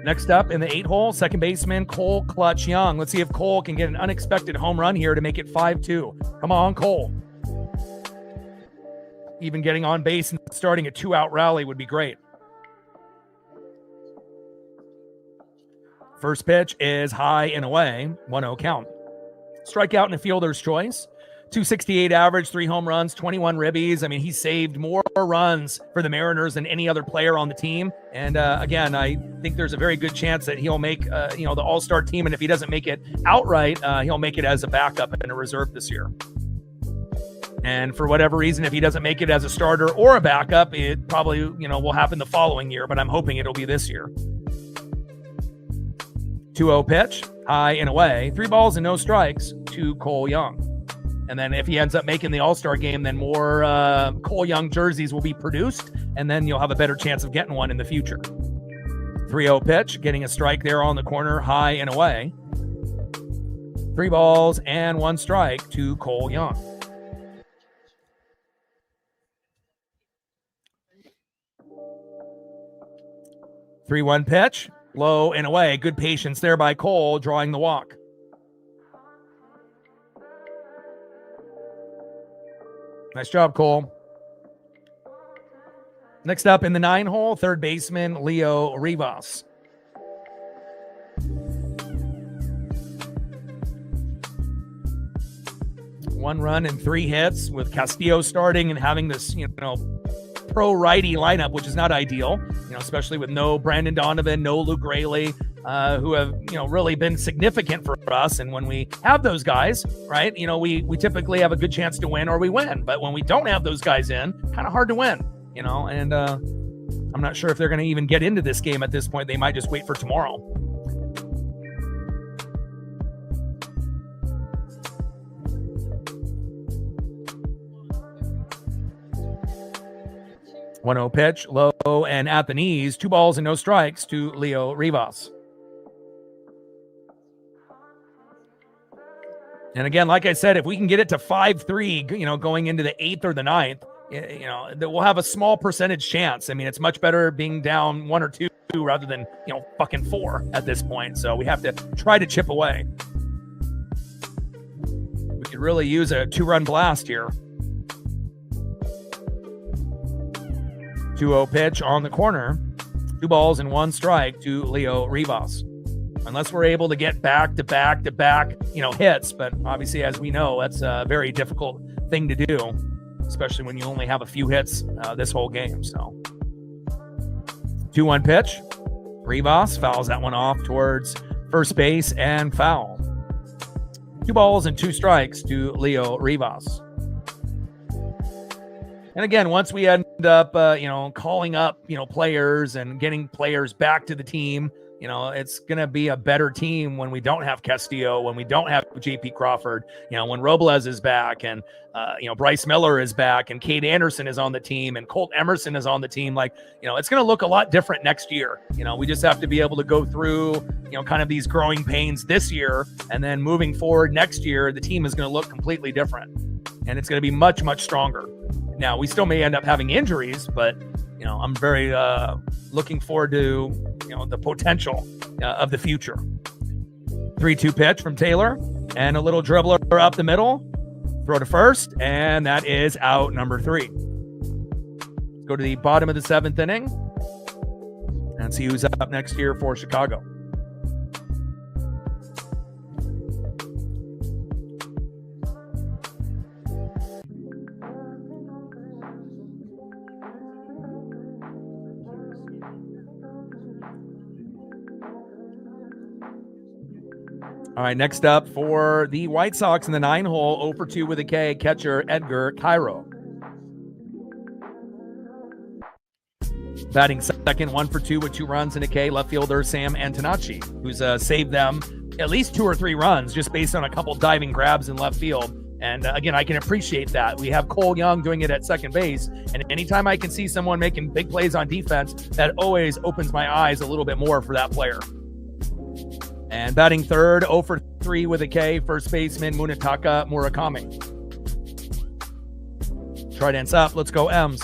[SPEAKER 1] Next up in the 8 hole, second baseman Cole Clutch Young. Let's see if Cole can get an unexpected home run here to make it 5-2. Come on, Cole. even getting on base and starting a 2-out rally would be great. First pitch is high and away, 1-0 count. Strikeout and a fielder's choice. 268 average, 3 home runs, 21 ribbies. I mean, he saved more runs for the Mariners than any other player on the team. And again, I think there's a very good chance that he'll make, the all-star team. And if he doesn't make it outright, he'll make it as a backup and a reserve this year. And for whatever reason, if he doesn't make it as a starter or a backup, it probably, will happen the following year. But I'm hoping it'll be this year. 2-0 pitch, high and away. 3 balls and no strikes to Cole Young. And then if he ends up making the All-Star game, then more Cole Young jerseys will be produced, and then you'll have a better chance of getting one in the future. 3-0 pitch, getting a strike there on the corner, high and away. 3 balls and 1 strike to Cole Young. Three-one pitch, low and away. Good patience there by Cole, drawing the walk. Nice job, Cole. Next up in the 9-hole, third baseman Leo Rivas. One run and 3 hits with Castillo starting and having this, pro righty lineup, which is not ideal, especially with no Brandon Donovan, no Luke Raley, who have, really been significant for us. And when we have those guys, right, we typically have a good chance to win or we win. But when we don't have those guys in, kind of hard to win, and I'm not sure if they're going to even get into this game at this point. They might just wait for tomorrow. One-0 pitch, low and at the knees. 2 balls and no strikes to Leo Rivas. And again, like I said, if we can get it to 5-3, going into the 8th or the 9th, that we'll have a small percentage chance. I mean, it's much better being down 1 or 2 rather than, fucking 4 at this point. So we have to try to chip away. We could really use a 2-run blast here. 2-0 pitch on the corner. 2 balls and 1 strike to Leo Rivas. Unless we're able to get back-to-back, hits. But obviously, as we know, that's a very difficult thing to do, especially when you only have a few hits this whole game. So 2-1 pitch. Rivas fouls that one off towards first base and foul. 2 balls and 2 strikes to Leo Rivas. And again, once we end up, calling up, players and getting players back to the team, it's going to be a better team when we don't have Castillo, when we don't have JP Crawford, when Robles is back and, Bryce Miller is back and Cade Anderson is on the team and Colt Emerson is on the team. It's going to look a lot different next year. We just have to be able to go through, kind of these growing pains this year. And then moving forward next year, the team is going to look completely different and it's going to be much, much stronger. Now, we still may end up having injuries, but, I'm very looking forward to, the potential of the future. 3-2 pitch from Taylor and a little dribbler up the middle. Throw to first, and that is out number 3. Let's go to the bottom of the 7th inning and see who's up next here for Chicago. All right, next up for the White Sox in the 9-hole, 0 for 2 with a K, catcher Edgar Cairo. Batting second, 1 for 2 with 2 runs and a K, left fielder Sam Antonacci, who's saved them at least 2 or 3 runs just based on a couple diving grabs in left field. And again, I can appreciate that. We have Cole Young doing it at second base. And anytime I can see someone making big plays on defense, that always opens my eyes a little bit more for that player. And batting third, 0 for 3 with a K, first baseman Munetaka Murakami. Trident's up. Let's go, M's.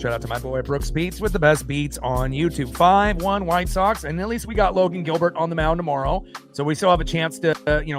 [SPEAKER 1] Shout out to my boy Brooks Beats with the best beats on YouTube. 5-1 White Sox, and at least we got Logan Gilbert on the mound tomorrow. So we still have a chance to,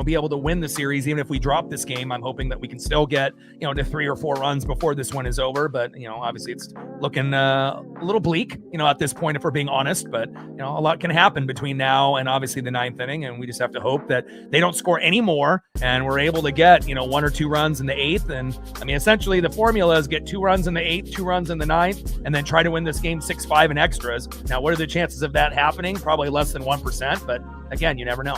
[SPEAKER 1] be able to win the series. Even if we drop this game, I'm hoping that we can still get, to 3 or 4 runs before this one is over. But, obviously it's looking a little bleak, at this point, if we're being honest. But, a lot can happen between now and obviously the 9th inning. And we just have to hope that they don't score any more and we're able to get, 1 or 2 runs in the 8th. And I mean, essentially the formula is get 2 runs in the 8th, 2 runs in the 9th, and then try to win this game 6-5 in extras. Now, what are the chances of that happening? Probably less than 1%. But again, you never know.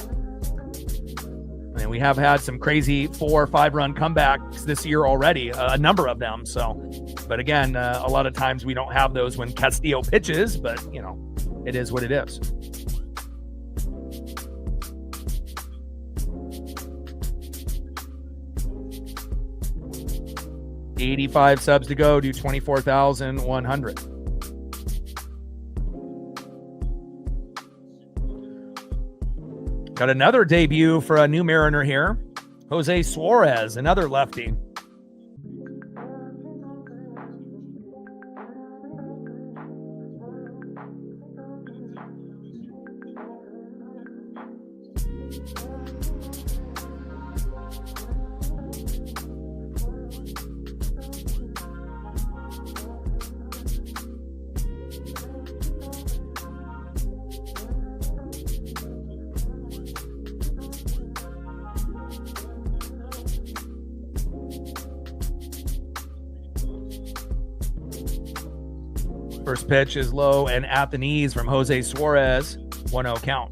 [SPEAKER 1] And we have had some crazy 4 or 5 run comebacks this year already, a number of them. So, but again, a lot of times we don't have those when Castillo pitches, but it is what it is. $85 subs to go, do 24,100. Got another debut for a new Mariner here. Jose Suarez, another lefty. First pitch is low and at the knees from Jose Suarez. 1-0 count.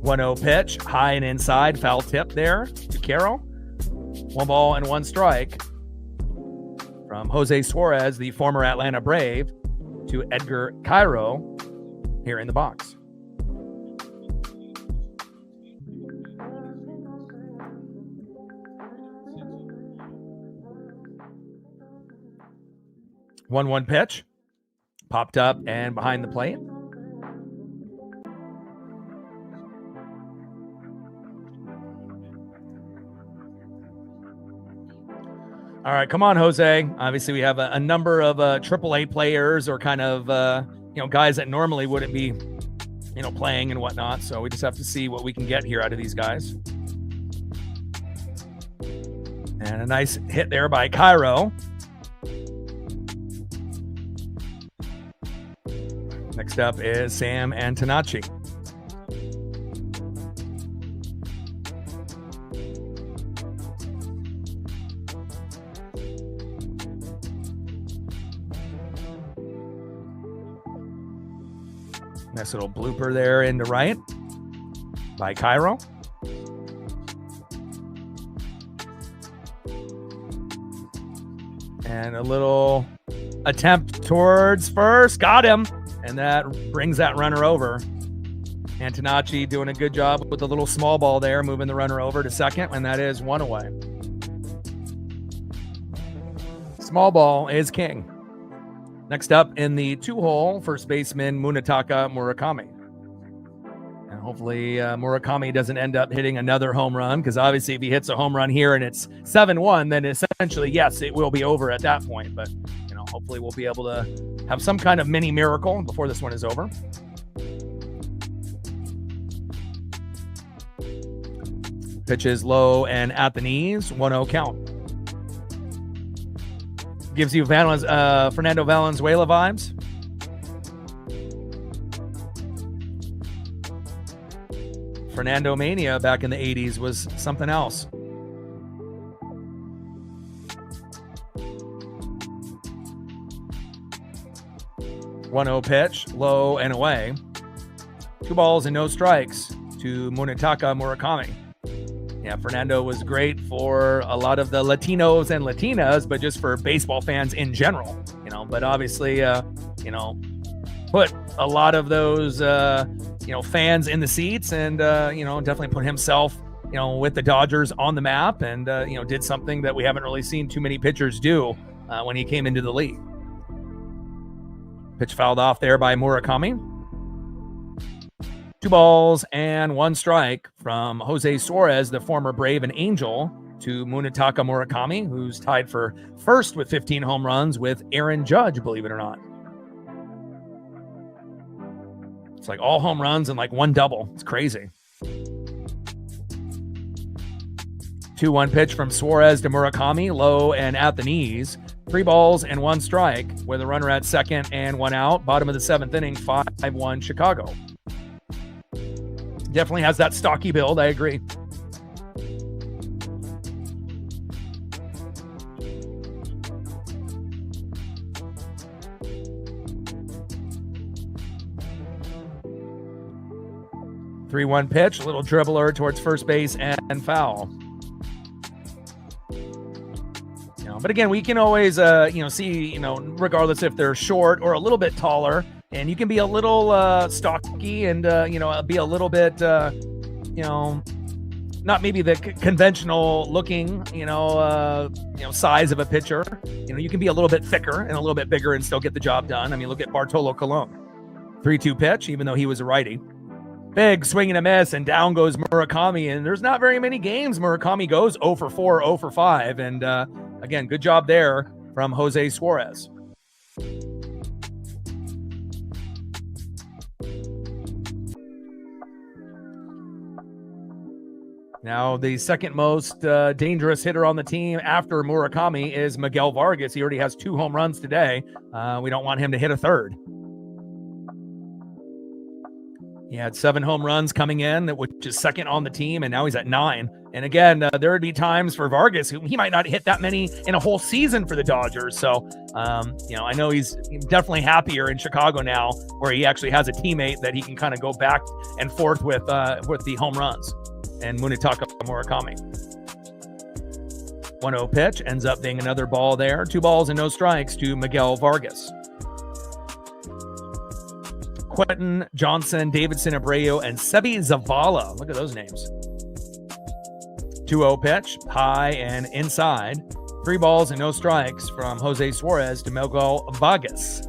[SPEAKER 1] 1-0 pitch, high and inside, foul tip there to Carroll. 1 ball and 1 strike from Jose Suarez, the former Atlanta Brave, to Edgar Cairo here in the box. One pitch, popped up and behind the plate. All right, come on, Jose. Obviously, we have a number of AAA players or kind of guys that normally wouldn't be playing and whatnot. So we just have to see what we can get here out of these guys. And a nice hit there by Cairo. Next up is Sam Antonacci. Nice little blooper there into right by Cairo. And a little attempt towards first. Got him. And that brings that runner over. Antonacci doing a good job with the little small ball there, moving the runner over to second, and that is 1 away. Small ball is king. Next up in the 2-hole, first baseman Munetaka Murakami. And hopefully Murakami doesn't end up hitting another home run, because obviously if he hits a home run here and it's 7-1, then essentially, yes, it will be over at that point. But, hopefully we'll be able to have some kind of mini miracle before this one is over. Pitch is low and at the knees. 1-0 count. Gives you Fernando Valenzuela vibes. Fernando Mania back in the 80s was something else. One-0 pitch, low and away. 2 balls and no strikes to Munetaka Murakami. Yeah, Fernando was great for a lot of the Latinos and Latinas, but just for baseball fans in general, but obviously, put a lot of those, fans in the seats and, definitely put himself, with the Dodgers on the map and, did something that we haven't really seen too many pitchers do when he came into the league. Pitch fouled off there by Murakami. 2 balls and 1 strike from Jose Suarez, the former Brave and Angel, to Munetaka Murakami, who's tied for first with 15 home runs with Aaron Judge, believe it or not. It's like all home runs and like one double. It's crazy. 2-1 pitch from Suarez to Murakami, low and at the knees. 3 balls and 1 strike with a runner at second and 1 out. Bottom of the 7th inning, 5-1 Chicago. Definitely has that stocky build. I agree. Three-one pitch, a little dribbler towards first base and foul. But again, we can always, see, regardless if they're short or a little bit taller, and you can be a little stocky and, be a little bit, not maybe the conventional looking, size of a pitcher. You can be a little bit thicker and a little bit bigger and still get the job done. I mean, look at Bartolo Colon. 3-2 pitch, even though he was a righty. Big swing and a miss, and down goes Murakami. And there's not very many games Murakami goes 0 for 4, 0 for 5. And again, good job there from Jose Suarez. Now, the second most dangerous hitter on the team after Murakami is Miguel Vargas. He already has 2 home runs today. We don't want him to hit a third. He had 7 home runs coming in, which is second on the team, and now he's at 9. And again, there would be times for Vargas who he might not hit that many in a whole season for the Dodgers. So, I know he's definitely happier in Chicago now, where he actually has a teammate that he can kind of go back and forth with the home runs. And Munetaka Murakami. 1-0 pitch ends up being another ball there. 2 balls and no strikes to Miguel Vargas. Quentin Johnson, Davidson Abreu, and Sebi Zavala. Look at those names. 2-0 pitch, high and inside. 3 balls and no strikes from Jose Suarez to Miguel Vargas.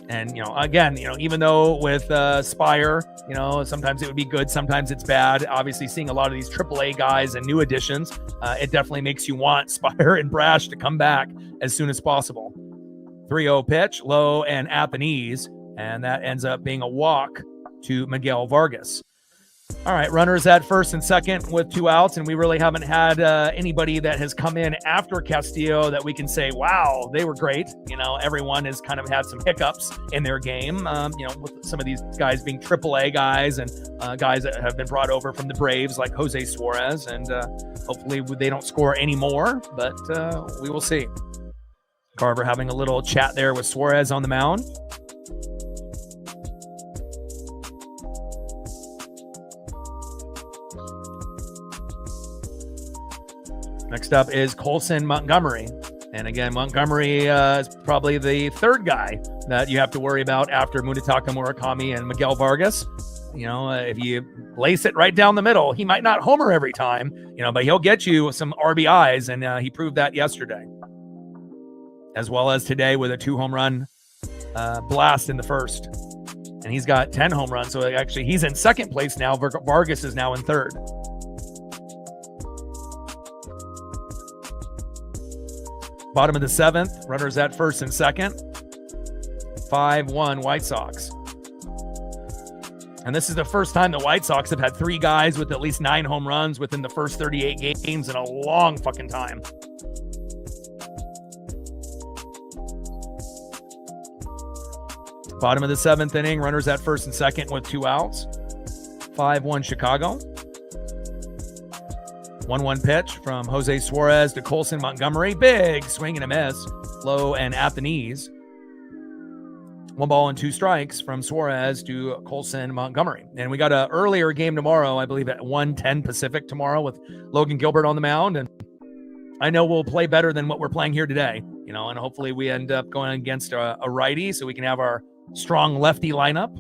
[SPEAKER 1] And, again, even though with Spire, sometimes it would be good, sometimes it's bad. Obviously, seeing a lot of these AAA guys and new additions, it definitely makes you want Spire and Brash to come back as soon as possible. 3-0 pitch, low and at the knees. And that ends up being a walk to Miguel Vargas. All right, runners at first and second with 2 outs, and we really haven't had anybody that has come in after Castillo that we can say, wow, they were great. Everyone has kind of had some hiccups in their game, with some of these guys being AAA guys and guys that have been brought over from the Braves like Jose Suarez, and hopefully they don't score any more, but we will see. Carver having a little chat there with Suarez on the mound. Next up is Colson Montgomery. And again, Montgomery is probably the third guy that you have to worry about after Munetaka Murakami and Miguel Vargas. If you lace it right down the middle, he might not homer every time, but he'll get you some RBIs, and he proved that yesterday. As well as today with a 2 home run blast in the first. And he's got 10 home runs, so actually he's in second place now. Vargas is now in third. Bottom of the 7th, runners at first and second. 5-1 White Sox. And this is the first time the White Sox have had 3 guys with at least 9 home runs within the first 38 games in a long fucking time. Bottom of the 7th inning, runners at first and second with 2 outs. 5-1 Chicago. 1-1 pitch from Jose Suarez to Colson Montgomery. Big swing and a miss. Low and at the knees. 1 ball and 2 strikes from Suarez to Colson Montgomery. And we got an earlier game tomorrow, I believe at 1:10 Pacific tomorrow with Logan Gilbert on the mound. And I know we'll play better than what we're playing here today, and hopefully we end up going against a righty so we can have our strong lefty lineup.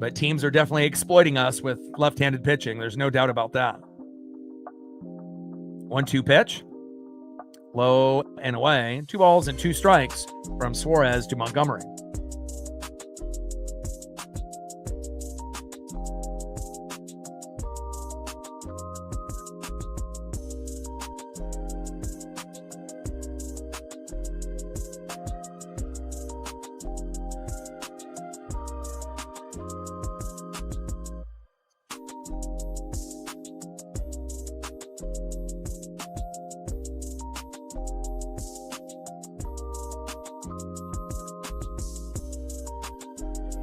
[SPEAKER 1] But teams are definitely exploiting us with left-handed pitching. There's no doubt about that. 1-2 pitch. Low and away. 2 balls and 2 strikes from Suarez to Montgomery.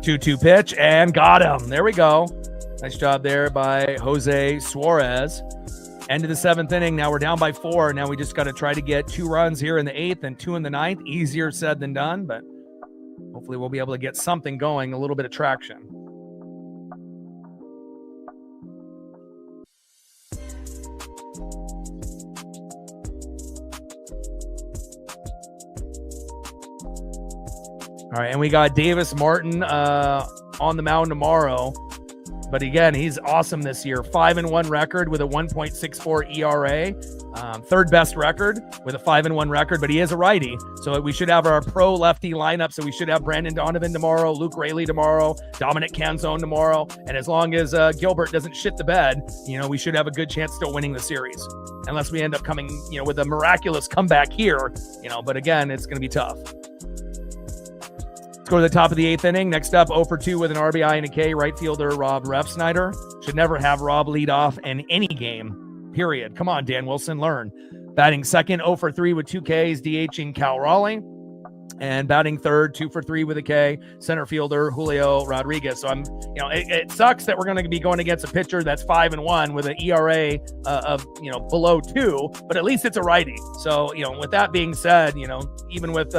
[SPEAKER 1] 2-2 pitch and got him. There we go. Nice job there by Jose Suarez. End of the 7th inning. Now we're down by 4. Now we just got to try to get 2 runs here in the 8th and 2 in the 9th. Easier said than done, but hopefully we'll be able to get something going, a little bit of traction. All right, and we got Davis Martin on the mound tomorrow. But again, he's awesome this year. 5-1 record with a 1.64 ERA. Third best record with a 5-1 record, but he is a righty. So we should have our pro lefty lineup. So we should have Brandon Donovan tomorrow, Luke Raley tomorrow, Dominic Canzone tomorrow. And as long as Gilbert doesn't shit the bed, we should have a good chance still winning the series. Unless we end up coming, with a miraculous comeback here, but again, it's going to be tough. Let's go to the top of the 8th inning. Next up, 0-for-2 with an RBI and a K, right fielder Rob Refsnyder. Should never have Rob lead off in any game, period. Come on, Dan Wilson, learn. Batting second, 0-for-3 with 2 Ks, DHing Cal Raleigh. And batting third, 2-for-3 with a K, center fielder Julio Rodriguez. So it sucks that we're going to be going against a pitcher that's 5-1 with an ERA of below 2, but at least it's a righty. So with that being said, even with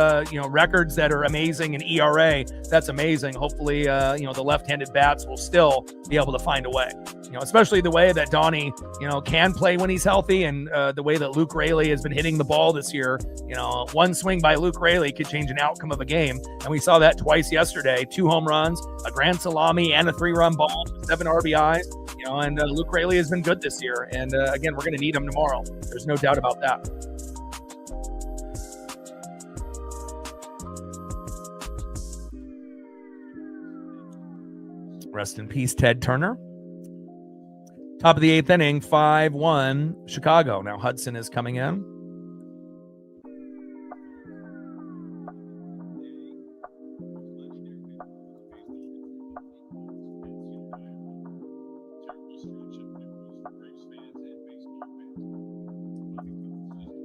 [SPEAKER 1] records that are amazing in ERA, that's amazing. Hopefully, the left-handed bats will still be able to find a way. Especially the way that Donnie, can play when he's healthy, and the way that Luke Raley has been hitting the ball this year. One swing by Luke Raley could change an outcome of a game, and we saw that twice yesterday. 2 home runs, a grand salami, and a 3-run ball, 7 RBIs. And Luke Raley has been good this year, and again, we're going to need him tomorrow. There's no doubt about that. Rest in peace, Ted Turner. Top of the 8th inning, 5-1 Chicago. Now Hudson is coming in.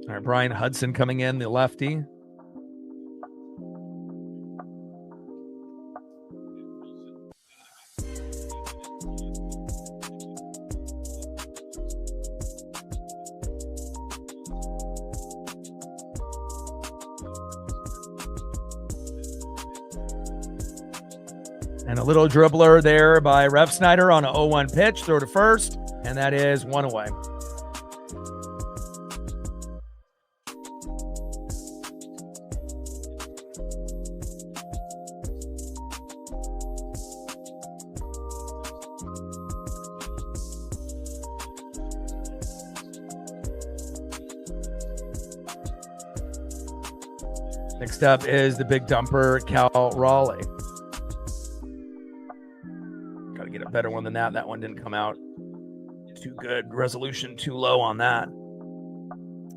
[SPEAKER 1] All right, Brian Hudson coming in, the lefty. And a little dribbler there by Refsnyder on an 0-1 pitch, throw to first, and that is 1 away. Next up is the big dumper, Cal Raleigh. Got to get a better one than that. That one didn't come out too good. Resolution too low on that.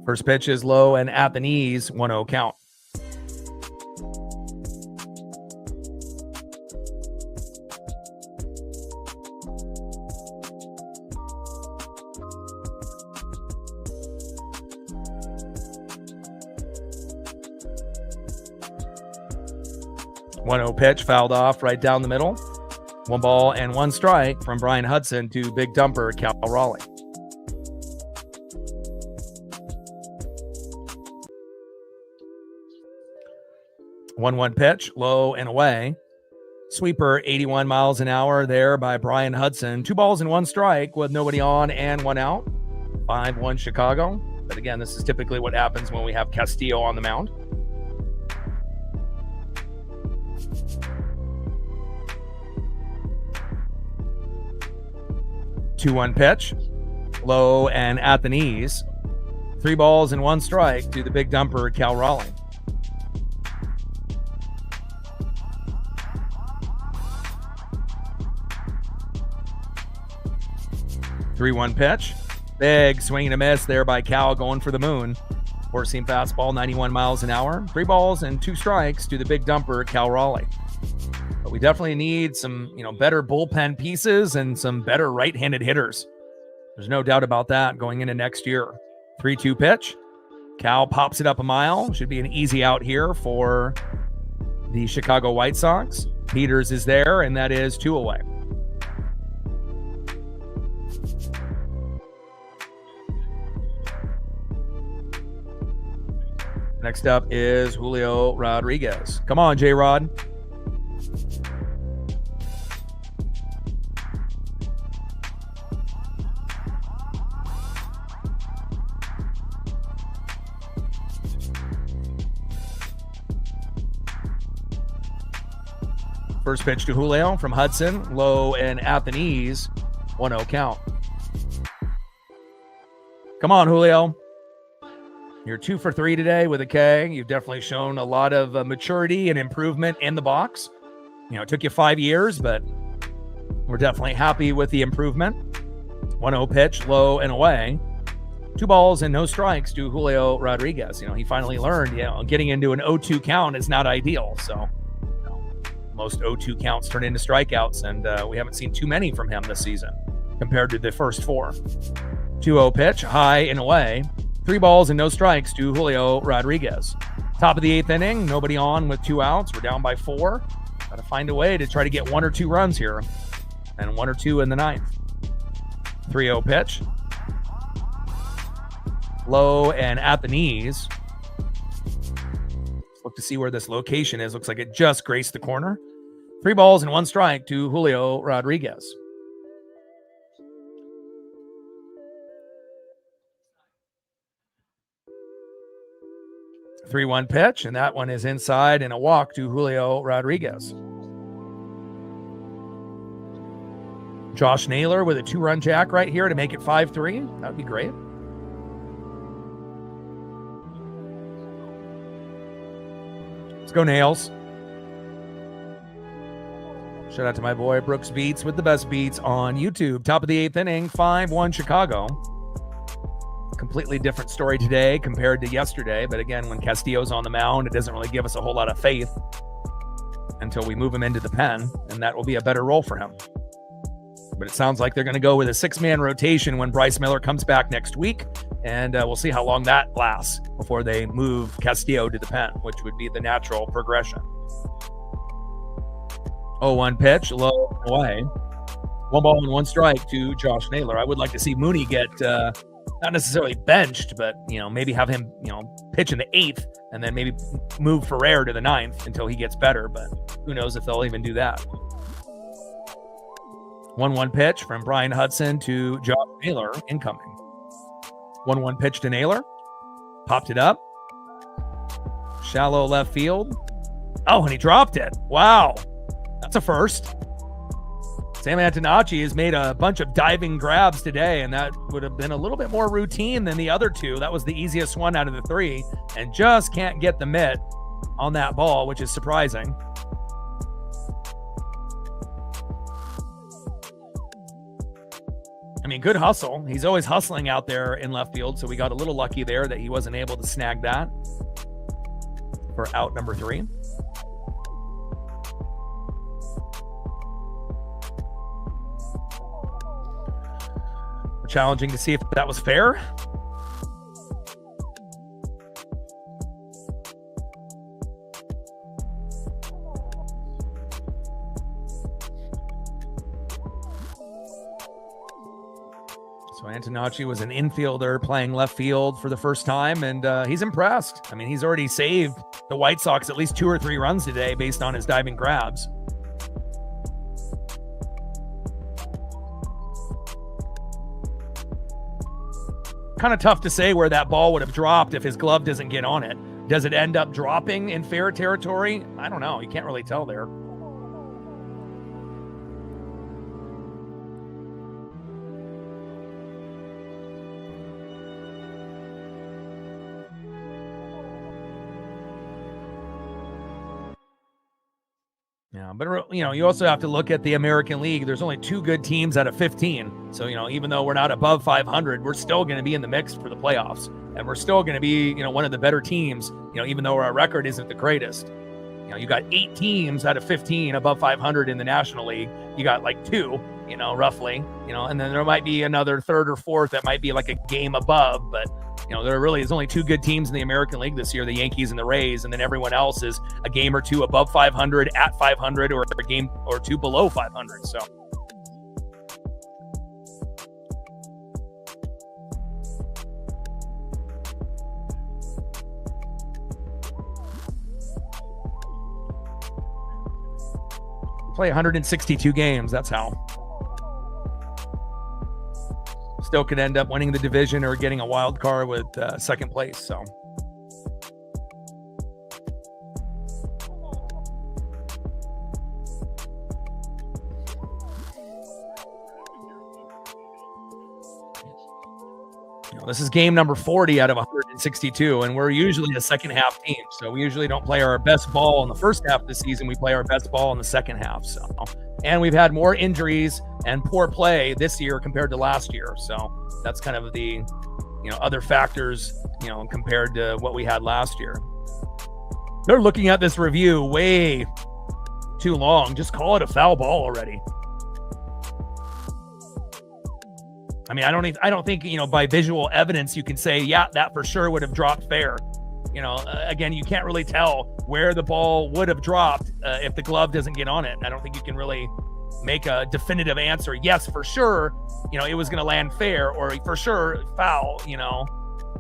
[SPEAKER 1] First pitch is low and at the knees, 1-0 count. Pitch fouled off right down the middle. 1 ball and 1 strike from Brian Hudson to big dumper Cal Raleigh. One pitch, low and away. Sweeper, 81 miles an hour there by Brian Hudson. 2 balls and 1 strike with nobody on and 1 out. 5-1 Chicago. But again, this is typically what happens when we have Castillo on the mound. 2-1 pitch, low and at the knees. 3 balls and 1 strike to the big dumper, Cal Raleigh. Three-one pitch, big swing and a miss there by Cal, going for the moon. Four-seam fastball, 91 miles an hour. 3 balls and 2 strikes to the big dumper, Cal Raleigh. But we definitely need some, better bullpen pieces and some better right-handed hitters. There's no doubt about that going into next year. 3-2 pitch. Cal pops it up a mile. Should be an easy out here for the Chicago White Sox. Peters is there, and that is 2 away. Next up is Julio Rodriguez. Come on, J-Rod. First pitch to Julio from Hudson, low and at the knees, 1-0 count. Come on, Julio. You're 2 for 3 today with a K. You've definitely shown a lot of maturity and improvement in the box. You know, it took you 5 years, but we're definitely happy with the improvement. 1-0 pitch, low and away. 2 balls and no strikes to Julio Rodriguez. You know, he finally learned, getting into an 0-2 count is not ideal. So, most 0-2 counts turn into strikeouts, and we haven't seen too many from him this season compared to the first 4. 2-0 pitch, high and away. 3 balls and no strikes to Julio Rodriguez. Top of the 8th inning, nobody on with 2 outs. We're down by 4. Got to find a way to try to get 1 or 2 runs here, and 1 or 2 in the 9th. 3-0 pitch. Low and at the knees. Let's look to see where this location is. Looks like it just graced the corner. 3 balls and 1 strike to Julio Rodriguez. The 3-1 pitch, and that one is inside and a walk to Julio Rodriguez. Josh Naylor with a 2-run jack right here to make it 5-3. That would be great. Let's go Nails. Shout out to my boy Brooks Beats with the best beats on YouTube. Top of the 8th inning, 5-1 Chicago. Completely different story today compared to yesterday. But again, when Castillo's on the mound, it doesn't really give us a whole lot of faith until we move him into the pen, and that will be a better role for him. But it sounds like they're going to go with a 6-man rotation when Bryce Miller comes back next week, and we'll see how long that lasts before they move Castillo to the pen, which would be the natural progression. 0-1 pitch, low away. 1 ball and 1 strike to Josh Naylor. I would like to see Mooney get not necessarily benched, but maybe have him pitch in the 8th and then maybe move Ferrer to the 9th until he gets better. But who knows if they'll even do that. 1-1 pitch from Brian Hudson to Josh Naylor, incoming. 1-1 pitch to Naylor. Popped it up. Shallow left field. Oh, and he dropped it. Wow. That's a first. Sam Antonacci has made a bunch of diving grabs today, and that would have been a little bit more routine than the other 2. That was the easiest one out of the 3, and just can't get the mitt on that ball, which is surprising. I mean, good hustle. He's always hustling out there in left field, so we got a little lucky there that he wasn't able to snag that for out number 3. Challenging to see if that was fair. So Antonacci was an infielder playing left field for the first time, and he's impressed. I mean, he's already saved the White Sox at least 2 or 3 runs today based on his diving grabs. Kind of tough to say where that ball would have dropped if his glove doesn't get on it. Does it end up dropping in fair territory? I don't know. You can't really tell there. Yeah, but you also have to look at the American League. There's only 2 good teams out of 15. So, even though we're not above 500, we're still going to be in the mix for the playoffs. And we're still going to be, one of the better teams, even though our record isn't the greatest. You got 8 teams out of 15 above 500 in the National League. You got like 2 roughly, and then there might be another third or fourth that might be like a game above, but there really is only two good teams in the American League this year, the Yankees and the Rays, and then everyone else is a game or two above 500, at 500, or a game or two below 500. So play 162 games. That's how. Still could end up winning the division or getting a wild card with second place. So this is game number 40 out of 162, and we're usually a second half team. So we usually don't play our best ball in the first half of the season. We play our best ball in the second half. So, and we've had more injuries and poor play this year compared to last year. So that's kind of the, other factors, compared to what we had last year. They're looking at this review way too long. Just call it a foul ball already. I mean, I don't think, by visual evidence, you can say, yeah, that for sure would have dropped fair. Again, you can't really tell where the ball would have dropped if the glove doesn't get on it. I don't think you can really make a definitive answer. Yes, for sure, it was going to land fair, or for sure foul.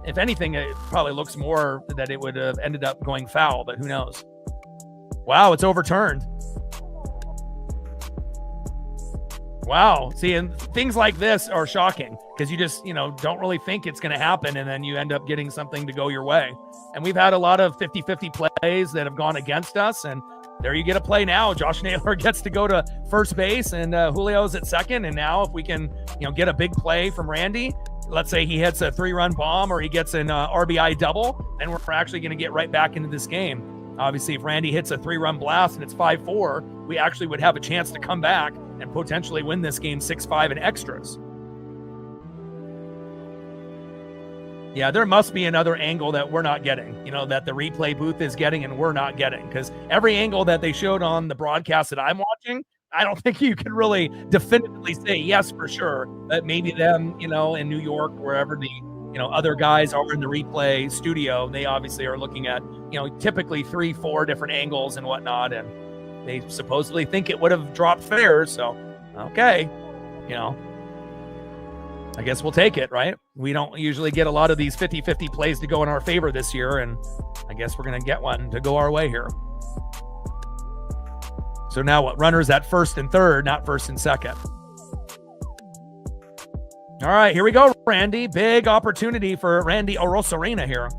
[SPEAKER 1] If anything, it probably looks more that it would have ended up going foul, but who knows? Wow, it's overturned. Wow. See, and things like this are shocking because you just, don't really think it's going to happen, and then you end up getting something to go your way. And we've had a lot of 50-50 plays that have gone against us, and there you get a play now. Josh Naylor gets to go to first base, and Julio's at second. And now if we can, get a big play from Randy, let's say he hits a 3-run bomb or he gets an RBI double, then we're actually going to get right back into this game. Obviously, if Randy hits a 3-run blast and it's 5-4, we actually would have a chance to come back and potentially win this game 6-5 in extras. Yeah, there must be another angle that we're not getting, that the replay booth is getting and we're not getting, because every angle that they showed on the broadcast that I'm watching, I don't think you can really definitively say yes for sure, but maybe them, in New York, wherever the, other guys are in the replay studio, they obviously are looking at, typically 3-4 different angles and whatnot, and they supposedly think it would have dropped fair. So, okay, I guess we'll take it, right? We don't usually get a lot of these 50-50 plays to go in our favor this year, and I guess we're going to get one to go our way here. So now what? Runners at first and third, not first and second. All right, here we go, Randy. Big opportunity for Randy Arozarena here.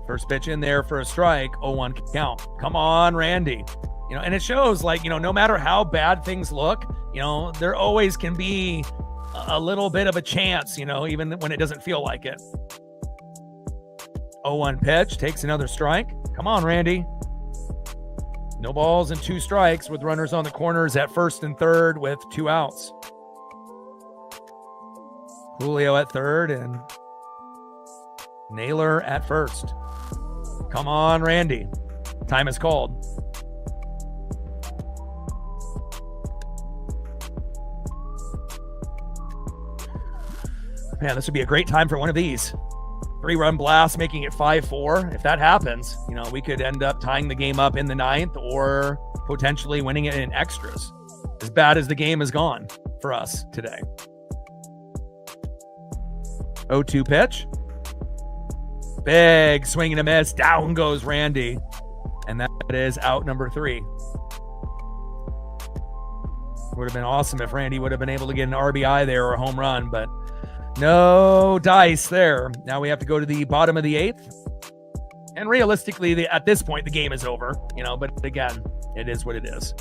[SPEAKER 1] First pitch in there for a strike, 0-1 count. Come on, Randy. And it shows, no matter how bad things look, there always can be a little bit of a chance, even when it doesn't feel like it. 0-1 pitch, takes another strike. Come on, Randy. No balls and 2 strikes with runners on the corners at first and third with 2 outs. Julio at third and Naylor at first. Come on, Randy. Time is called. Man, this would be a great time for one of these. 3-run blast, making it 5-4. If that happens, we could end up tying the game up in the 9th or potentially winning it in extras. As bad as the game has gone for us today. 0-2 pitch. Big swing and a miss. Down goes Randy. And that is out number 3. Would have been awesome if Randy would have been able to get an RBI there or a home run, but no dice there. Now we have to go to the bottom of the 8th. And realistically, at this point, the game is over, but again, it is what it is.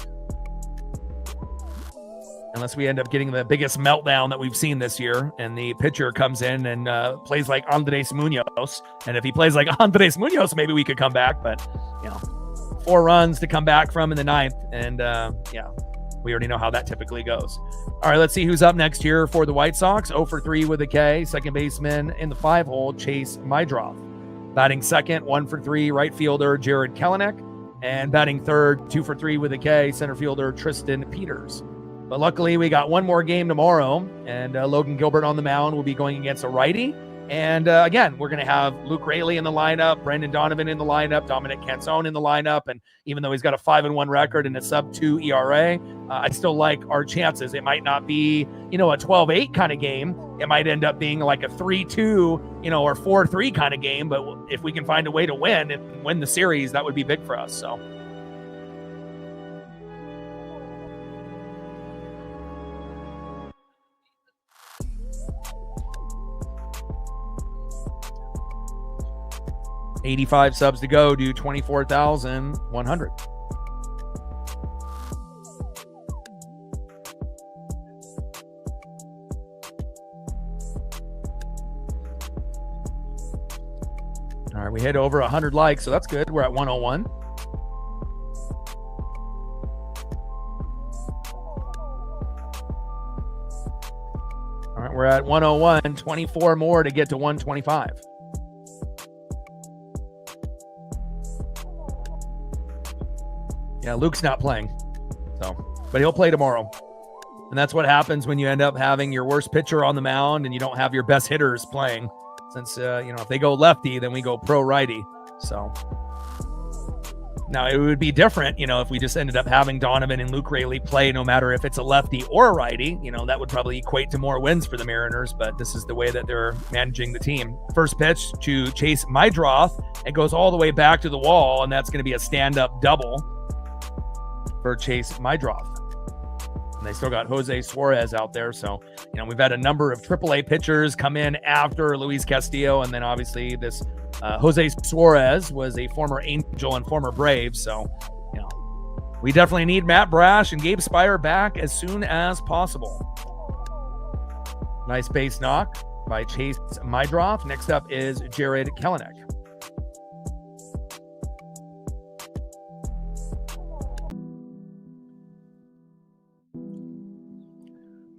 [SPEAKER 1] Unless we end up getting the biggest meltdown that we've seen this year, and the pitcher comes in and plays like Andres Munoz. And if he plays like Andres Munoz, maybe we could come back. But, 4 runs to come back from in the 9th. And, we already know how that typically goes. All right, let's see who's up next here for the White Sox. 0-for-3 with a K. Second baseman in the 5-hole, Chase Mydroff. Batting second, 1-for-3, right fielder Jared Kelenic. And batting third, 2 for 3 with a K, center fielder Tristan Peters. But luckily, we got one more game tomorrow, and Logan Gilbert on the mound will be going against a righty. And again, we're going to have Luke Raley in the lineup, Brendan Donovan in the lineup, Dominic Canzone in the lineup. And even though he's got a 5-1 record and a sub-2 ERA, I still like our chances. It might not be, a 12-8 kind of game. It might end up being like a 3-2, or 4-3 kind of game. But if we can find a way to win and win the series, that would be big for us. So. $85 subs to go, do 24,100. All right, we hit over 100 likes, so that's good. We're at 101. All right, we're at 101, 24 more to get to 125. Yeah, Luke's not playing, but he'll play tomorrow. And that's what happens when you end up having your worst pitcher on the mound and you don't have your best hitters playing. Since, if they go lefty, then we go pro righty. So now it would be different, if we just ended up having Donovan and Luke Raley play, no matter if it's a lefty or a righty, that would probably equate to more wins for the Mariners. But this is the way that they're managing the team. First pitch to Chase Mydroth. It goes all the way back to the wall, and that's going to be a stand-up double for Chase Mydroth. And they still got Jose Suarez out there. So, we've had a number of AAA pitchers come in after Luis Castillo. And then obviously this Jose Suarez was a former Angel and former Brave. So, we definitely need Matt Brash and Gabe Spire back as soon as possible. Nice base knock by Chase Mydroth. Next up is Jared Kelenic.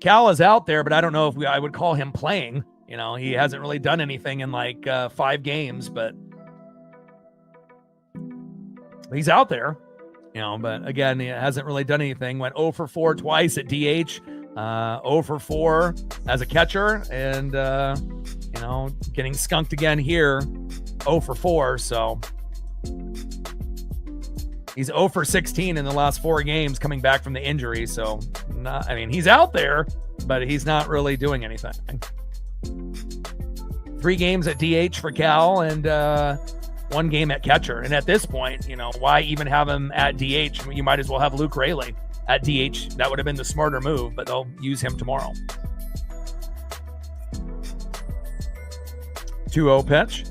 [SPEAKER 1] Cal is out there, but I don't know if I would call him playing. He hasn't really done anything in like 5 games, but he's out there, but again, he hasn't really done anything. Went 0 for 4 twice at DH, 0 for 4 as a catcher, and, getting skunked again here, 0 for 4. So he's 0 for 16 in the last 4 games coming back from the injury. So, he's out there, but he's not really doing anything. 3 games at DH for Cal and 1 game at catcher. And at this point, why even have him at DH? You might as well have Luke Raley at DH. That would have been the smarter move, but they'll use him tomorrow. 2-0 pitch.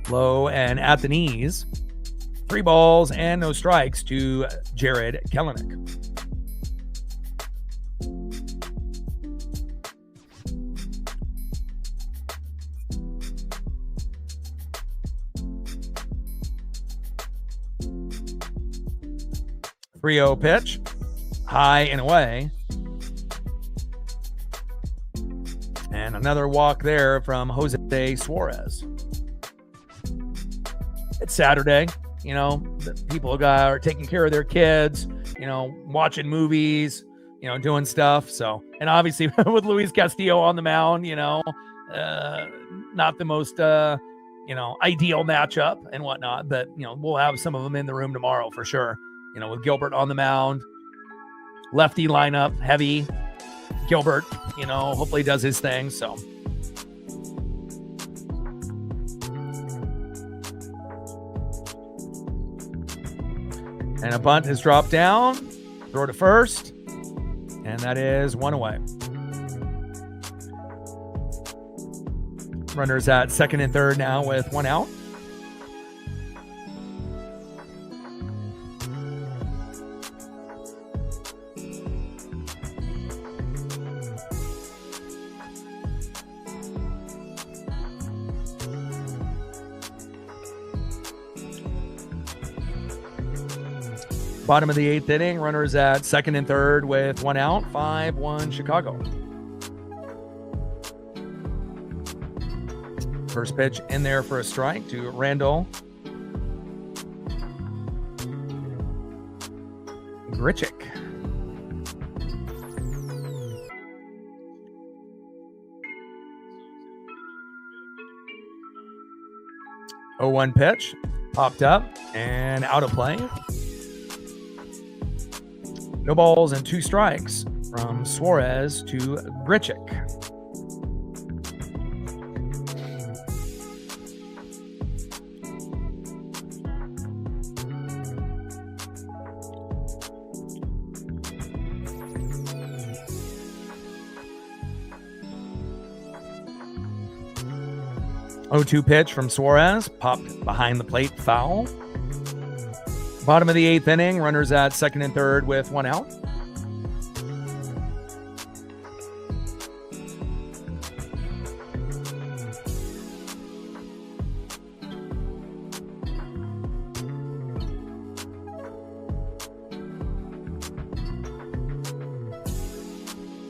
[SPEAKER 1] Low and at the knees. 3 balls and no strikes to Jared Kelenic. Three-0 pitch, high and away. And another walk there from Jose Suarez. It's Saturday, people are taking care of their kids, watching movies, doing stuff. So, and obviously with Luis Castillo on the mound, not the most, ideal matchup and whatnot, but, we'll have some of them in the room tomorrow for sure. With Gilbert on the mound, lefty lineup, heavy. Gilbert, hopefully does his thing. So. And a bunt has dropped down. Throw to first. And that is 1 away. Runners at second and third now with 1 out. Bottom of the 8th inning, runners at second and third with 1 out, 5-1 Chicago. First pitch in there for a strike to Randall Grichuk. Oh, 1 pitch, popped up and out of play. No balls and 2 strikes from Suarez to Grichuk. Oh, 2 pitch from Suarez, popped behind the plate, foul. Bottom of the 8th inning, runners at second and third with 1 out.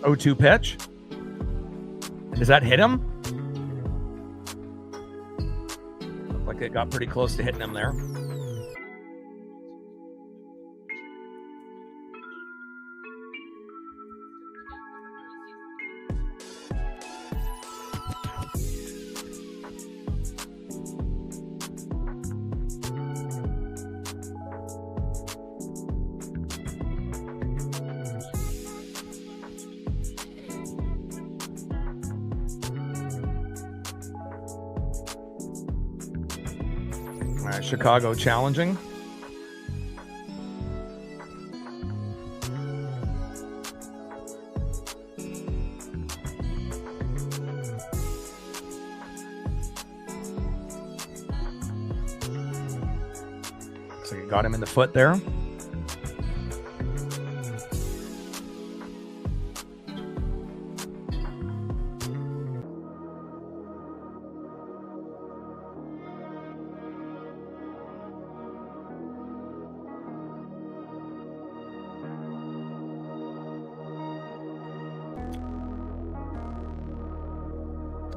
[SPEAKER 1] Oh, 2 pitch. And does that hit him? Looked like it got pretty close to hitting him there. Chicago challenging. So you got him in the foot there.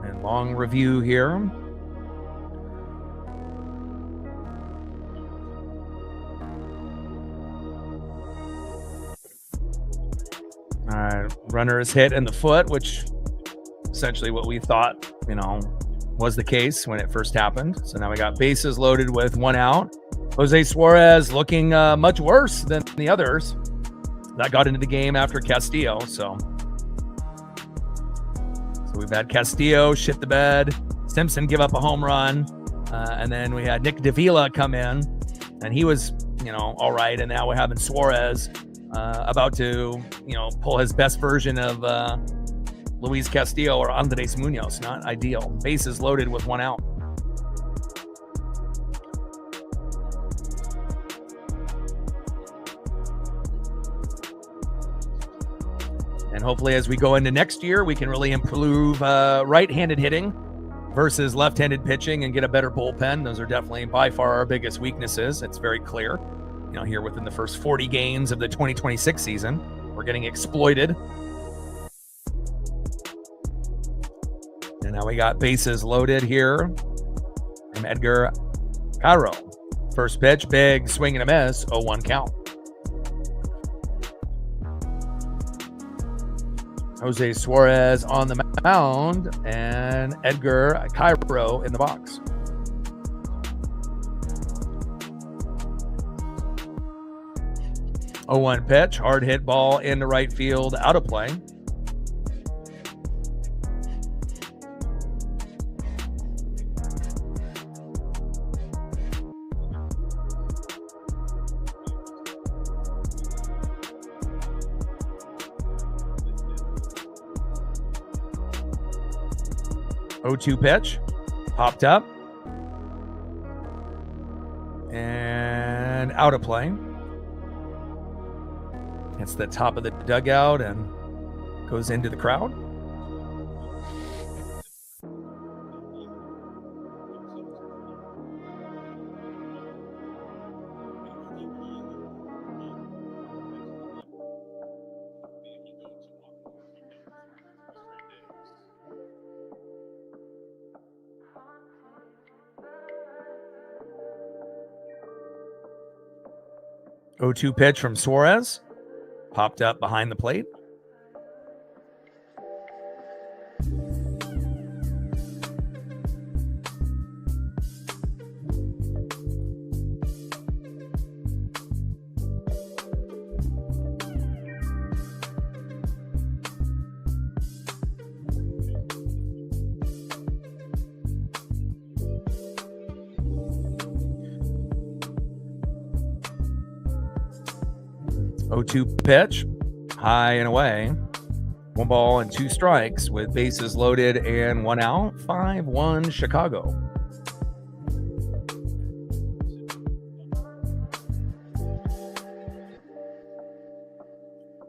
[SPEAKER 1] And long review here. Runner is hit in the foot, which essentially what we thought, was the case when it first happened. So now we got bases loaded with 1 out. Jose Suarez looking much worse than the others that got into the game after Castillo. So we've had Castillo shit the bed, Simpson give up a home run, and then we had Nick Davila come in, and he was, all right. And now we're having Suarez about to, pull his best version of Luis Castillo or Andres Munoz. Not ideal. Bases loaded with 1 out. And hopefully as we go into next year, we can really improve right-handed hitting versus left-handed pitching and get a better bullpen. Those are definitely by far our biggest weaknesses. It's very clear. Here within the first 40 games of the 2026 season, we're getting exploited. And now we got bases loaded here from Edgar Cairo. First pitch, big swing and a miss, 0-1 count. Jose Suarez on the mound and Edgar Cairo in the box. Oh, 1 pitch, hard hit ball into right field, out of play. Oh, 2 pitch, popped up and out of play. It's the top of the dugout and goes into the crowd. 0-2 pitch from Suarez. Popped up behind the plate. Pitch, high and away. 1 ball and 2 strikes with bases loaded and 1 out. 5-1 Chicago.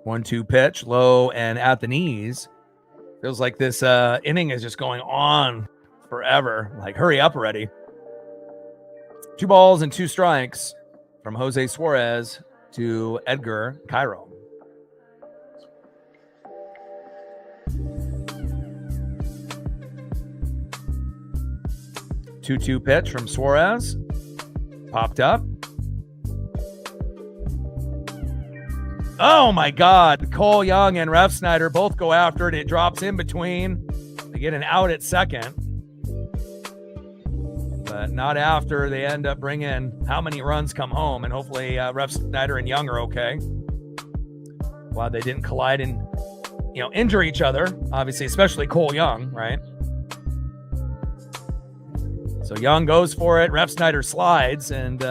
[SPEAKER 1] One-two pitch, low and at the knees. Feels like this inning is just going on forever. Like, hurry up already. 2 balls and 2 strikes from Jose Suarez to Edgar Cairo. Two-two pitch from Suarez. Popped up. Oh my God. Cole Young and Refsnyder both go after it. It drops in between. They get an out at second. But not after they end up bringing how many runs come home. And hopefully Refsnyder and Young are okay. Glad they didn't collide and, injure each other. Obviously, especially Cole Young, right? So Young goes for it. Refsnyder slides and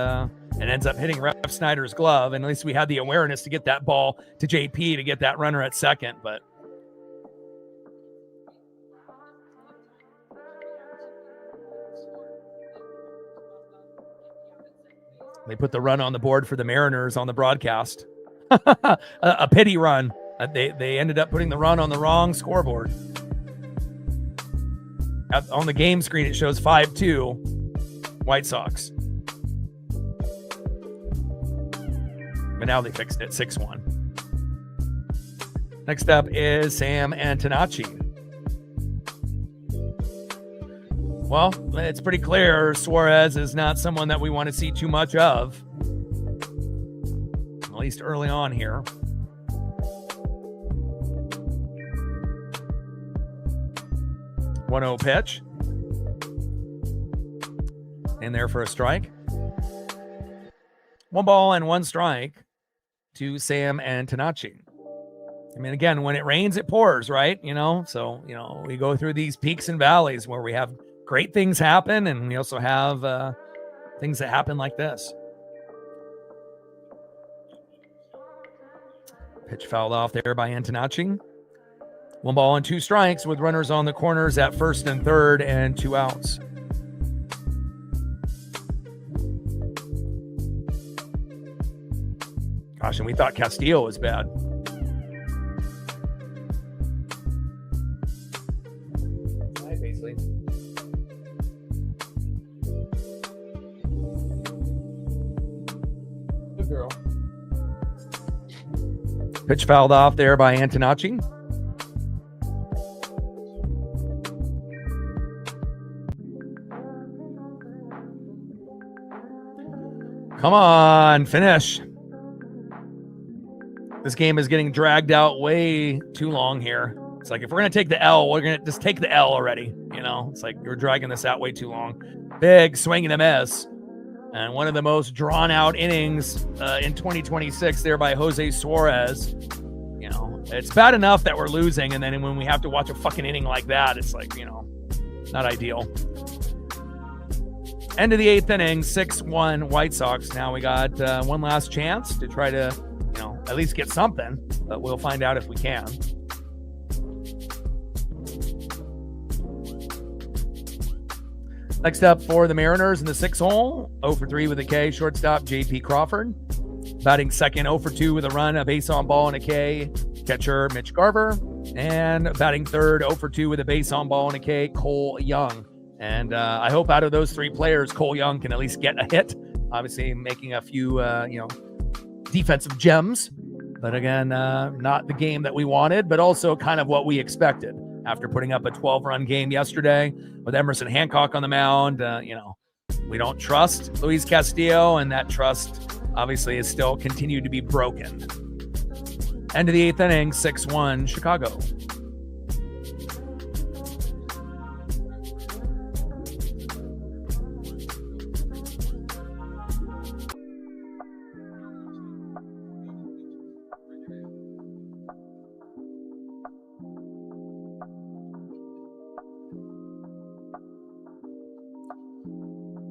[SPEAKER 1] ends up hitting Refsnyder's glove. And at least we had the awareness to get that ball to JP to get that runner at second. But they put the run on the board for the Mariners on the broadcast. a pity run. They ended up putting the run on the wrong scoreboard. On the game screen, it shows 5-2 White Sox. But now they fixed it, 6-1. Next up is Sam Antonacci. Well, it's pretty clear Suarez is not someone that we want to see too much of. At least early on here. 1-0 pitch. In there for a strike. 1 ball and 1 strike to Sam Antonacci. I mean, again, when it rains, it pours, right? So, we go through these peaks and valleys where we have great things happen, and we also have things that happen like this. Pitch fouled off there by Antonacci. 1 ball and 2 strikes with runners on the corners at first and third and 2 outs. Gosh, and we thought Castillo was bad. Hi, Paisley. Good girl. Pitch fouled off there by Antonacci. Come on, finish. This game is getting dragged out way too long here. It's like, if we're going to take the L, we're going to just take the L already. It's like you're dragging this out way too long. Big swing and a miss. And one of the most drawn out innings in 2026 there by Jose Suarez. It's bad enough that we're losing. And then when we have to watch a fucking inning like that, it's like, not ideal. End of the 8th inning, 6-1 White Sox. Now we got one last chance to try to, at least get something, but we'll find out if we can. Next up for the Mariners in the 6th hole, 0-for-3 with a K, shortstop JP Crawford. Batting second, 0-for-2 with a run, a base on ball and a K, catcher Mitch Garver. And batting third, 0-for-2 with a base on ball and a K, Cole Young. And I hope out of those 3 players, Cole Young can at least get a hit. Obviously making a few, defensive gems. But again, not the game that we wanted, but also kind of what we expected after putting up a 12-run game yesterday with Emerson Hancock on the mound. We don't trust Luis Castillo, and that trust obviously has still continued to be broken. End of the 8th inning, 6-1 Chicago.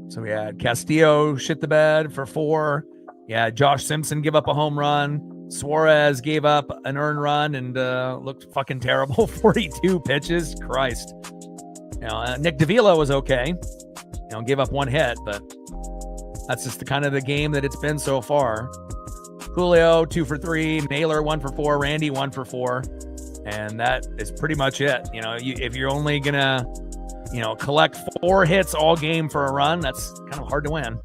[SPEAKER 1] So we had Castillo shit the bed for 4. Yeah, Josh Simpson give up a home run. Suarez gave up an earned run and looked fucking terrible. 42 pitches. Christ. Nick Davila was okay. Gave up 1 hit, but that's just the kind of the game that it's been so far. Julio, 2 for 3. Naylor, 1 for 4. Randy, 1 for 4. And that is pretty much it. If you're only going to collect 4 hits all game for a run, that's kind of hard to win.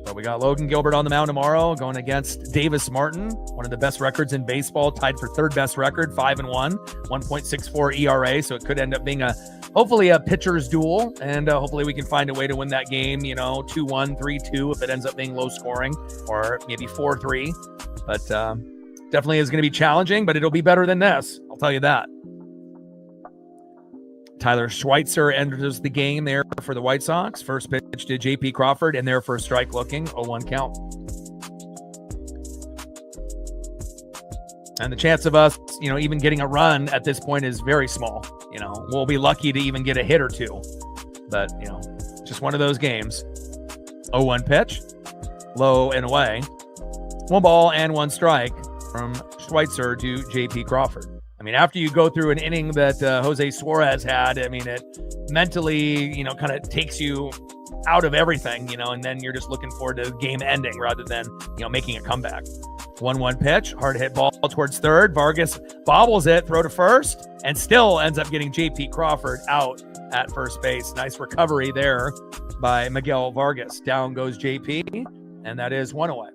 [SPEAKER 1] But we got Logan Gilbert on the mound tomorrow going against Davis Martin, one of the best records in baseball, tied for 3rd best record, 5-1, 1.64 ERA. So it could end up being hopefully a pitcher's duel, and hopefully we can find a way to win that game, 2-1, 3-2 if it ends up being low scoring, or maybe 4-3. But definitely is going to be challenging, but it'll be better than this. I'll tell you that. Tyler Schweitzer enters the game there for the White Sox. First pitch to J.P. Crawford, and there for a strike looking, 0-1 count. And the chance of us, even getting a run at this point is very small. We'll be lucky to even get a hit or 2. But, just one of those games. 0-1 pitch, low and away. 1 ball and 1 strike from Schweitzer to J.P. Crawford. After you go through an inning that Jose Suarez had, it mentally, kind of takes you out of everything, and then you're just looking forward to the game ending rather than, making a comeback. 1-1 pitch, hard hit ball towards third. Vargas bobbles it, throw to first, and still ends up getting J.P. Crawford out at first base. Nice recovery there by Miguel Vargas. Down goes J.P., and that is 1 away.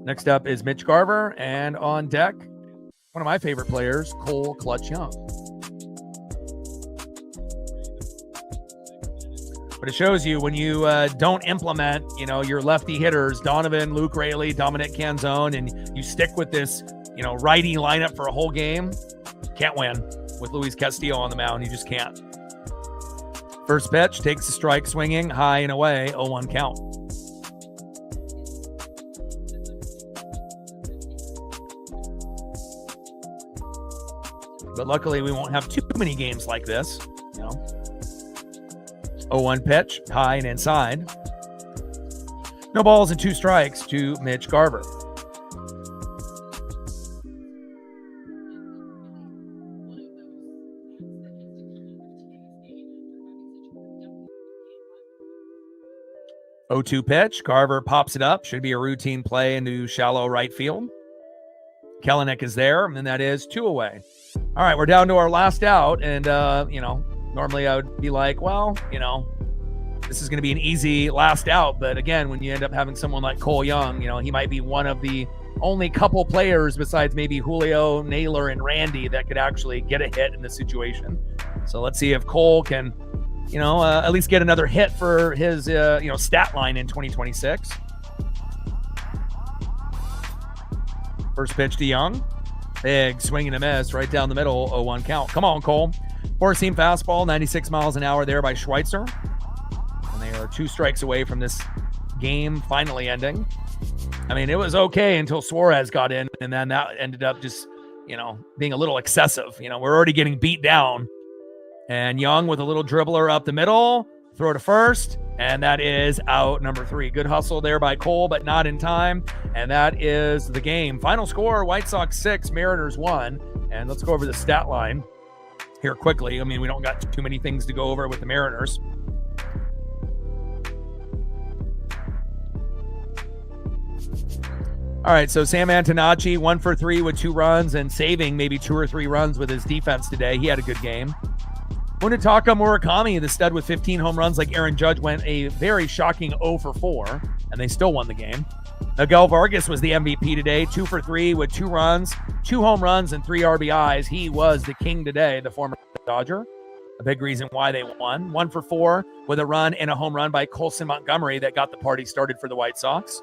[SPEAKER 1] Next up is Mitch Garver, and on deck, one of my favorite players, Cole Clutch Young. But it shows you when you don't implement, your lefty hitters, Donovan, Luke Raley, Dominic Canzone, and you stick with this, righty lineup for a whole game, can't win with Luis Castillo on the mound. You just can't. First pitch, takes a strike swinging, high and away, 0-1 count. But luckily, we won't have too many games like this. 0-1 pitch, high and inside. No balls and 2 strikes to Mitch Garver. Oh-2 pitch, Garver pops it up. Should be a routine play into shallow right field. Kelenic is there, and that is 2 away. All right, we're down to our last out, and, normally I would be like, well, this is going to be an easy last out, but again, when you end up having someone like Cole Young, he might be one of the only couple players besides maybe Julio, Naylor, and Randy that could actually get a hit in this situation. So let's see if Cole can, at least get another hit for his, stat line in 2026. First pitch to Young. Big swing and a miss right down the middle, 0-1 count. Come on, Cole. Four-seam fastball, 96 miles an hour there by Schweitzer. And they are 2 strikes away from this game finally ending. It was okay until Suarez got in, and then that ended up just, being a little excessive. We're already getting beat down. And Young with a little dribbler up the middle, throw to first, and that is out number 3. Good hustle there by Cole, but not in time. And that is the game. Final score, White Sox 6, Mariners 1. And let's go over the stat line here quickly. We don't got too many things to go over with the Mariners. All right, so Sam Antonacci, 1 for 3 with 2 runs and saving maybe 2 or 3 runs with his defense today. He had a good game. Munetaka Murakami, the stud with 15 home runs like Aaron Judge, went a very shocking 0 for 4, and they still won the game. Miguel Vargas was the MVP today, 2 for 3 with 2 runs, 2 home runs, and 3 RBIs. He was the king today, the former Dodger. a big reason why they won. 1 for 4 with a run and a home run by Colson Montgomery that got the party started for the White Sox.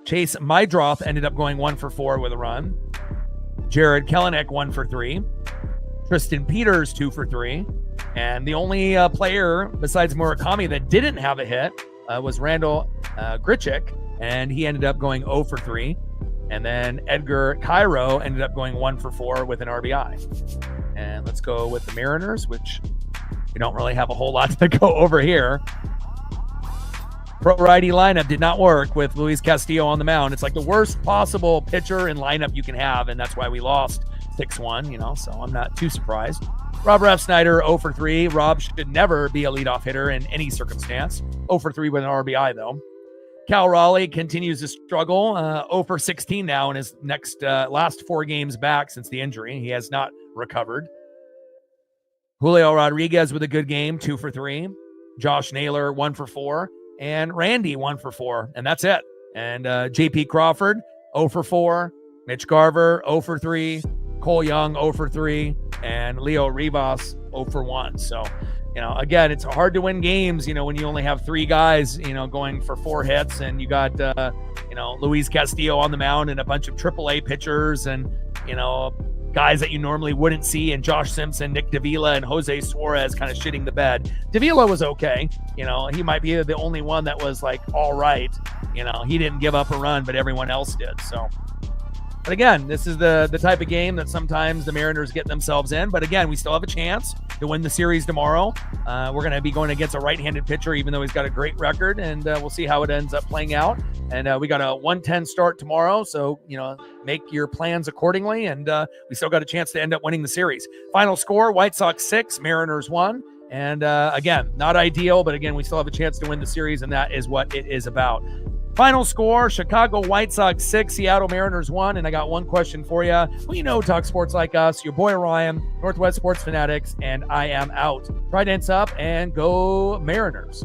[SPEAKER 1] Chase Mydroth ended up going 1 for 4 with a run. Jared Kelenic 1 for 3. Tristan Peters 2 for 3. And the only player besides Murakami that didn't have a hit was Randall Grichuk, and he ended up going 0 for 3. And then Edgar Cairo ended up going 1 for 4 with an RBI. And let's go with the Mariners, which we don't really have a whole lot to go over here. Pro righty lineup did not work with Luis Castillo on the mound. It's like the worst possible pitcher and lineup you can have, and that's why we lost 6-1, so I'm not too surprised. Rob Refsnyder, 0 for 3. Rob should never be a leadoff hitter in any circumstance. 0 for 3 with an RBI, though. Cal Raleigh continues to struggle. 0 for 16 now in his last 4 games back since the injury. He has not recovered. Julio Rodriguez with a good game, 2 for 3. Josh Naylor, 1 for 4. And Randy, 1 for 4. And that's it. And JP Crawford, 0 for 4. Mitch Garver, 0 for 3. Cole Young, 0 for 3. And Leo Rivas, 0 for 1. So, again, it's hard to win games, when you only have 3 guys, going for 4 hits, and you got, Luis Castillo on the mound and a bunch of AAA pitchers and, guys that you normally wouldn't see, and Josh Simpson, Nick Davila, and Jose Suarez kind of shitting the bed. Davila was okay. He might be the only one that was like, all right. He didn't give up a run, but everyone else did. So, but again, this is the type of game that sometimes the Mariners get themselves in. But again, we still have a chance to win the series tomorrow. We're going to be going against a right-handed pitcher, even though he's got a great record, and we'll see how it ends up playing out. And we got a 1:10 start tomorrow, so make your plans accordingly. And we still got a chance to end up winning the series. Final score: White Sox 6, Mariners 1. And again, not ideal, but again, we still have a chance to win the series, and that is what it is about. Final score: Chicago White Sox 6, Seattle Mariners 1. And I got one question for you. Well, talk sports like us. Your boy Ryan, Northwest Sports Fanatics, and I am out. Tridents up and go Mariners.